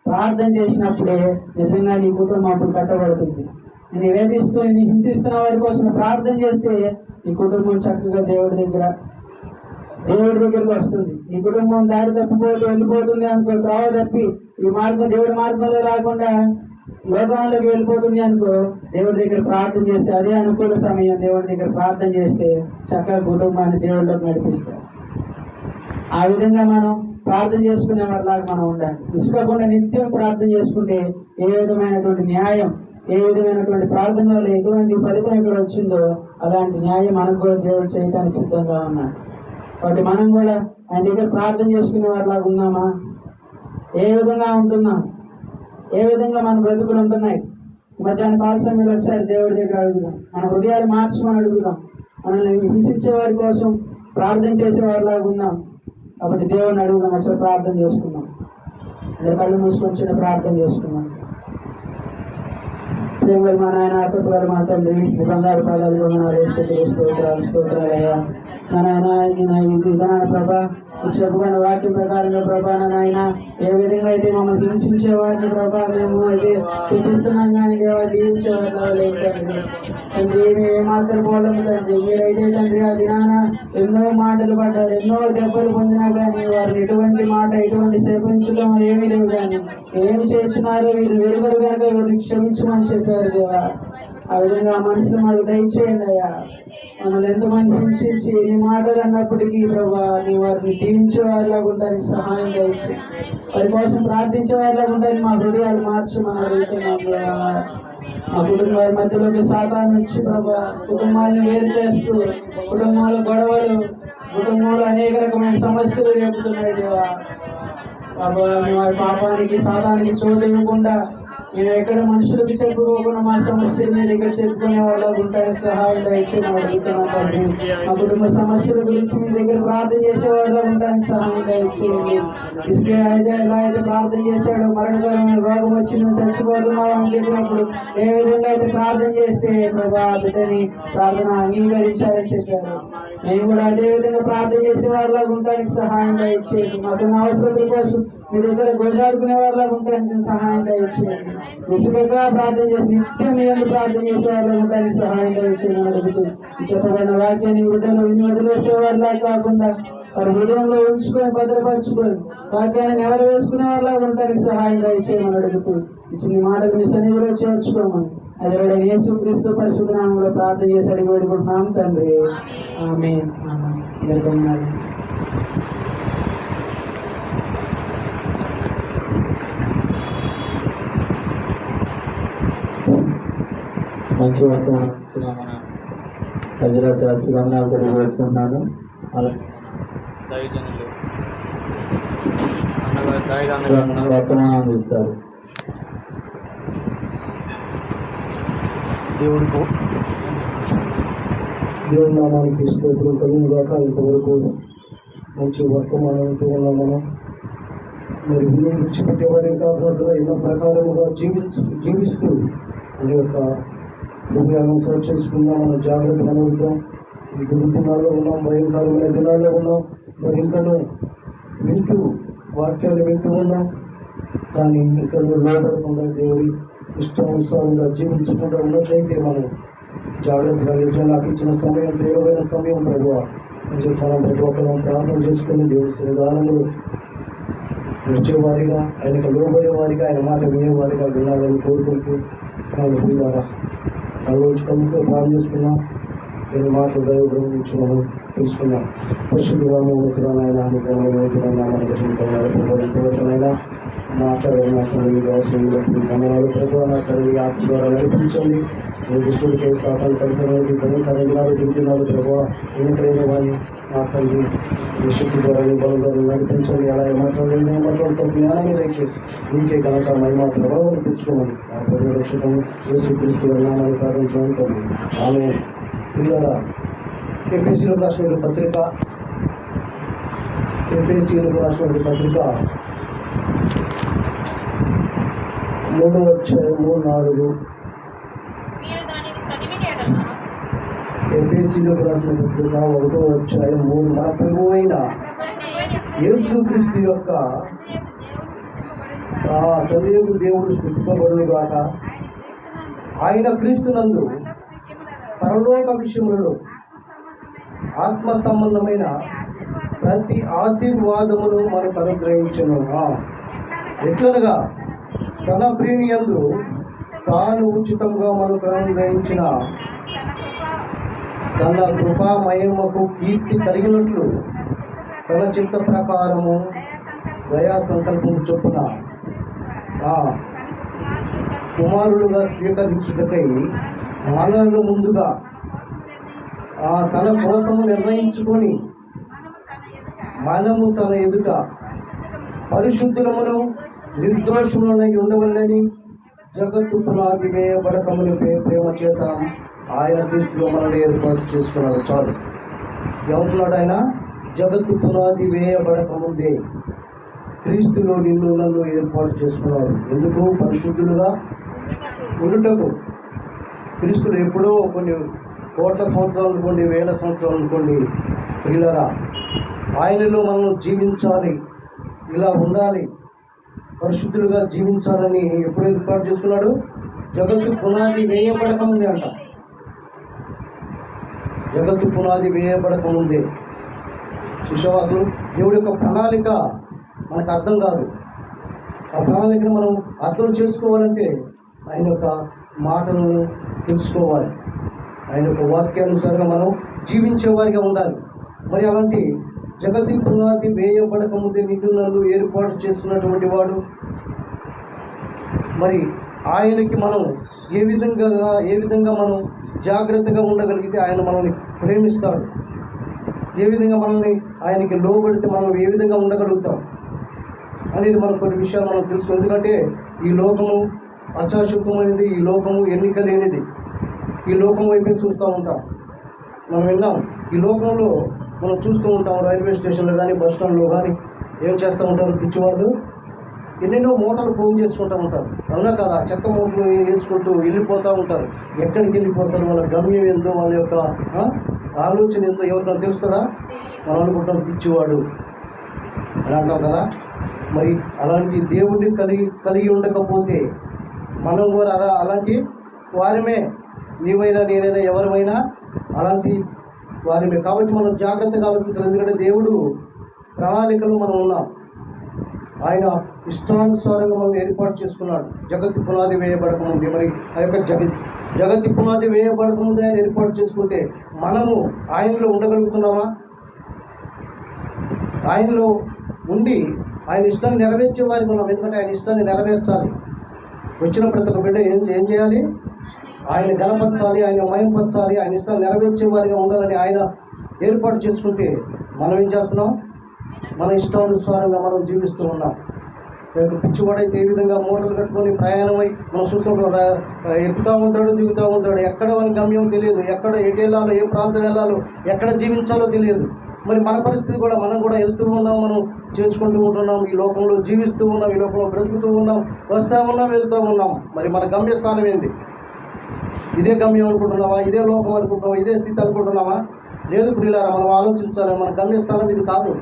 F: ప్రార్థన చేసినప్పుడే నిజంగా నీ కుటుంబం అప్పుడు కట్టబడుతుంది. నేను వేధిస్తూ నేను హింసిస్తున్న వారి కోసం ప్రార్థన చేస్తే నీ కుటుంబం చక్కగా దేవుడి దగ్గరకు వస్తుంది. నీ కుటుంబం దారి తప్పిపోతూ వెళ్ళిపోతుంది అనుకో, త్రోవ తప్పి ఈ మార్గం దేవుడి మార్గంలో రాకుండా లోకంలోకి వెళ్ళిపోతుంది అనుకో, దేవుడి దగ్గర ప్రార్థన చేస్తే అదే అనుకూల సమయం. దేవుడి దగ్గర ప్రార్థన చేస్తే చక్కగా కుటుంబాన్ని దేవుడిలోకి నడిపిస్తాం. ఆ విధంగా మనం ప్రార్థన చేసుకునే వాళ్ళలాగా మనం ఉండాలి. విసుగకుండా నిత్యం ప్రార్థన చేసుకుంటే ఏ విధమైనటువంటి న్యాయం, ఏ విధమైనటువంటి ప్రార్థన వల్ల ఎటువంటి ఫలితం ఇక్కడ వచ్చిందో అలాంటి న్యాయం మనకు కూడా దేవుడు చేయడానికి సిద్ధంగా ఉన్నాడు. కాబట్టి మనం కూడా ఆయన దగ్గర ప్రార్థన చేసుకునే వాళ్ళలాగా ఉన్నామా? ఏ విధంగా ఉంటున్నాం? ఏ విధంగా మన బ్రతుకులు ఉంటున్నాయి? మధ్యాహ్నం కాల సమయంలో ఒకసారి దేవుడి దగ్గర అడుగుదాం. మన హృదయాలు మార్చమని అడుగుదాం. మనల్ని హింసించే వారి కోసం ప్రార్థన చేసే వారిలాగా ఉన్నాం. కాబట్టి దేవుడిని అడుగుదాం. ఒకసారి ప్రార్థన చేసుకుందాం. లేదా కళ్ళు మూసుకొని చిన్న ప్రార్థన చేసుకుందాం. ప్రేమలు మా నాయన, కృపగల మా తండ్రి, మీ బంగారు పాదాలు స్తోత్రాలయ్యా. నా నాయన ఇది విధాన ప్రభా చెప్పబడిన వాక్యం ప్రకారంగా ప్రభా నాయన ఏ విధంగా అయితే మమ్మల్ని హింసించే వారిని ప్రభా మేము అయితే శిక్షిస్తున్నాం కానీ దేవా దీవించే వారి తండ్రి. తండ్రి మేము ఏమాత్రం పోలేము తండ్రి. మీరైతే తండ్రి ఆ దినాన ఎన్నో మాటలు పడ్డారు, ఎన్నో దెబ్బలు పొందినా కానీ వారిని ఎటువంటి మాట ఎటువంటి శపించడం ఏమీ లేవు. కానీ ఏమి చేస్తున్నారో వీళ్ళు వెలుగురు కనుక వీరిని క్షమించమని చెప్పారు దేవా. ఆ విధంగా మనుషులు మాకు దయచేయండి అయ్యా. మమ్మల్ని ఎంతమంది హింసించి ఎన్ని మాటలు అన్నప్పటికీ ప్రభా నీ వారిని దీవించే వారిలాగా ఉండడానికి సహాయం దయచేయండి. వారి కోసం ప్రార్థించే వారిలాగా ఉండడానికి మా హృదయాలు మార్చమని అడుగుతున్నాం దేవా. మా కుటుంబాల మధ్యలోకి సాతాను వచ్చి ప్రభా కుటుంబాలను వేరు చేస్తూ కుటుంబాల గొడవలు, కుటుంబంలో అనేక రకమైన సమస్యలు రేపుతున్నాయి దేవా. ప్రభా వారి పాపానికి సాతానికి చోటు ఇవ్వకుండా మేము ఎక్కడ మనుషులకు చెప్పుకోకుండా మా సమస్యలు మీ దగ్గర చెప్పుకునే వాళ్ళు ఉంటానికి సహాయం దయచేసి అడుగుతున్నాం తండ్రి. మా కుటుంబ సమస్యల గురించి మీ దగ్గర ప్రార్థన చేసే వాళ్ళు ఉంటానికి సహాయం దయచేయండి. ఇసుకే అయితే ఎలా అయితే ప్రార్థన చేశాడో మరణకరమైన రోగం వచ్చి మేము చచ్చిపోతున్నామని చెప్పినప్పుడు ఏ విధంగా అయితే ప్రార్థన చేస్తే ప్రభా బిడ్డని ప్రార్థన అంగీకరించాలని చెప్పారు. మేము కూడా అదే విధంగా ప్రార్థన చేసే వాళ్ళలాగా ఉండడానికి సహాయం దయచేయండి. మాకున్న అవసరతల కోసం మీ దగ్గర గొడవాడుకునే వాళ్ళలాగా ఉండడానికి సహాయం దయచేయండి. విసుగగా ప్రార్థన చేసి నిత్యం మీ అందరూ ప్రార్థన చేసే వాళ్ళ ఉండడానికి సహాయం దయచేయమని అడుగుతూ చెప్పబడిన వాక్యాన్ని బిడ్డలు ఇన్ని వదిలేసే వాళ్ళలా కాకుండా వారి హృదయంలో ఉంచుకొని భద్రపరచుకొని వాక్యాన్ని నెవరు వేసుకునే వాళ్ళ ఉండడానికి సహాయం దయచేయమని అడుగుతూ ఇచ్చిన మాటలు మీ సన్నిధిలో చేర్చుకోమని అదే యేసుక్రీస్తు పరిశుద్ధ నామములో ప్రార్థన చేసి అడిగి వేడుకుంటున్నాం తండ్రి. ఆమేన్. జరుగుతున్నారు మంచి వర్తమానం ఇచ్చిన మన ప్రజల శాస్త్రి వందనాలు తెలియజేస్తున్నాను. అలాగే వర్తమానం అందిస్తారు.
G: దేవుడి నామానికి స్తోత్రం కలుగుగాక. ఇంతవరకు మంచి వర్తమానం ఉన్నాం మనం. మరి విని విడిచిపెట్టేవారే కాకుండా ఎన్నో ప్రకారముగా జీవిస్తూ మన యొక్క హృదయాలను సరి చేసుకుందాం. మనం జాగ్రత్తగా అనుకుందాం. ఈ గురు దినాల్లో ఉన్నాం, భయంకరమైన దినాల్లో ఉన్నాం. మరి ఇంకనూ వింటూ వాక్యాలు వింటూ ఉన్నాం. కానీ ఇంకా లోపడకుండా దేవుడి ఇష్టానుసారంగా జీవించకుండా ఉన్నట్లయితే మనం జాగ్రత్తగా నిజంగా నాకు ఇచ్చిన సమయం తీవ్రమైన సమయం ప్రభువా అని మనం ప్రతి ఒక్కరు ప్రార్థన చేసుకుని దేవుడి సన్నిధానంలో వచ్చేవారిగా, ఆయనకు లోబడేవారిగా, ఆయన మాట వినేవారిగా వినాలని కోరుకుంటూ మనం ద్వారా రోజు కమిటీలో ప్రార్థన చేసుకున్నాం. నేను మాటలు దైవం నుంచి మనం తెలుసుకున్నాం. పరిశుద్ధ రామోదరాయన మాట్లాడే ప్రభావ నా తల్లి ఆత్మ ద్వారా నడిపించండి. ఏ దుష్టుడికి సాతాను కలిపినది భయంకరంగా దిగుతున్నారు ప్రభావ ఎన్నికైన వాడిని నా తల్లి మీ శక్తి ద్వారా నీ బలం ద్వారా నడిపించండి. అలా మాట్లాడుతూ జ్ఞానాన్ని దయచేసి నీకే కనుక మహిమ ప్రభావం తెచ్చుకోమని ఆ పరిరక్షకము యేసుక్రీస్తు నామాన్ని ప్రార్థించడం. ఆమె పిల్లల ఎఫెసీలకు రాసిన పత్రిక 3వ అధ్యాయం 3-4
C: మీరు దానిని చదివిన ఎడల
G: ఎఫెసీయులకు రాసిన పత్రిక 1వ అధ్యాయం 3 మన ప్రభు అయిన యేసుక్రీస్తు యొక్క తండ్రియగు దేవుడు స్తుతింపబడును గాక. ఆయన క్రీస్తునందు పరలోక విషయములలో ఆత్మ సంబంధమైన ప్రతి ఆశీర్వాదమును మనకు అనుగ్రహించను. ఎట్లనగా తన ప్రియుని యందు తాను ఉచితంగా మనకు అనుగ్రహించిన తన కృపామయముకు కీర్తి కలిగినట్లు తన చిత్త ప్రకారము దయా సంకల్పం చొప్పున కుమారులుగా స్వీకరించుటకై మనల్ని ముందుగా తన కోసం నిర్ణయించుకొని మనము తన ఎదుట పరిశుద్ధులమును నిర్దోషములనై ఉండవలెనని జగత్తు పునాది వేయబడకముని ప్రేమ చేత ఆయన క్రీస్తులో మనల్ని ఏర్పాటు చేసుకున్నాడు. చాలు. ఏమంటున్నాడు ఆయన? జగత్తు పునాది వేయబడకముందే క్రీస్తులో నిన్ను నన్ను ఏర్పాటు చేసుకున్నాడు. ఎందుకు? పరిశుద్ధులుగా ఉండుటకు. క్రీస్తులు ఎప్పుడో కొన్ని కోట్ల సంవత్సరాలు అనుకోండి, వేల సంవత్సరాలు అనుకోండి, ప్రియులరా, ఆయనలో మనం జీవించాలి, ఇలా ఉండాలి, పరిశుద్ధులుగా జీవించాలని ఎప్పుడు ఏర్పాటు చేసుకున్నాడు? జగత్తు పునాది వేయబడకముందే అంట. జగత్తు పునాది వేయబడకముందే. విశ్వాసులు, దేవుడి యొక్క ప్రణాళిక మనకు అర్థం కాదు. ఆ ప్రణాళికను మనం అర్థం చేసుకోవాలంటే ఆయన యొక్క మాటలను తెలుసుకోవాలి, ఆయన యొక్క వాక్యానుసారంగా మనం జీవించేవారిగా ఉండాలి. మరి అలాంటి జగతి పునాది వేయబడకముందే నిన్ను నన్ను ఏర్పాటు చేసుకున్నటువంటి వాడు, మరి ఆయనకి మనం ఏ విధంగా మనం జాగ్రత్తగా ఉండగలిగితే ఆయన మనల్ని ప్రేమిస్తాడు, ఏ విధంగా మనల్ని ఆయనకి లోబడితే మనం ఏ విధంగా ఉండగలుగుతాం అనేది మనం కొన్ని విషయాలు మనం తెలుసుకోవాలి. ఎందుకంటే ఈ లోకము అశాశ్వతమైనది, ఈ లోకము ఎన్నిక లేనిది, ఈ లోకం వైపే చూస్తూ ఉంటాం. మనం విన్నాం, ఈ లోకంలో మనం చూస్తూ ఉంటాం, రైల్వే స్టేషన్లో కానీ బస్ స్టాండ్లో కానీ ఏం చేస్తూ ఉంటారు పిచ్చివాళ్ళు? ఎన్నెన్నో మూటలు పోగు చేసుకుంటూ ఉంటారు. అవునా కదా? చెత్త మూటలు వేసుకుంటూ వెళ్ళిపోతూ ఉంటారు. ఎక్కడికి వెళ్ళిపోతారు, వాళ్ళ గమ్యం ఏందో, వాళ్ళ యొక్క ఆలోచన ఎంతో ఎవరికైనా తెలుస్తుందా? మనం అనుకుంటాం పిచ్చివాడు అని అంటాం కదా. మరి అలాంటి దేవుడిని కలిగి ఉండకపోతే మనం కూడా అలాంటి వారమే, నీవైనా నేనైనా ఎవరైనా అలాంటి వారమే. కాబట్టి మనం జాగ్రత్తగా ఆలోచించాలి. ఎందుకంటే దేవుడు ప్రణాళికలు మనం ఉన్నాం, ఆయన ఇష్టానుసారంగా మనం ఏర్పాటు చేసుకున్నాడు. జగత్తు పునాది వేయబడకముందే, మరి ఆ యొక్క జగత్తు పునాది వేయబడకముందే ఆయన ఏర్పాటు చేసుకుంటే మనము ఆయనలో ఉండగలుగుతున్నామా? ఆయనలో ఉండి ఆయన ఇష్టాన్ని నెరవేర్చే వారికి ఉన్నాం. ఎందుకంటే ఆయన ఇష్టాన్ని నెరవేర్చాలి. వచ్చిన ప్రతి ఒక్క బిడ్డ ఏం చేయాలి? ఆయన గణపరచాలి, ఆయన మయంపరచాలి, ఆయన ఇష్టాన్ని నెరవేర్చే వారిగా ఉండాలని ఆయన ఏర్పాటు చేసుకుంటే మనం ఏం చేస్తున్నాం? మన ఇష్టానుసారంగా మనం జీవిస్తూ ఉన్నాం. పిచ్చివాడైతే ఏ విధంగా మూటలు కట్టుకొని ప్రయాణమై మనం చూస్తుంటాం, ఎక్కుతూ ఉంటాడు, దిగుతూ ఉంటాడు, ఎక్కడ మన గమ్యం తెలియదు, ఎక్కడ ఎటు వెళ్ళాలో, ఏ ప్రాంతం వెళ్ళాలో, ఎక్కడ జీవించాలో తెలియదు. మరి మన పరిస్థితి కూడా, మనం కూడా వెళ్తూ ఉన్నాం, మనం చేసుకుంటూ ఉంటున్నాం, ఈ లోకంలో జీవిస్తూ ఉన్నాం, ఈ లోకంలో బ్రతుకుతూ ఉన్నాం, వస్తూ ఉన్నాం, వెళ్తూ ఉన్నాం. మరి మన గమ్యస్థానం ఏంది? ఇదే గమ్యం అనుకుంటున్నావా? ఇదే లోకం అనుకుంటున్నావా? ఇదే స్థితి అనుకుంటున్నావా? లేదు ప్రియులారా, మనం ఆలోచించాలి. మన గమ్యస్థానం ఇది కాదు.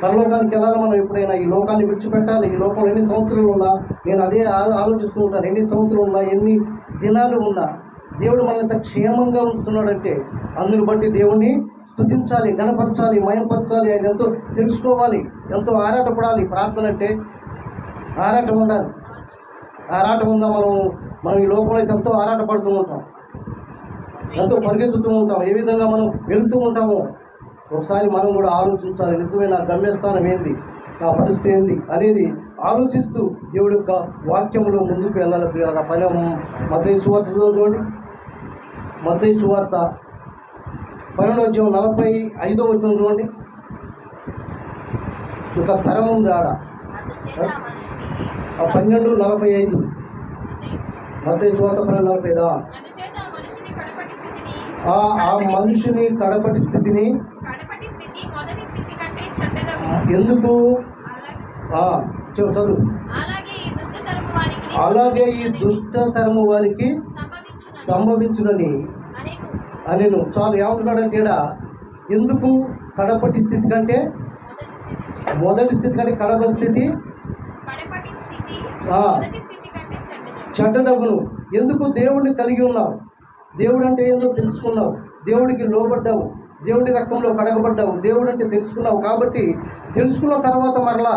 G: పరలోకానికి వెళ్ళాలి. మనం ఎప్పుడైనా ఈ లోకాన్ని విడిచిపెట్టాలి. ఈ లోకంలో ఎన్ని సంవత్సరాలు ఉన్నా నేను అదే ఆలోచిస్తూ ఉంటాను. ఎన్ని సంవత్సరాలు ఉన్నా, ఎన్ని దినాలు ఉన్నా, దేవుడు మనల్ని ఇంత క్షేమంగా ఉంచుతున్నాడంటే అందుని బట్టి దేవుణ్ణి స్తుతించాలి, గణపరచాలి, మయంపరచాలి. ఆయన ఎంతో తెలుసుకోవాలి, ఎంతో ఆరాటపడాలి. ప్రార్థన అంటే ఆరాటం ఉండాలి. ఆరాటం ఉందా? మనం ఈ లోకంలో అయితే ఎంతో ఆరాటపడుతూ ఉంటాం, ఎంతో పరిగెత్తుతూ ఉంటాం. ఏ విధంగా మనం వెళ్తూ ఉంటామో ఒకసారి మనం కూడా ఆలోచించాలి. నిజమైన గమ్యస్థానం ఏంది, నా పరిస్థితి ఏంది అనేది ఆలోచిస్తూ దేవుడి యొక్క వాక్యంలో ముందుకు వెళ్ళాలి. మత్తయి సువార్త చూడండి. మత్తయి సువార్త 12:45 చూడండి. ఒక తరం ఉంది ఆడ. 12:45 మత్తయి సువార్త 12:45.
C: అందుచేత ఆ మనుషుని కడపటి స్థితిని
G: ఆ మనుషుని కడపటి స్థితిని
C: మొదటి స్థితి కంటే చెడ్డదగు.
G: ఎందుకు? చదువు. అలాగే ఈ దుష్ట తరము వారికి సంభవించునని అనేను. చాలు. ఏమంటున్నాడంటే ఈడ, ఎందుకు కడపటి స్థితి కంటే మొదటి స్థితి కంటే కడప స్థితి చెడ్డదగును. ఎందుకు? దేవుడిని కలిగి ఉన్నావు, దేవుడు అంటే ఏందో తెలుసుకున్నావు, దేవుడికి లోబడ్డావు, దేవుడి రక్తంలో కడగబడ్డావు, దేవుడు అంటే తెలుసుకున్నావు. కాబట్టి తెలుసుకున్న తర్వాత మరలా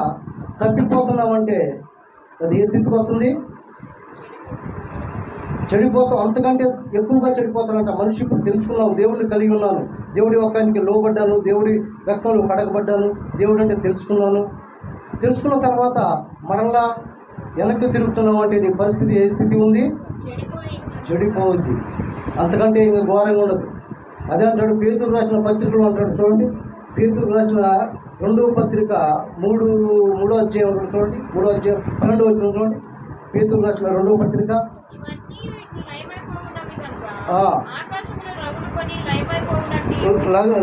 G: తప్పిపోతున్నావు అంటే అది ఏ స్థితికి వస్తుంది? చెడిపోతావు. అంతకంటే ఎక్కువగా చెడిపోతానంట మనిషి. ఇప్పుడు తెలుసుకున్నావు, దేవుడిని కలిగి ఉన్నాను, దేవుడి ఒక్కనికి లోబడ్డాను, దేవుడి రక్తంలో కడగబడ్డాను, దేవుడు అంటే తెలుసుకున్నాను. తెలుసుకున్న తర్వాత మరలా వెనక్కి తిరుగుతున్నావు అంటే నీ పరిస్థితి ఏ స్థితి ఉంది? చెడిపోవద్ది. అంతకంటే ఇంకా ఘోరంగా ఉండదు. అదే అంటాడు పేతురు రాసిన పత్రికలు అంటాడు చూడండి. పేతురు రాసిన 2వ పత్రిక 3వ అధ్యాయం చూడండి, 3వ అధ్యాయం 12వ వచనం చూడండి. పేతురు రాసిన 2వ పత్రిక
C: ఇవన్నీ ఇట్లు లయమైపోవున్నవి కనుక
G: ఆ.
C: ఆకాశములో రగులుకొని లయమైపోవునట్టు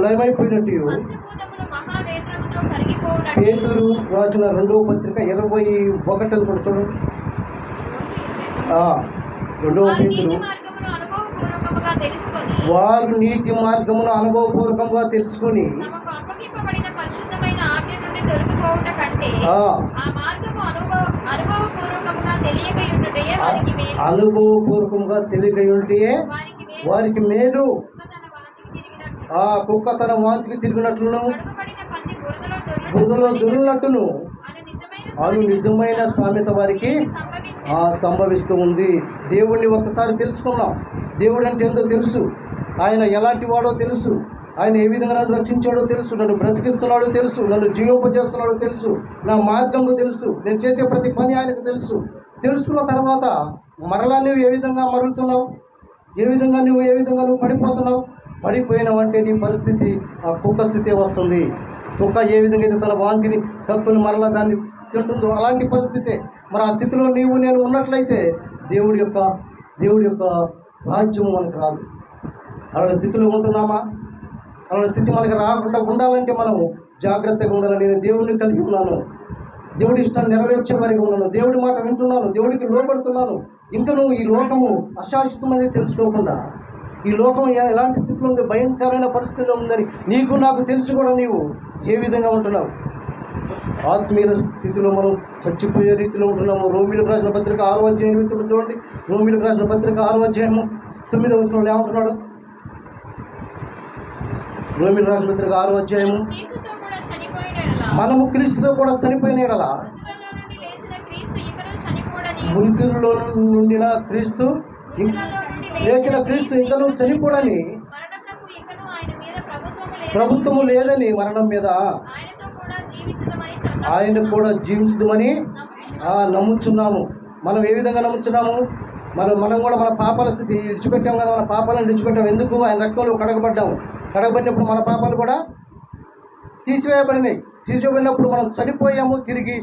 G: లయమైపోయినట్టు
C: పంచభూతములు మహావేగముతో కరిగిపోవునట్టు
G: పేతురు రాసిన 2వ పత్రిక 21 కూడా చూడండి. 2వ
C: వారు
G: పేతురు
C: నీతి మార్గమును అనుభవపూర్వకముగా తెలుసుకొని
G: వారు నీతి మార్గమును అనుభవపూర్వకంగా తెలుసుకొని
C: తమకు అప్పగింపబడిన పరిశుద్ధమైన ఆజ్ఞ నుండి తొలగిపోవుట కంటే
G: ఆ,
C: ఆ మార్గము అనుభవపూర్వకముగా తెలియకయుండుటే వారికి మేలు.
G: అనుభవపూర్వకంగా తెలియకయుంటే వారికి మేలు.
C: తన వాంతికి తిరిగినట్లు
G: ఆ కుక్క తన వాంతికి తిరిగినట్లును
C: కడుగబడిన పంది బురదలో
G: బురదలో దొరికినట్టును
C: అను
G: నిజమైన సామెత వారికి సంభవిస్తూ ఉంది. దేవుణ్ణి ఒక్కసారి తెలుసుకున్నాం. దేవుడు అంటే ఏందో తెలుసు, ఆయన ఎలాంటి వాడో తెలుసు, ఆయన ఏ విధంగా నన్ను రక్షించాడో తెలుసు, నన్ను బ్రతికిస్తున్నాడో తెలుసు, నన్ను జీవింపజేస్తున్నాడో తెలుసు, నా మార్గంలో తెలుసు, నేను చేసే ప్రతి పని ఆయనకు తెలుసు. తెలుసుకున్న తర్వాత మరలా నువ్వు ఏ విధంగా మరుగుతున్నావు, ఏ విధంగా నువ్వు పడిపోతున్నావు. పడిపోయినావంటే నీ పరిస్థితి ఆ కుక్క స్థితి వస్తుంది. కుక్క ఏ విధంగా అయితే తన వాంతిని కక్కుని మరలా దాన్ని తింటుందో అలాంటి పరిస్థితే. మరి ఆ స్థితిలో నేను ఉన్నట్లయితే దేవుడి యొక్క రాజ్యము మనకు రాదు. అలాంటి స్థితిలో ఉంటున్నామా? అలాంటి స్థితి మనకి రాకుండా ఉండాలంటే మనం జాగ్రత్తగా ఉండాలి. నేను దేవుడిని కలిగి ఉన్నాను, దేవుడి ఇష్టాన్ని నెరవేర్చే వారిగా ఉన్నాను, దేవుడి మాట వింటున్నాను, దేవుడికి లోబడుతున్నాను. ఇంకా నువ్వు ఈ లోకము అశాశ్వతమనేది తెలుసుకోకుండా, ఈ లోకం ఎలాంటి స్థితిలో ఉంది, భయంకరమైన పరిస్థితిలో ఉందని నీకు నాకు తెలిసి కూడా నీవు ఏ విధంగా ఉంటున్నావు? ఆత్మీయ స్థితిలో మనం చచ్చిపోయే రీతిలో ఉంటున్నాము. రోమిలకు రాసిన పత్రిక 6వ అధ్యాయం 8 చూడండి. రోమిలకు రాసిన పత్రిక 6వ అధ్యాయము 9వ వచనంలో ఏమంటున్నాడు? రోమిలకు రాసిన పత్రిక 6వ అధ్యాయము
C: క్రీస్తుతో కూడా చనిపోయిన ఎడల
G: మనము క్రీస్తుతో కూడా చనిపోయిన ఎడల
C: మృతులలో నుండి లేచిన క్రీస్తు ఇకను చనిపోడని
G: మృతుల్లో నుండిన క్రీస్తు
C: మృతులలో నుండి
G: లేచిన క్రీస్తు ఇంకనూ చనిపోడని
C: మరణమునకు ఇకను ఆయన మీద
G: ప్రభుత్వము లేదని మరణం మీద
C: ఆయనతో కూడా జీవించుదామని
G: ఆయన కూడా జీవించుదామని నమ్ముచున్నాము. మనం ఏ విధంగా నమ్ముచున్నాము? మనం కూడా మన పాపాల స్థితి విడిచిపెట్టాం కదా, మన పాపాలను విడిచిపెట్టాం. ఎందుకు? ఆయన రక్తంలో కడగబడ్డాము. కడగబడినప్పుడు మన పాపాలు కూడా తీసివేయబడినాయి. తీసివేయబడినప్పుడు మనం చనిపోయాము, తిరిగి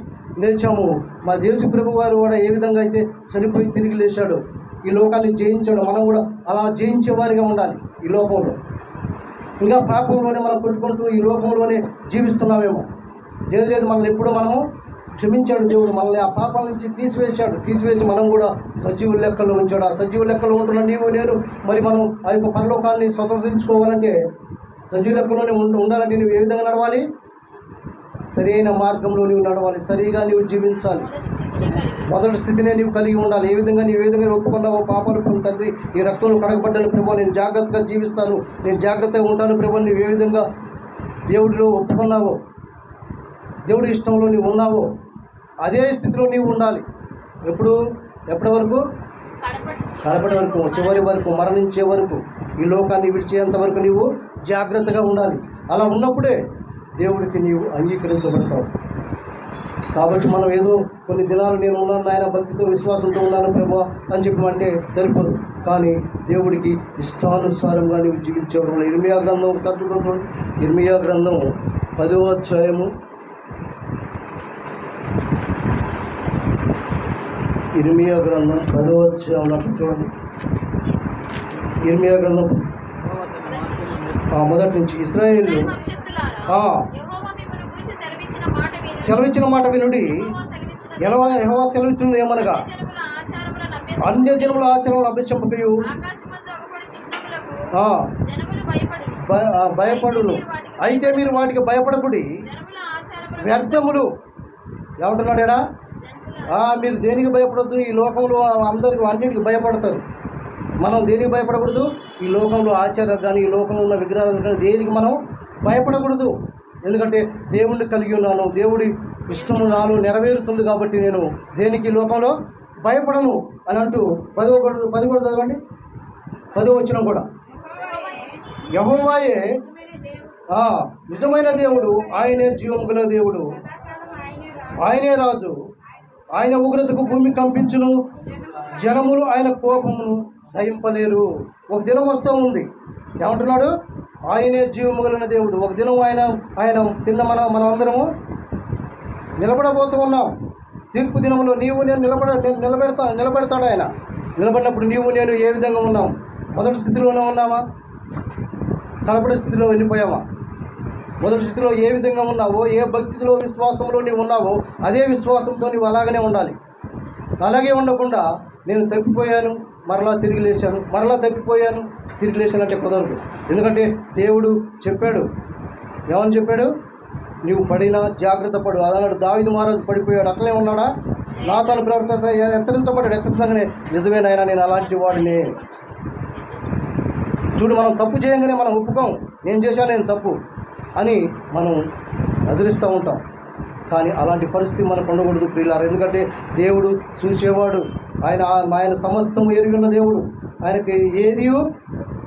G: లేచాము. మా యేసు ప్రభు వారు కూడా ఏ విధంగా అయితే చనిపోయి తిరిగి లేచాడు, ఈ లోకాన్ని జయించాడు. మనం కూడా అలా జయించే వారిగా ఉండాలి. ఈ లోకంలో ఇంకా పాపంలోనే మనం కొట్టుకుంటూ ఈ లోకంలోనే జీవిస్తున్నామేమో. లేదు మనల్ని ఎప్పుడో మనము క్షమించాడు దేవుడు, మనల్ని ఆ పాపాల నుంచి తీసివేసి మనం కూడా సజీవుల లెక్కలో ఉంచాడు. ఆ సజీవుల లెక్కలో ఉంటున్న నీవు నేను మరి మనం ఆ యొక్క పరలోకాన్ని స్వతంత్రించుకోవాలంటే సజీవ లెక్కలోనే ఉండాలంటే నువ్వు ఏ విధంగా నడవాలి? సరైన మార్గంలో నువ్వు నడవాలి, సరిగా నువ్వు జీవించాలి. మొదటి స్థితినే నీవు కలిగి ఉండాలి. ఏ విధంగా ఒప్పుకున్నావో పాపాలు తండ్రి ఈ రక్తంలో కడగబడ్డాను ప్రభు, నేను జాగ్రత్తగా జీవిస్తాను, నేను జాగ్రత్తగా ఉంటాను ప్రభు, నువ్వు ఏ విధంగా దేవుడిలో ఒప్పుకున్నావో, దేవుడి ఇష్టంలో నీవు ఉన్నావో అదే స్థితిలో నీవు ఉండాలి. ఎప్పటి వరకు? కడపటి వరకు, చివరి వరకు, మరణించే వరకు, ఈ లోకాన్ని విడిచేంత వరకు నీవు జాగ్రత్తగా ఉండాలి. అలా ఉన్నప్పుడే దేవుడికి నీవు అంగీకరించబడతావు. కాబట్టి మనం ఏదో కొన్ని దినాలు నేను ఉన్నాను ఆయన భక్తితో విశ్వాసంతో ఉన్నాను ప్రభు అని చెప్పమంటే సరిపోదు. కానీ దేవుడికి ఇష్టానుసారంగా నీవు జీవించేవారు. ఇర్మియా గ్రంథం తరచుకుంటాడు. ఇర్మియా గ్రంథం 10వ అధ్యాయము, ఇర్మియా గ్రంథం 10వ అధ్యాయం చూడండి. ఇర్మియా గ్రంథం మొదటి నుంచి ఇశ్రాయేలు సెలవిచ్చిన మాట వినుడి. యెహోవా సెలవిచ్చినది ఏమనగా అన్య జనముల ఆచరణలు అభ్యసింపకయు భయపడును. అయితే మీరు వాటికి భయపడకుడి. వ్యర్థములు ఏమంటున్నాడు ఎడా? మీరు దేనికి భయపడద్దు. ఈ లోకంలో అందరికి అన్నిటికి భయపడతారు. మనం దేనికి భయపడకూడదు? ఈ లోకంలో ఆచారాలు కానీ ఈ లోకంలో ఉన్న విగ్రహాలు కానీ దేనికి మనం భయపడకూడదు. ఎందుకంటే దేవుణ్ణి కలిగి ఉన్నాను, దేవుడి ఇష్టము నాలో నెరవేరుతుంది కాబట్టి నేను దేనికి లోకంలో భయపడను అని అంటూ 10 కూడా చదవండి. 10వ వచనం కూడా యెహోవాయే నిజమైన దేవుడు, ఆయనే జీవము గల దేవుడు, ఆయనే రాజు, ఆయన ఉగ్రతకు భూమి కంపించును, జనములు ఆయన కోపమును సహింపలేరు. ఒక దినం వస్తూ ఉంది, ఏమంటున్నాడు? ఆయనే జీవము కలిగిన దేవుడు. ఒక దినం ఆయన కింద మనం అందరము నిలబడబోతూ ఉన్నాం. తీర్పు దినంలో నీవు నేను నిలబెడతాడు ఆయన. నిలబడినప్పుడు నీవు నేను ఏ విధంగా ఉన్నాం? మొదటి స్థితిలోనే ఉన్నామా? కడపడి స్థితిలో వెళ్ళిపోయామా? మొదటి స్థితిలో ఏ విధంగా ఉన్నావో, ఏ భక్తిలో విశ్వాసంలో నీవు ఉన్నావో అదే విశ్వాసంతో నీవు అలాగనే ఉండాలి. అలాగే ఉండకుండా నేను తప్పిపోయాను మరలా తిరిగి లేచాను, మరలా తప్పిపోయాను తిరిగి లేచాను అంటే కుదరదు. ఎందుకంటే దేవుడు చెప్పాడు, ఏమని చెప్పాడు? నీవు పడినా జాగ్రత్త పడు. అదన్నాడు. దావీదు మహారాజు పడిపోయాడు, అట్లనే ఉన్నాడా? నాతాను ప్రవర్తన హెచ్చరించబడ్డాడు. హెచ్చరించగానే నిజమేనాయనా నేను అలాంటి వాడిని. చూడు, మనం తప్పు చేయగానే మనం ఒప్పుకోం, నేను చేశాను నేను తప్పు అని మనం వదిలిస్తూ ఉంటాం. కానీ అలాంటి పరిస్థితి మనకు ఉండకూడదు ప్రియులారా. ఎందుకంటే దేవుడు చూసేవాడు, ఆయన సమస్తం ఎరిగి ఉన్న దేవుడు, ఆయనకి ఏది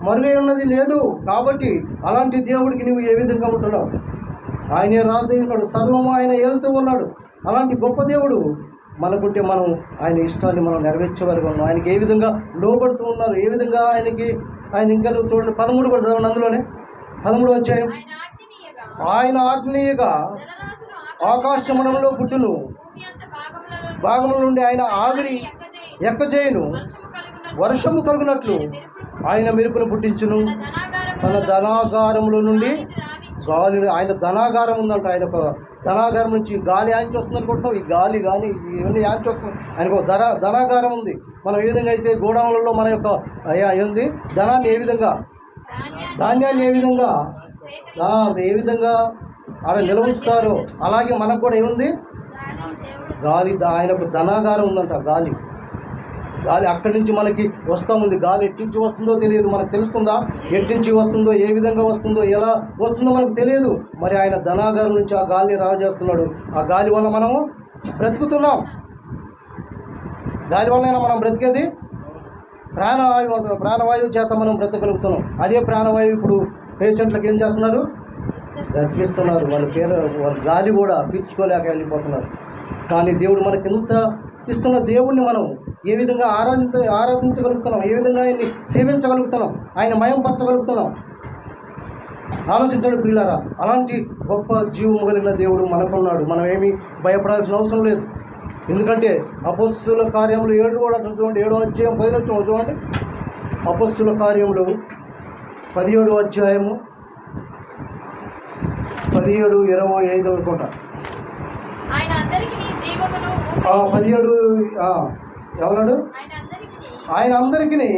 G: మరుగై ఉన్నది లేదు. కాబట్టి అలాంటి దేవుడికి నువ్వు ఏ విధంగా ఉంటున్నావు? ఆయనే రాజు ఉన్నాడు, సర్వము ఆయన ఏలుతూ ఉన్నాడు. అలాంటి గొప్ప దేవుడు మనకుంటే మనం ఆయన ఇష్టాన్ని మనం నెరవేర్చే వరకు ఉన్నాం. ఆయనకి ఏ విధంగా లోబడుతూ ఉన్నారు, ఏ విధంగా ఆయన ఇంకా నువ్వు చూడండి 13 కూడా చదవండి, అందులోనే 13 అధ్యాయం. ఆయన ఆజ్ఞీయగా ఆకాశమండలంలో పుట్టును, భాగముల నుండి ఆయన ఆవిరి ఎక్కజేయును, వర్షము కలుగునట్లు ఆయన మెరుపును పుట్టించును, తన ధనాగారములో నుండి గాలి. ఆయన ధనాగారం ఉందంట. ఆయన ఒక ధనాగారం నుంచి గాలి యాంచి వస్తుంది అనుకుంటున్నాం. ఈ గాలి కానీ ఇవన్నీ యాంచి వస్తుంది. ఆయనకు ఒక ధనాగారం ఉంది. మనం ఏ విధంగా అయితే గోడౌన్లలో మన యొక్క ఏంది ధనాన్ని ఏ విధంగా, ధాన్యాన్ని ఏ విధంగా ఆడ నిలవుస్తారో అలాగే మనకు కూడా ఏముంది? గాలి. ఆయనకు ధనాగారం ఉందంట. గాలి అక్కడి నుంచి మనకి వస్తూ ఉంది. గాలి ఎట్నుంచి వస్తుందో తెలియదు, మనకు తెలుస్తుందా? ఎట్నుంచి వస్తుందో, ఏ విధంగా వస్తుందో, ఎలా వస్తుందో మనకు తెలియదు. మరి ఆయన ధనాగారం నుంచి ఆ గాలిని రాజేస్తున్నాడు. ఆ గాలి వల్ల మనము బ్రతుకుతున్నాం. గాలి వల్ల మనం బ్రతికేది ప్రాణవాయువు అంటున్నాం. ప్రాణవాయువు చేత మనం బ్రతకగలుగుతున్నాం. అదే ప్రాణవాయువు ఇప్పుడు పేషెంట్లకు ఏం చేస్తున్నారు? బ్రతికిస్తున్నారు. వాళ్ళ గాలి కూడా పీల్చుకోలేక వెళ్ళిపోతున్నారు. కానీ దేవుడు మనకి ఎంత ఇస్తున్న దేవుణ్ణి మనం ఏ విధంగా ఆరాధించగలుగుతున్నాం, ఏ విధంగా ఆయన్ని సేవించగలుగుతున్నాం, ఆయన మయంపరచగలుగుతున్నాం. ఆలోచించండి ప్రియులారా. అలాంటి గొప్ప జీవం కలిగిన దేవుడు మనకున్నాడు. మనం ఏమీ భయపడాల్సిన అవసరం లేదు. ఎందుకంటే అపోస్తుల కార్యములు 7 కూడా చూడండి, 7వ అధ్యాయం 10 చూడండి. అపోస్తుల కార్యములు 17వ అధ్యాయము 17:25 అనుకుంటా. 17 ఎవరు? ఆయన అందరికీ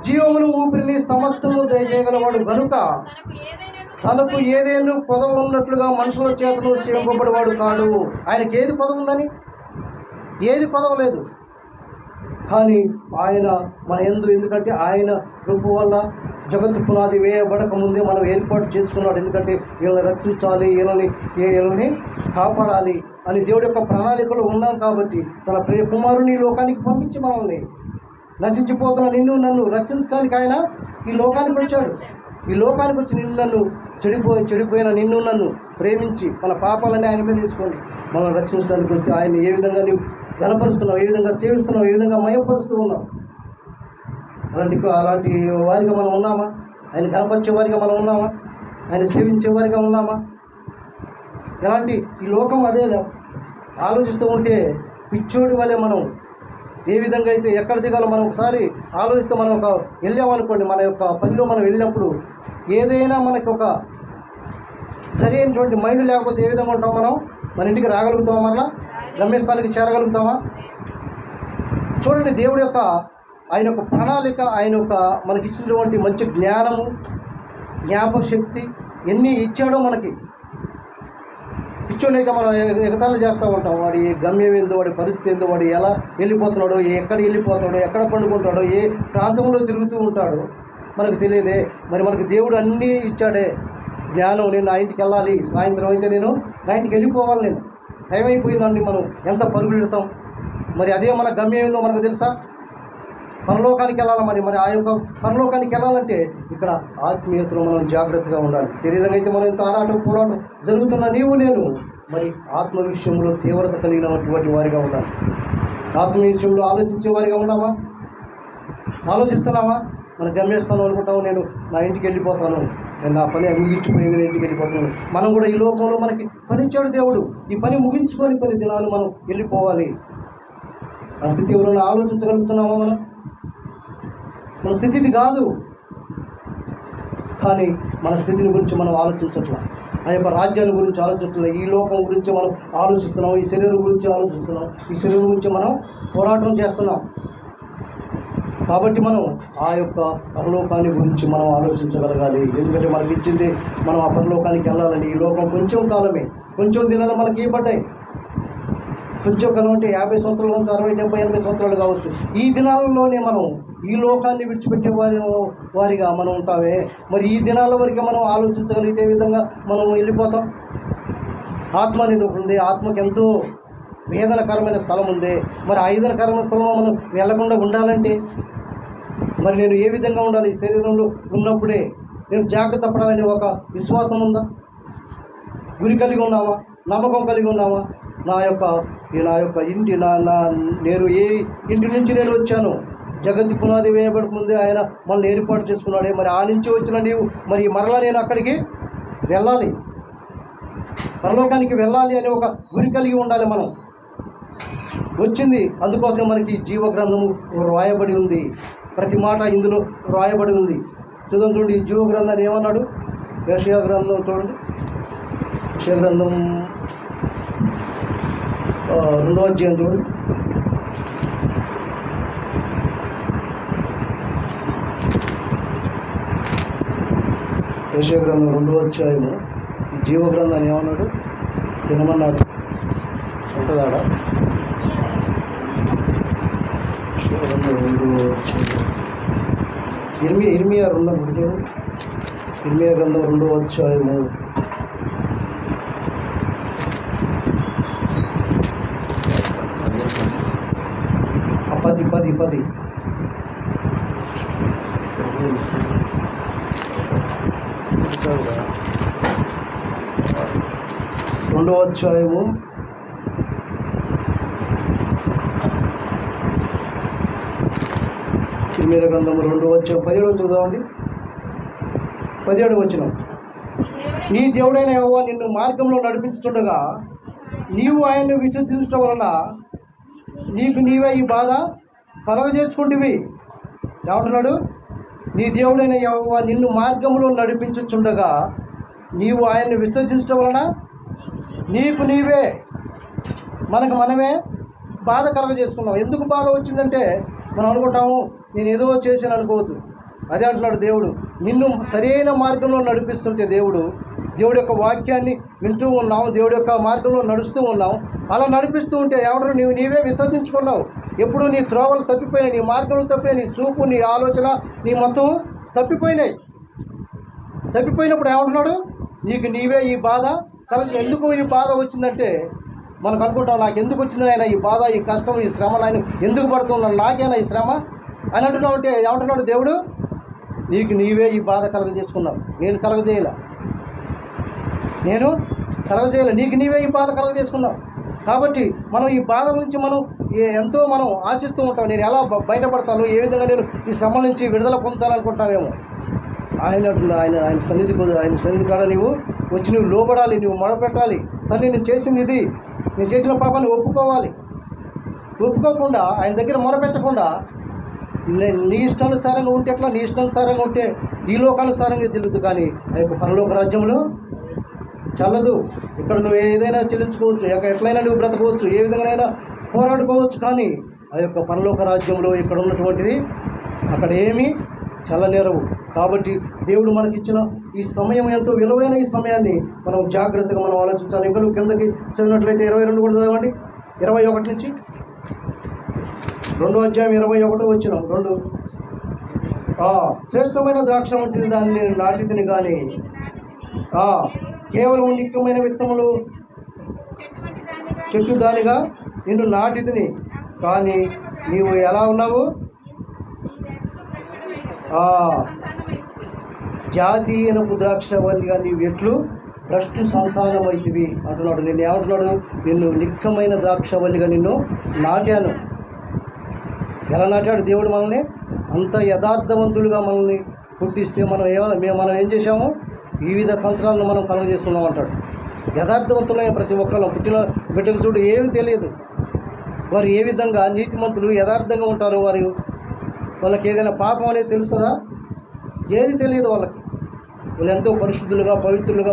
G: జీవమును ఊపిరిని సమస్తము దయచేయగలవాడు కనుక తనకు ఏదేను కొదవ ఉన్నట్లుగా మనుషుల చేతను సేవింపబడేవాడు కాడు. ఆయనకి ఏది కొదవ ఉందని? ఏది కొదవ లేదు. కానీ ఆయన మన ఎందుకంటే ఆయన కృప వల్ల జగత్తు పునాది వేయబడక ముందే మనం ఏర్పాటు చేసుకున్నాడు. ఎందుకంటే వీళ్ళని రక్షించాలి, వీళ్ళని కాపాడాలి అని దేవుడి యొక్క ప్రణాళికలో ఉన్నాం. కాబట్టి తన ప్రియ కుమారుని లోకానికి పంపించి మనల్ని నశించిపోతున్న నిన్ను నన్ను రక్షించడానికి ఆయన ఈ లోకానికి వచ్చాడు. ఈ లోకానికి వచ్చి నిన్ను నన్ను చెడిపోయిన నిన్ను నన్ను ప్రేమించి మన పాపాలన్నీ ఆయన మీద తీసుకొని మనం రక్షించడానికి వస్తే ఆయన ఏ విధంగా నీవు గణపరుస్తున్నావు, ఏ విధంగా సేవిస్తున్నావు, ఏ విధంగా మయపరుస్తూ ఉన్నావు. అలాంటి వారిగా మనం ఉన్నామా? ఆయన గణపరిచే వారిగా మనం ఉన్నామా? ఆయన సేవించే వారిగా ఉన్నామా? ఎలాంటి ఈ లోకం అదే ఆలోచిస్తూ ఉంటే పిచ్చోడి వల్లే మనం ఏ విధంగా అయితే ఎక్కడ దిగాలో మనం ఒకసారి ఆలోచిస్తే మనం వెళ్ళామనుకోండి, మన యొక్క పనిలో మనం వెళ్ళినప్పుడు ఏదైనా మనకి ఒక సరైనటువంటి మైండ్ లేకపోతే ఏ విధంగా ఉంటాం? మన ఇంటికి రాగలుగుతామా? మరలా గమ్యస్థానానికి చేరగలుగుతామా? చూడండి, దేవుడి యొక్క ఆయన యొక్క ప్రణాళిక, ఆయన యొక్క మనకిచ్చినటువంటి మంచి జ్ఞానము, జ్ఞాపక శక్తి ఎన్ని ఇచ్చాడో మనకి. పిచ్చోడైతే మనం ఎగతాళి చేస్తూ ఉంటాం. వాడి గమ్యం ఏందో, వాడి పరిస్థితి ఏందో, వాడు ఎలా వెళ్ళిపోతున్నాడో, ఎక్కడ వెళ్ళిపోతాడో, ఎక్కడ పండుకుంటాడో, ఏ ప్రాంతంలో తిరుగుతూ ఉంటాడో మనకు తెలియదే. మరి మనకు దేవుడు అన్నీ ఇచ్చాడే. జ్ఞానం, నేను నా ఇంటికి వెళ్ళాలి, సాయంత్రం అయితే నేను నా ఇంటికి వెళ్ళిపోవాలి, నేను టైం అయిపోయిందండి, మనం ఎంత పరుగులు పెడతాం. మరి అదే మన గమ్యం ఏందో మనకు తెలుసా? పరలోకానికి వెళ్ళాలి. మరి ఆ యొక్క పరలోకానికి వెళ్ళాలంటే ఇక్కడ ఆత్మీయతలో మనం జాగ్రత్తగా ఉండాలి. శరీరంగా అయితే మనం ఇంత పోరాటం జరుగుతున్న నీవు నేను మరి ఆత్మ విషయంలో తీవ్రత కలిగినటువంటి వారిగా ఉండాలి. ఆత్మ విషయంలో ఆలోచించే వారిగా ఉన్నామా? ఆలోచిస్తున్నామా? మన గమ్యస్థానం అనుకుంటాము, నేను నా ఇంటికి వెళ్ళిపోతాను, నేను నా పని ముగించిపోయింది, నేను ఇంటికి వెళ్ళిపోతున్నాను. మనం కూడా ఈ లోకంలో మనకి పని ఇచ్చాడు దేవుడు. ఈ పని ముగించుకొని కొన్ని దినాలు మనం వెళ్ళిపోవాలి. ఆ స్థితి ఎవరైనా ఆలోచించగలుగుతున్నామా? మన స్థితి ఇది కాదు. కానీ మన స్థితిని గురించి మనం ఆలోచించట్లా. ఆ యొక్క రాజ్యాన్ని గురించి ఆలోచించట్లా. ఈ లోకం గురించి మనం ఆలోచిస్తున్నాం, ఈ శరీరం గురించి ఆలోచిస్తున్నాం, ఈ శరీరం గురించి మనం పోరాటం చేస్తున్నాం. కాబట్టి మనం ఆ యొక్క పరలోకాన్ని గురించి మనం ఆలోచించగలగాలి. ఎందుకంటే మనకి ఇచ్చింది మనం ఆ పరలోకానికి వెళ్ళాలని. ఈ లోకం కొంచెం కాలమే, కొంచెం దినాలు మనకి ఇవ్వబడ్డాయి. కొంచెం కాలం అంటే 50 సంవత్సరాల నుంచి 60, 70, 80 సంవత్సరాలు కావచ్చు. ఈ దినాలలోనే మనం ఈ లోకాన్ని విడిచిపెట్టే వారిగా మనం ఉంటామే. మరి ఈ దినాల వరకు మనం ఆలోచించగలిగితే ఏ విధంగా మనం వెళ్ళిపోతాం? ఆత్మ అనేది ఒకటి ఉంది. ఆత్మకి ఎంతో వేదనకరమైన స్థలం ఉంది. మరి ఆ వేదనకరమైన స్థలంలో మనం వెళ్లకుండా ఉండాలంటే మరి నేను ఏ విధంగా ఉండాలి? ఈ శరీరంలో ఉన్నప్పుడే నేను జాగ్రత్త పడాలని ఒక విశ్వాసం ఉందా? గురి కలిగి ఉన్నామా? నమ్మకం కలిగి ఉన్నామా? నా యొక్క ఇంటి నేను ఏ ఇంటి నుంచి నేను వచ్చాను? జగత్తు పునాది వేయబడకముందే ఆయన మనల్ని ఏర్పాటు చేసుకున్నాడే. మరి ఆ నుంచి వచ్చిన నీవు మరి మరలా నేను అక్కడికి వెళ్ళాలి, పరలోకానికి వెళ్ళాలి అనే ఒక గురి కలిగి ఉండాలి. మనం వచ్చింది అందుకోసం మనకి జీవ గ్రంథము రాయబడి ఉంది. ప్రతి మాట ఇందులో రాయబడి ఉంది. చూడండి ఈ జీవ గ్రంథాన్ని ఏమన్నాడు? యెషయా గ్రంథం చూడండి. యెషయా గ్రంథం 2వ అధ్యాయం చూడండి. యెషయా గ్రంథం 2వ అధ్యాయము ఈ జీవ గ్రంథాన్ని ఏమన్నాడు? తినమన్నాడు. ఉంటుందాడ? ఇర్మియా 2వ చూడండి. ఇర్మియా గ్రంథం 2వ అధ్యాయము 10 2వ అధ్యాయము 2వ గ్రంథము 2వ అధ్యాయం 17 చూద్దామండి. 17 వచనం. నీ దేవుడైన యెహోవా నిన్ను మార్గంలో నడిపించుచుండగా నీవు ఆయన్ను విశ్వసించడం వలన నీకు నీవే ఈ బాధ కలగజేసుకుంటువి. ఏమంటున్నాడు? నీ దేవుడైన యెహోవా నిన్ను మార్గంలో నడిపించుచుండగా నీవు ఆయన్ని విసర్జించడం వలన నీకు నీవే మనమే బాధ కలగజేసుకున్నాం. ఎందుకు బాధ వచ్చిందంటే మనం అనుకుంటాము నేను ఏదో చేశాను అనుకోవద్దు. అదే అంటున్నాడు దేవుడు. నిన్ను సరైన మార్గంలో నడిపిస్తుంటే దేవుడి యొక్క వాక్యాన్ని వింటూ ఉన్నాం, దేవుడి యొక్క మార్గంలో నడుస్తూ ఉన్నాం. అలా నడిపిస్తూ ఉంటే ఎవరు నీవే విసర్జించుకున్నావు. ఎప్పుడు నీ త్రోవలు తప్పిపోయినాయి, నీ మార్గంలో తప్పినాయి, నీ చూపు, నీ ఆలోచన, నీ మొత్తం తప్పిపోయినాయి. తప్పిపోయినప్పుడు ఏమంటున్నాడు? నీకు నీవే ఈ బాధ కలిసి. ఎందుకు ఈ బాధ వచ్చిందంటే మనకు అనుకుంటాం నాకు ఎందుకు వచ్చింది ఆయన ఈ బాధ, ఈ కష్టం, ఈ శ్రమ, ఆయన ఎందుకు పడుతున్నాను, నాకేనా ఈ శ్రమ అని అంటున్నావు అంటే ఏమంటున్నాడు దేవుడు? నీకు నీవే ఈ బాధ కలగజేసుకున్నావు. నేను కలగజేయలే, నీకు నీవే ఈ బాధ కలగజేసుకున్నావు. కాబట్టి మనం ఈ బాధ నుంచి మనం ఎంతో మనం ఆశిస్తూ ఉంటాం. నేను ఎలా బయటపడతాను, ఏ విధంగా నేను ఈ శ్రమ నుంచి విడుదల పొందాలనుకుంటామేమో. ఆయన సన్నిధి కాడ నీవు వచ్చి నువ్వు లోబడాలి, నువ్వు మొదలుపెట్టాలి. తల్లి నేను చేసింది ఇది, నేను చేసిన పాపాన్ని ఒప్పుకోవాలి. ఒప్పుకోకుండా ఆయన దగ్గర మొరపెట్టకుండా నీ ఇష్టానుసారంగా ఉంటే ఎట్లా? నీ ఇష్టానుసారంగా ఉంటే ఈ లోకానుసారంగా చెల్లుద్దు, కానీ ఆ యొక్క పరలోక రాజ్యంలో చల్లదు. ఇక్కడ నువ్వు ఏదైనా చెల్లించుకోవచ్చు, ఎట్లయినా నువ్వు బ్రతకవచ్చు, ఏ విధంగానైనా పోరాడుకోవచ్చు, కానీ ఆ యొక్క పరలోక రాజ్యంలో ఇక్కడ ఉన్నటువంటిది అక్కడ ఏమీ చల్లనేరవు. కాబట్టి దేవుడు మనకిచ్చిన ఈ సమయం ఎంతో విలువైన ఈ సమయాన్ని మనం జాగ్రత్తగా మనం ఆలోచించాలి. ఇంకా నువ్వు కిందకి చదివినట్లయితే 22 కూడా చదవండి. 21 నుంచి 2వ అధ్యాయం 21 వచ్చిన 2. శ్రేష్టమైన ద్రాక్ష వంటి దాన్ని నేను నాటితిని కానీ కేవలం నిత్యమైన విత్తములు చెట్టు దానిగా నిన్ను నాటితిని, కానీ నీవు ఎలా ఉన్నావు? జాతీయనపు ద్రాక్ష వల్లిగా నీవు ఎట్లు భ్రష్టు సంతానమైతివి అంటున్నాడు. నిన్ను ఏమంటున్నాడు? నిన్ను నిక్కమైన ద్రాక్షవల్లిగా నిన్ను నాటాను. ఎలా నాటాడు దేవుడు మనల్ని? అంత యథార్థవంతులుగా మనల్ని పుట్టిస్తే మనం ఏం చేశాము? వివిధ తంత్రాలను మనం కలుగజేస్తున్నాం అంటాడు. యథార్థవంతులైన ప్రతి ఒక్కరు పుట్టిన బిడ్డకు చూడు ఏమీ తెలియదు. వారు ఏ విధంగా నీతిమంతులు యథార్థంగా ఉంటారో వాళ్ళకి ఏదైనా పాపం అనేది తెలుస్తుందా? ఏది తెలియదు వాళ్ళకి. వాళ్ళు ఎంతో పరిశుద్ధులుగా పవిత్రులుగా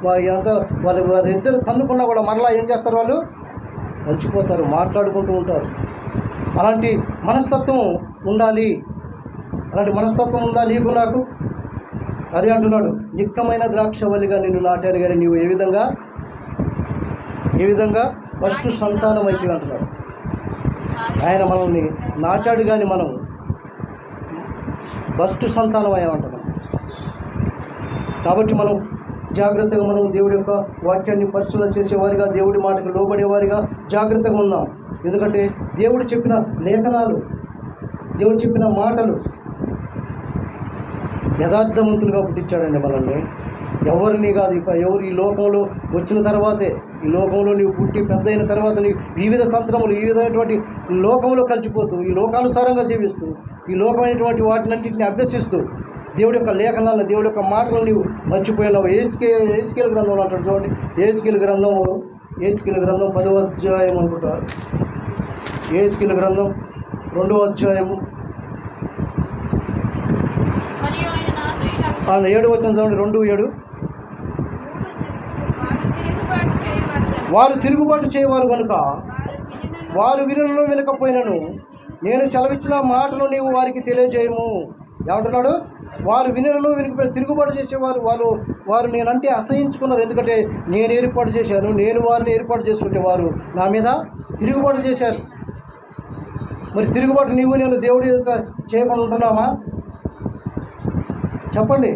G: వాళ్ళ ఇద్దరు తన్నుకున్నా కూడా మరలా ఏం చేస్తారు? వాళ్ళు మర్చిపోతారు, మాట్లాడుకుంటూ ఉంటారు. అలాంటి మనస్తత్వం ఉండాలి. అలాంటి మనస్తత్వం ఉందా నీకు నాకు? అదే అంటున్నాడు, నిక్కమైన ద్రాక్షవల్లిగా నిన్ను నాటారు కానీ నీవు ఏ విధంగా ఫస్ట్ సంతానం అయితే అంటున్నాడు. ఆయన మనల్ని నాటాడు కానీ మనం ఫస్ట్ సంతానం అయ్యామంటున్నాం. కాబట్టి మనం జాగ్రత్తగా మనం దేవుడి యొక్క వాక్యాన్ని పరిశీలన చేసేవారిగా, దేవుడి మాటకు లోబడేవారిగా జాగ్రత్తగా ఉన్నాం. ఎందుకంటే దేవుడు చెప్పిన లేఖనాలు, దేవుడు చెప్పిన మాటలు యథార్థవంతులుగా పుట్టించాడండి మనల్ని. ఎవరిని కాదు. ఎవరు ఈ లోకంలో వచ్చిన తర్వాతే, ఈ లోకంలో నీవు పుట్టి పెద్ద అయిన తర్వాత నీవు వివిధ తంత్రములు, వివిధమైనటువంటి లోకంలో కలిసిపోతూ, ఈ లోకానుసారంగా జీవిస్తూ, ఈ లోకమైనటువంటి వాటినన్నింటినీ అభ్యసిస్తూ దేవుడి యొక్క లేఖనాలను, దేవుడి యొక్క మాటలను నీవు మర్చిపోయినావు. ఏజ్కేలు గ్రంథంలో అంటాడు చూడండి. ఏజ్కేలు గ్రంథం 10వ అధ్యాయం అనుకుంటారు. ఏజ్కేలు గ్రంథం 2వ అధ్యాయము 7వ వచనం చదవండి. 2:7. వారు తిరుగుబాటు చేయవారు కనుక వారు వినులను వినకపోయినను నేను సెలవిచ్చిన మాటను నీవు వారికి తెలియజేయము. ఏమంటున్నాడు? వారు వినులను వినకపోయిన తిరుగుబాటు చేసేవారు. వారు నేనంటే అసహించుకున్నారు. ఎందుకంటే నేను ఏర్పాటు చేశాను, నేను వారిని ఏర్పాటు చేసుకుంటే వారు నా మీద తిరుగుబాటు చేశారు. మరి తిరుగుబాటు నీవు నేను దేవుడి చేయకుండా ఉంటున్నావా? చెప్పండి.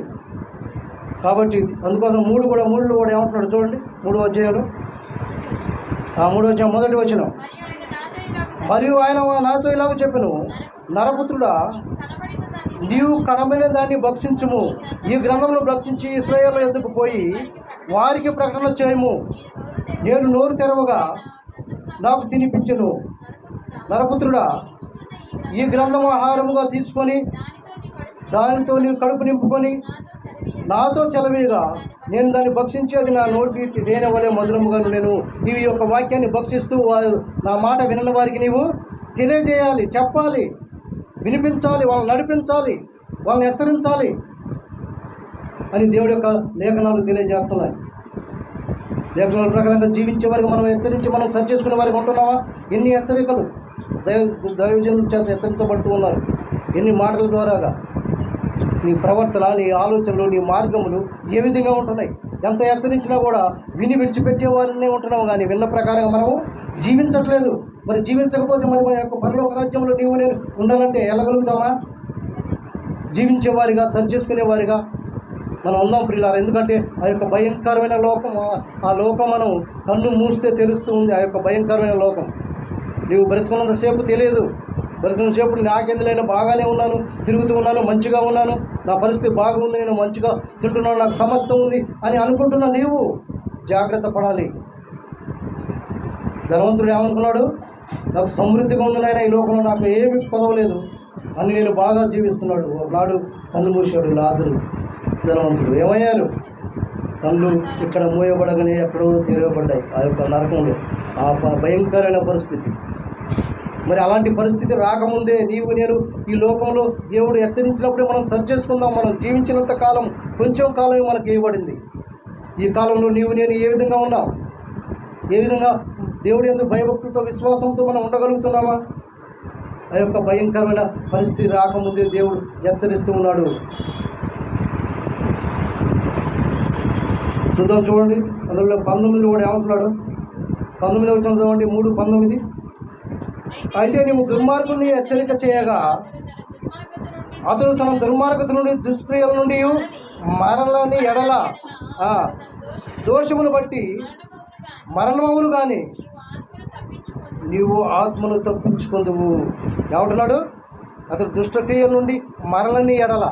G: కాబట్టి అందుకోసం మూడులో కూడా ఏమంటున్నాడు చూడండి. 3వ అధ్యాయం 3వ అధ్యాయం 1వ వచనం. మరియు ఆయన నాతో ఇలాగ చెప్పెను, నరపుత్రుడా, నీవు కడమైన దాన్ని భక్షించుము. ఈ గ్రంథంలో భక్షించి ఇశ్రాయేలు యొద్దకు పోయి వారికి ప్రకటన చేయము. నేను నోరు తెరవగా నాకు తినిపించెను. నరపుత్రుడా, ఈ గ్రంథము ఆహారముగా తీసుకొని దానితో నీవు కడుపు నింపుకొని నాతో సెలవేగా నేను దాన్ని భక్షించి అది నా నోటి తేనె వలె మధురముగాను. నీవు ఈ యొక్క వాక్యాన్ని భక్షిస్తూ నా మాట వినని వారికి నీవు తెలియజేయాలి, చెప్పాలి, వినిపించాలి, వాళ్ళని నడిపించాలి, వాళ్ళని హెచ్చరించాలి అని దేవుడి యొక్క లేఖనాలు తెలియజేస్తున్నాయి. లేఖనాల ప్రకారంగా జీవించే వారికి మనం హెచ్చరించి మనం సరి చేసుకునే వారికి ఉంటున్నావా? ఎన్ని హెచ్చరికలు దైవజనుల చేత హెచ్చరించబడుతూ ఉన్నారు. ఎన్ని మాటల ద్వారాగా నీ ప్రవర్తన, నీ ఆలోచనలు, నీ మార్గములు ఏ విధంగా ఉంటున్నాయి? ఎంత హెచ్చరించినా కూడా విని విడిచిపెట్టే వారినే ఉంటున్నాము కానీ విన్న ప్రకారంగా మనము జీవించట్లేదు. మరి జీవించకపోతే మరి మన యొక్క పరలోక రాజ్యంలో నీవు నేను ఉండాలంటే వెళ్ళగలుగుతామా? జీవించేవారిగా, సరి చేసుకునేవారిగా మనం ఉందాం ప్రియులారా. ఎందుకంటే ఆ యొక్క భయంకరమైన లోకం, ఆ లోకం మనం కన్ను మూస్తే తెలుస్తూ ఉంది. ఆ యొక్క భయంకరమైన లోకం నీవు బ్రతుకున్నంతసేపు తెలియదు. బ్రతుకున్నంతసేపు నాకెందులైనా బాగానే ఉన్నాను, తిరుగుతూ ఉన్నాను, మంచిగా ఉన్నాను, నా పరిస్థితి బాగుంది, నేను మంచిగా తింటున్నాను, నాకు సమస్తం ఉంది అని అనుకుంటున్నా. నీవు జాగ్రత్త పడాలి. ధనవంతుడు ఏమనుకున్నాడు? నాకు సమృద్ధిగా ఉంది నాయన, ఈ లోకంలో నాకు ఏమి కొదవలేదు అని నేను బాగా జీవిస్తున్నాడు. ఒకనాడు కన్ను మూసాడు లాజరు ధనవంతుడు. ఏమయ్యారు? కళ్ళు ఇక్కడ మూయబడగానే ఎక్కడో తెరవబడ్డాయి ఆ యొక్క నరకంలో. ఆ భయంకరమైన పరిస్థితి. మరి అలాంటి పరిస్థితి రాకముందే నీవు నేను ఈ లోకంలో దేవుడు హెచ్చరించినప్పుడే మనం సరి చేసుకుందాం. మనం జీవించినంత కాలం కొంచెం కాలమే మనకు ఇవ్వబడింది. ఈ కాలంలో నీవు నేను ఏ విధంగా ఉన్నాం? ఏ విధంగా దేవుడు ఎందుకు భయభక్తులతో, విశ్వాసంతో మనం ఉండగలుగుతున్నామా? ఆ యొక్క భయంకరమైన పరిస్థితి రాకముందే దేవుడు హెచ్చరిస్తూ ఉన్నాడు. చూడండి. అందులో 19 కూడా ఏమంటున్నాడు? 19 వచ్చిన చదవండి. 3:19. అయితే నీవు దుర్మార్గుని హెచ్చరిక చేయగా అతడు తన దుర్మార్గత నుండి, దుష్క్రియల నుండి మరలని ఎడల దోషమును బట్టి మరణమవును కానీ నీవు ఆత్మను తప్పించుకుందువు. ఏమంటున్నాడు? అతడు దుష్టక్రియల నుండి మరలని ఎడల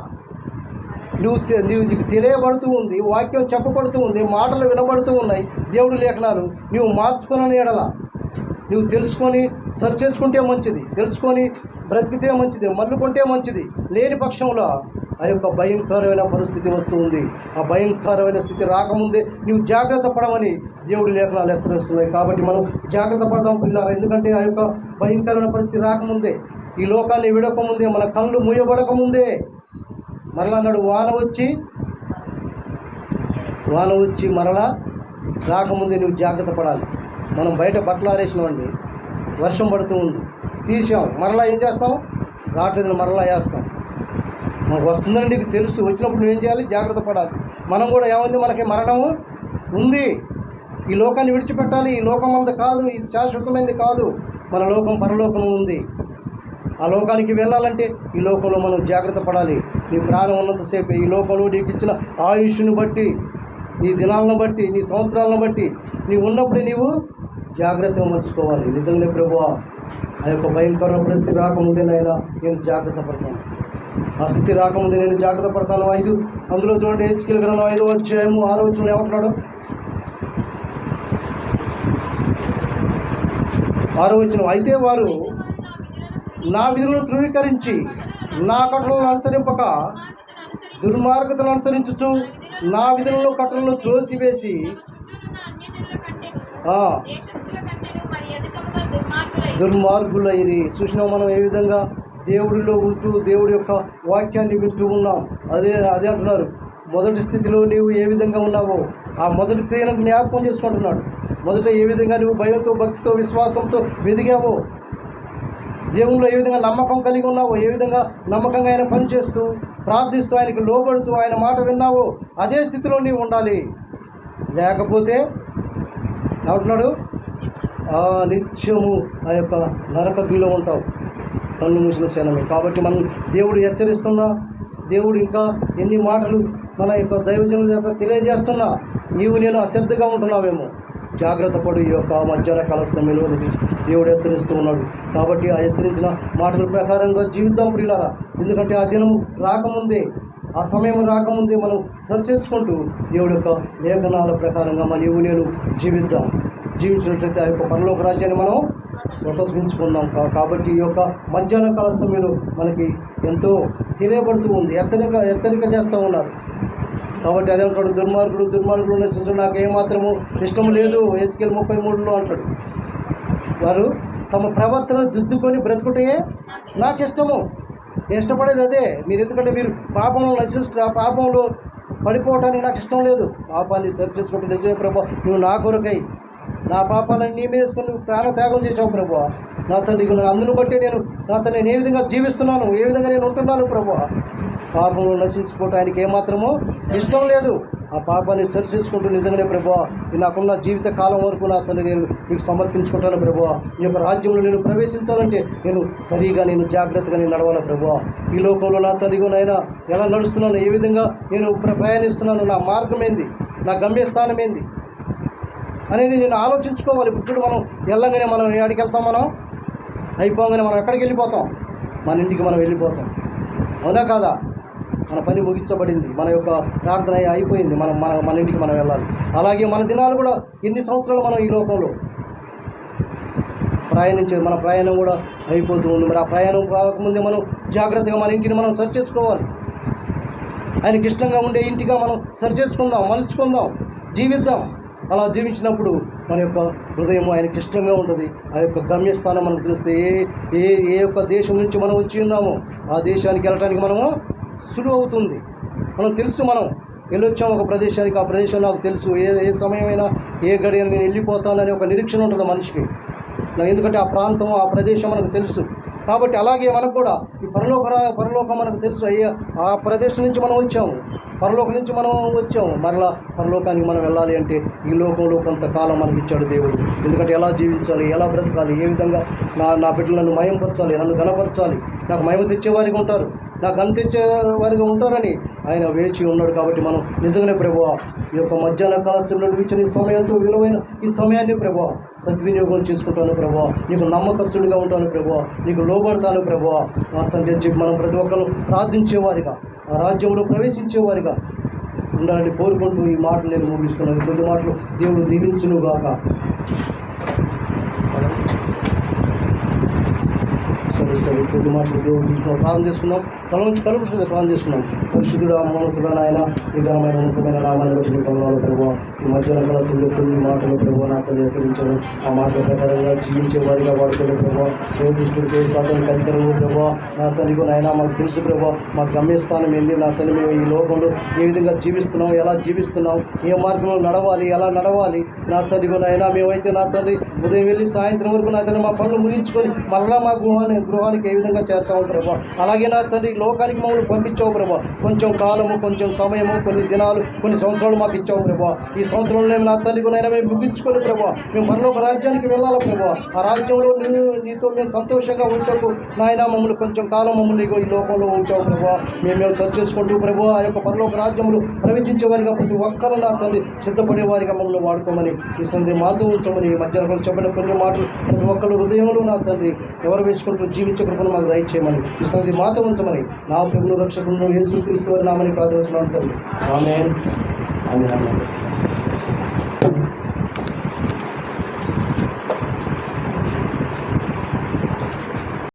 G: నీకు తెలియబడుతూ ఉంది, వాక్యం చెప్పబడుతూ ఉంది, మాటలు వినబడుతూ ఉన్నాయి, దేవుడు లేఖనాలు. నువ్వు మార్చుకున్న ఎడల నువ్వు తెలుసుకొని సరి చేసుకుంటే మంచిది, తెలుసుకొని బ్రతికితే మంచిది, మల్లుకుంటే మంచిది. లేని పక్షంలో ఆ యొక్క భయంకరమైన పరిస్థితి వస్తూ ఉంది. ఆ భయంకరమైన స్థితి రాకముందే నువ్వు జాగ్రత్త పడమని దేవుడి లేఖనాలు హెచ్చరిస్తున్నాయి. కాబట్టి మనం జాగ్రత్త పడదాం పిల్లలు. ఎందుకంటే ఆ యొక్క భయంకరమైన పరిస్థితి రాకముందే, ఈ లోకాన్ని విడకముందే, మన కళ్ళు మూయబడకముందే మరలా అన్నాడు, వాన వచ్చి మరలా రాకముందే నువ్వు జాగ్రత్త పడాలి. మనం బయట బట్టలు ఆరేసినామండి, వర్షం పడుతూ ఉంది, తీసాం, మరలా ఏం చేస్తాం? రావట్లేదని మరలా వేస్తాం. మనకు వస్తుందని నీకు తెలుసు, వచ్చినప్పుడు నువ్వేం చేయాలి? జాగ్రత్త పడాలి. మనం కూడా ఏముంది, మనకి మరణము ఉంది, ఈ లోకాన్ని విడిచిపెట్టాలి. ఈ లోకం అంత కాదు, ఇది శాశ్వతమైనది కాదు. మన లోకం పరలోకం ఉంది. ఆ లోకానికి వెళ్ళాలంటే ఈ లోకంలో మనం జాగ్రత్త పడాలి. నీ ప్రాణం ఉన్నంతసేపు ఈ లోకంలో నీకు ఇచ్చిన ఆయుష్ని బట్టి, నీ దినాలను బట్టి, నీ సంవత్సరాలను బట్టి నీవు ఉన్నప్పుడు నీవు జాగ్రత్తగా మర్చుకోవాలి. నిజంగానే ప్రభువా, ఆ యొక్క భయంకర పరిస్థితి రాకముందే నేను జాగ్రత్త పడతాను. ఆ స్థితి రాకముందే నేను జాగ్రత్త పడతాను. 5 అందులో చూడండి, హెచ్కేలు గ్రంథం 5వ అధ్యాయము 6వ వచనంలో ఏమంటున్నాడు? 6వ వచనం, అయితే వారు నా విధులను తృణీకరించి నా కట్టలను అనుసరింపక దుర్మార్గతను అనుసరించుచు నా విధులను కట్టలను త్రోసివేసి దుర్మార్గులైరి. చూసినాం మనం ఏ విధంగా దేవుడిలో ఉంటూ దేవుడి యొక్క వాక్యాన్ని వింటూ ఉన్నాం. అదే అంటున్నారు, మొదటి స్థితిలో నీవు ఏ విధంగా ఉన్నావో ఆ మొదటి క్రియను జ్ఞాపకం చేసుకుంటున్నాడు. మొదట ఏ విధంగా నువ్వు భయంతో, భక్తితో, విశ్వాసంతో వెదిగావో, దేవునిలో ఏ విధంగా నమ్మకం కలిగి ఉన్నావో, ఏ విధంగా నమ్మకంగా ఆయన పనిచేస్తూ ప్రార్థిస్తూ ఆయనకు లోబడుతూ ఆయన మాట విన్నావో అదే స్థితిలో నీవు ఉండాలి. లేకపోతే ఏమంటున్నాడు? నిత్యము ఆ యొక్క నరకగ్నిలో ఉంటావు, కన్ను మూసిన క్షణమే. కాబట్టి మనం దేవుడు హెచ్చరిస్తున్నా, దేవుడు ఇంకా ఎన్ని మాటలు మన యొక్క దైవజనుల చేత తెలియజేస్తున్నా నీవు నేను అశ్రద్ధగా ఉంటున్నావేమో. జాగ్రత్త పడు. ఈ యొక్క మధ్యాహ్న కాల సమయంలో దేవుడు హెచ్చరిస్తూ ఉన్నాడు. కాబట్టి ఆ హెచ్చరించిన మాటల ప్రకారంగా జీవిద్దాం ప్రియులారా. ఎందుకంటే ఆ దినం రాకముందే, ఆ సమయం రాకముందే మనం సరి చేసుకుంటూ దేవుడి యొక్క లేఖనాల ప్రకారంగా నీవు నేను జీవించినట్లయితే ఆ యొక్క పరలోక రాజ్యాన్ని మనం స్వతంత్రించుకుందాం. కాబట్టి ఈ యొక్క మధ్యాహ్న కాల సమయంలో మనకి ఎంతో తెలియబడుతూ ఉంది, హెచ్చరిక చేస్తూ ఉన్నారు. కాబట్టి అదే అంటాడు, దుర్మార్గులు నశించడం నాకు ఏమాత్రము ఇష్టం లేదు. హెచ్కేలు 33లో అంటాడు, వారు తమ ప్రవర్తనను దిద్దుకొని బ్రతుకుటే నాకు ఇష్టము. నేను ఇష్టపడేది అదే. ఎందుకంటే మీరు పాపంలో నశిస్తూ ఆ పాపంలో పడిపోవటానికి నాకు ఇష్టం లేదు. పాపాన్ని సరి చేసుకుంటే నిజమే ప్రభు, నువ్వు నా కొరకై నా పాపాలను నీ మీద వేసుకుని నువ్వు ప్రాణ త్యాగం చేసావు ప్రభు. నా తండ్రి, అందును బట్టి నేను ఏ విధంగా జీవిస్తున్నాను, ఏ విధంగా నేను ఉంటున్నాను ప్రభు. పాపంలో నశించుకోవటం ఆయనకి ఏమాత్రమో ఇష్టం లేదు. ఆ పాపాన్ని సరి చేసుకుంటూ నిజంగానే ప్రభువా నాకున్న జీవిత కాలం వరకు నా తండ్రి నేను నీకు సమర్పించుకుంటాను ప్రభువా. నీ యొక్క రాజ్యంలో నేను ప్రవేశించాలంటే నేను జాగ్రత్తగా నడవాలి ప్రభువా. ఈ లోకంలో నా తండ్రి నైనా ఎలా నడుస్తున్నాను, ఏ విధంగా నేను ప్రయాణిస్తున్నాను, నా మార్గం ఏంది, నా గమ్యస్థానం ఏంది అనేది నేను ఆలోచించుకోవాలి. ఇప్పుడు చూడు, మనం వెళ్ళంగానే మనం ఎక్కడికి వెళ్తాం, మనం అయిపోగానే మనం ఎక్కడికి వెళ్ళిపోతాం? మన ఇంటికి మనం వెళ్ళిపోతాం, అవునా కాదా? మన పని ముగించబడింది, మన యొక్క ప్రార్థన అయిపోయింది, మన ఇంటికి మనం వెళ్ళాలి. అలాగే మన దినాలు కూడా ఎన్ని సంవత్సరాలు మనం ఈ లోకంలో ప్రయాణించేది, మన ప్రయాణం కూడా అయిపోతూ ఉంది. మరి ఆ ప్రయాణం కాకముందే మనం జాగ్రత్తగా మన ఇంటిని మనం సరి చేసుకోవాలి. ఆయనకి ఇష్టంగా ఉండే ఇంటిగా మనం సరి చేసుకుందాం, మలుచుకుందాం, జీవిద్దాం. అలా జీవించినప్పుడు మన యొక్క హృదయం ఆయనకి ఇష్టంగా ఉంటుంది. ఆ యొక్క గమ్యస్థానం మనకు తెలిస్తే ఏ యొక్క దేశం నుంచి మనం వచ్చి ఉన్నామో ఆ దేశానికి వెళ్ళటానికి మనము సులువు అవుతుంది. మనం తెలుసు, మనం వెళ్ళొచ్చాము ఒక ప్రదేశానికి, ఆ ప్రదేశం నాకు తెలుసు, ఏ సమయమైనా ఏ గడియ నేను వెళ్ళిపోతానని ఒక నిరీక్షణ ఉంటుంది మనిషికి. ఎందుకంటే ఆ ప్రాంతం, ఆ ప్రదేశం మనకు తెలుసు. కాబట్టి అలాగే మనకు కూడా ఈ పరలోకం మనకు తెలుసు. ఆ ప్రదేశం నుంచి మనం వచ్చాము, పరలోకం నుంచి మనం వచ్చాము, మరలా పరలోకానికి మనం వెళ్ళాలి అంటే ఈ లోకంలో కొంతకాలం మనకి ఇచ్చాడు దేవుడు. ఎందుకంటే ఎలా జీవించాలి, ఎలా బ్రతకాలి, ఏ విధంగా నా బిడ్డలను మయంపరచాలి, నన్ను ఘనపరచాలి. నాకు మహిమ తెచ్చేవారికి ఉంటారు, నాకు అందించే వారిగా ఉంటారని ఆయన వేచి ఉన్నాడు. కాబట్టి మనం నిజంగానే ప్రభువా ఈ యొక్క మధ్యాహ్న కాల సమయంలో ఇచ్చిన ఈ సమయంతో విలువైన ఈ సమయాన్ని ప్రభువా సద్వినియోగం చేసుకుంటాను ప్రభువా. నీకు నమ్మకస్తుడిగా ఉంటాను ప్రభువా, నీకు లోబడతాను ప్రభువా. నా తండ్రి అని చెప్పి మనం ప్రతి ఒక్కరు ప్రార్థించేవారిగా, ఆ రాజ్యంలో ప్రవేశించేవారిగా ఉండాలని కోరుకుంటూ ఈ మాటలు నేను ముగిస్తున్నాను. కొద్ది మాటలు దేవుడు దీవించును గాక. సరే కొద్ది మాటలు దేవుడు తీసుకున్నాం, ప్రార్థన చేసుకున్నాం. తల నుంచి కలుపుతుంది ప్రార్థన చేసుకున్నాం. పరిశుద్ధుడు మౌనతుడు నాయన ఈ ఘనమైన ఉన్నతమైన నామాన్ని బట్టి కొన్నాను ప్రభావ. ఈ మధ్యాహ్న కళాశాలలో కొన్ని మాటలు ప్రభావ నా తల్లి హెచ్చరించాను. ఆ మాటల ప్రకారంగా జీవించే వారిగా వాడుకోలేదు ప్రభావ. ఏ దుష్టుడికి ఏ సాధనకి అధికారం ప్రభావ. నా తల్లికి నాయన మాకు తెలుసు ప్రభావ, మా గమ్యస్థానం ఏంది. నా తల్లి మేము ఈ లోకంలో ఏ విధంగా జీవిస్తున్నాం, ఎలా జీవిస్తున్నాం, ఏ మార్గంలో నడవాలి, ఎలా నడవాలి. నా తల్లికి నాయన మేమైతే నా తల్లి ఉదయం వెళ్ళి సాయంత్రం వరకు నా తల్లి మా పనులు ముగించుకొని మళ్ళా మా గృహానికి ఏ విధంగా చేస్తాము ప్రభా. అలాగే నా తండ్రి లోకానికి మమ్మల్ని పంపించావు ప్రభా. కొంచెం కాలము, కొంచెం సమయము, కొన్ని దినాలు, కొన్ని సంవత్సరాలు మాకు ఇచ్చావు ప్రభా. ఈ సంవత్సరంలో నా తల్లికునైనా మేము ముగించుకొని ప్రభా మేము పరలోక రాజ్యానికి వెళ్ళాలి ప్రభా. ఆ రాజ్యంలో నీతో మేము సంతోషంగా ఉంచకు నాయన. మమ్మల్ని కొంచెం కాలం మమ్మల్ని ఈ లోకంలో ఉంచావు ప్రభా. మేము సర్చ్ చేసుకుంటూ ప్రభా ఆ యొక్క పరలోక రాజ్యంలో ప్రవేశించే వారిగా ప్రతి ఒక్కరూ నా తండ్రి సిద్ధపడే వారిగా మమ్మల్ని వాడుకోమని ఈ సందేహం మాతో ఉంచమని మధ్యాహ్నం చెప్పిన కొన్ని మాటలు ప్రతి ఒక్కరు హృదయంలో నా తండ్రి ఎవరు వేసుకుంటూ జీవించే కృపను మాకు దయచేయమని ఈ సందేహం మాతో ఉంచమని నా ప్రభువును రక్షకులను యేసుక్రీస్తు వారి నామని ప్రార్థిస్తున్నాను తండ్రి. ఆమేన్. ఆమేన్.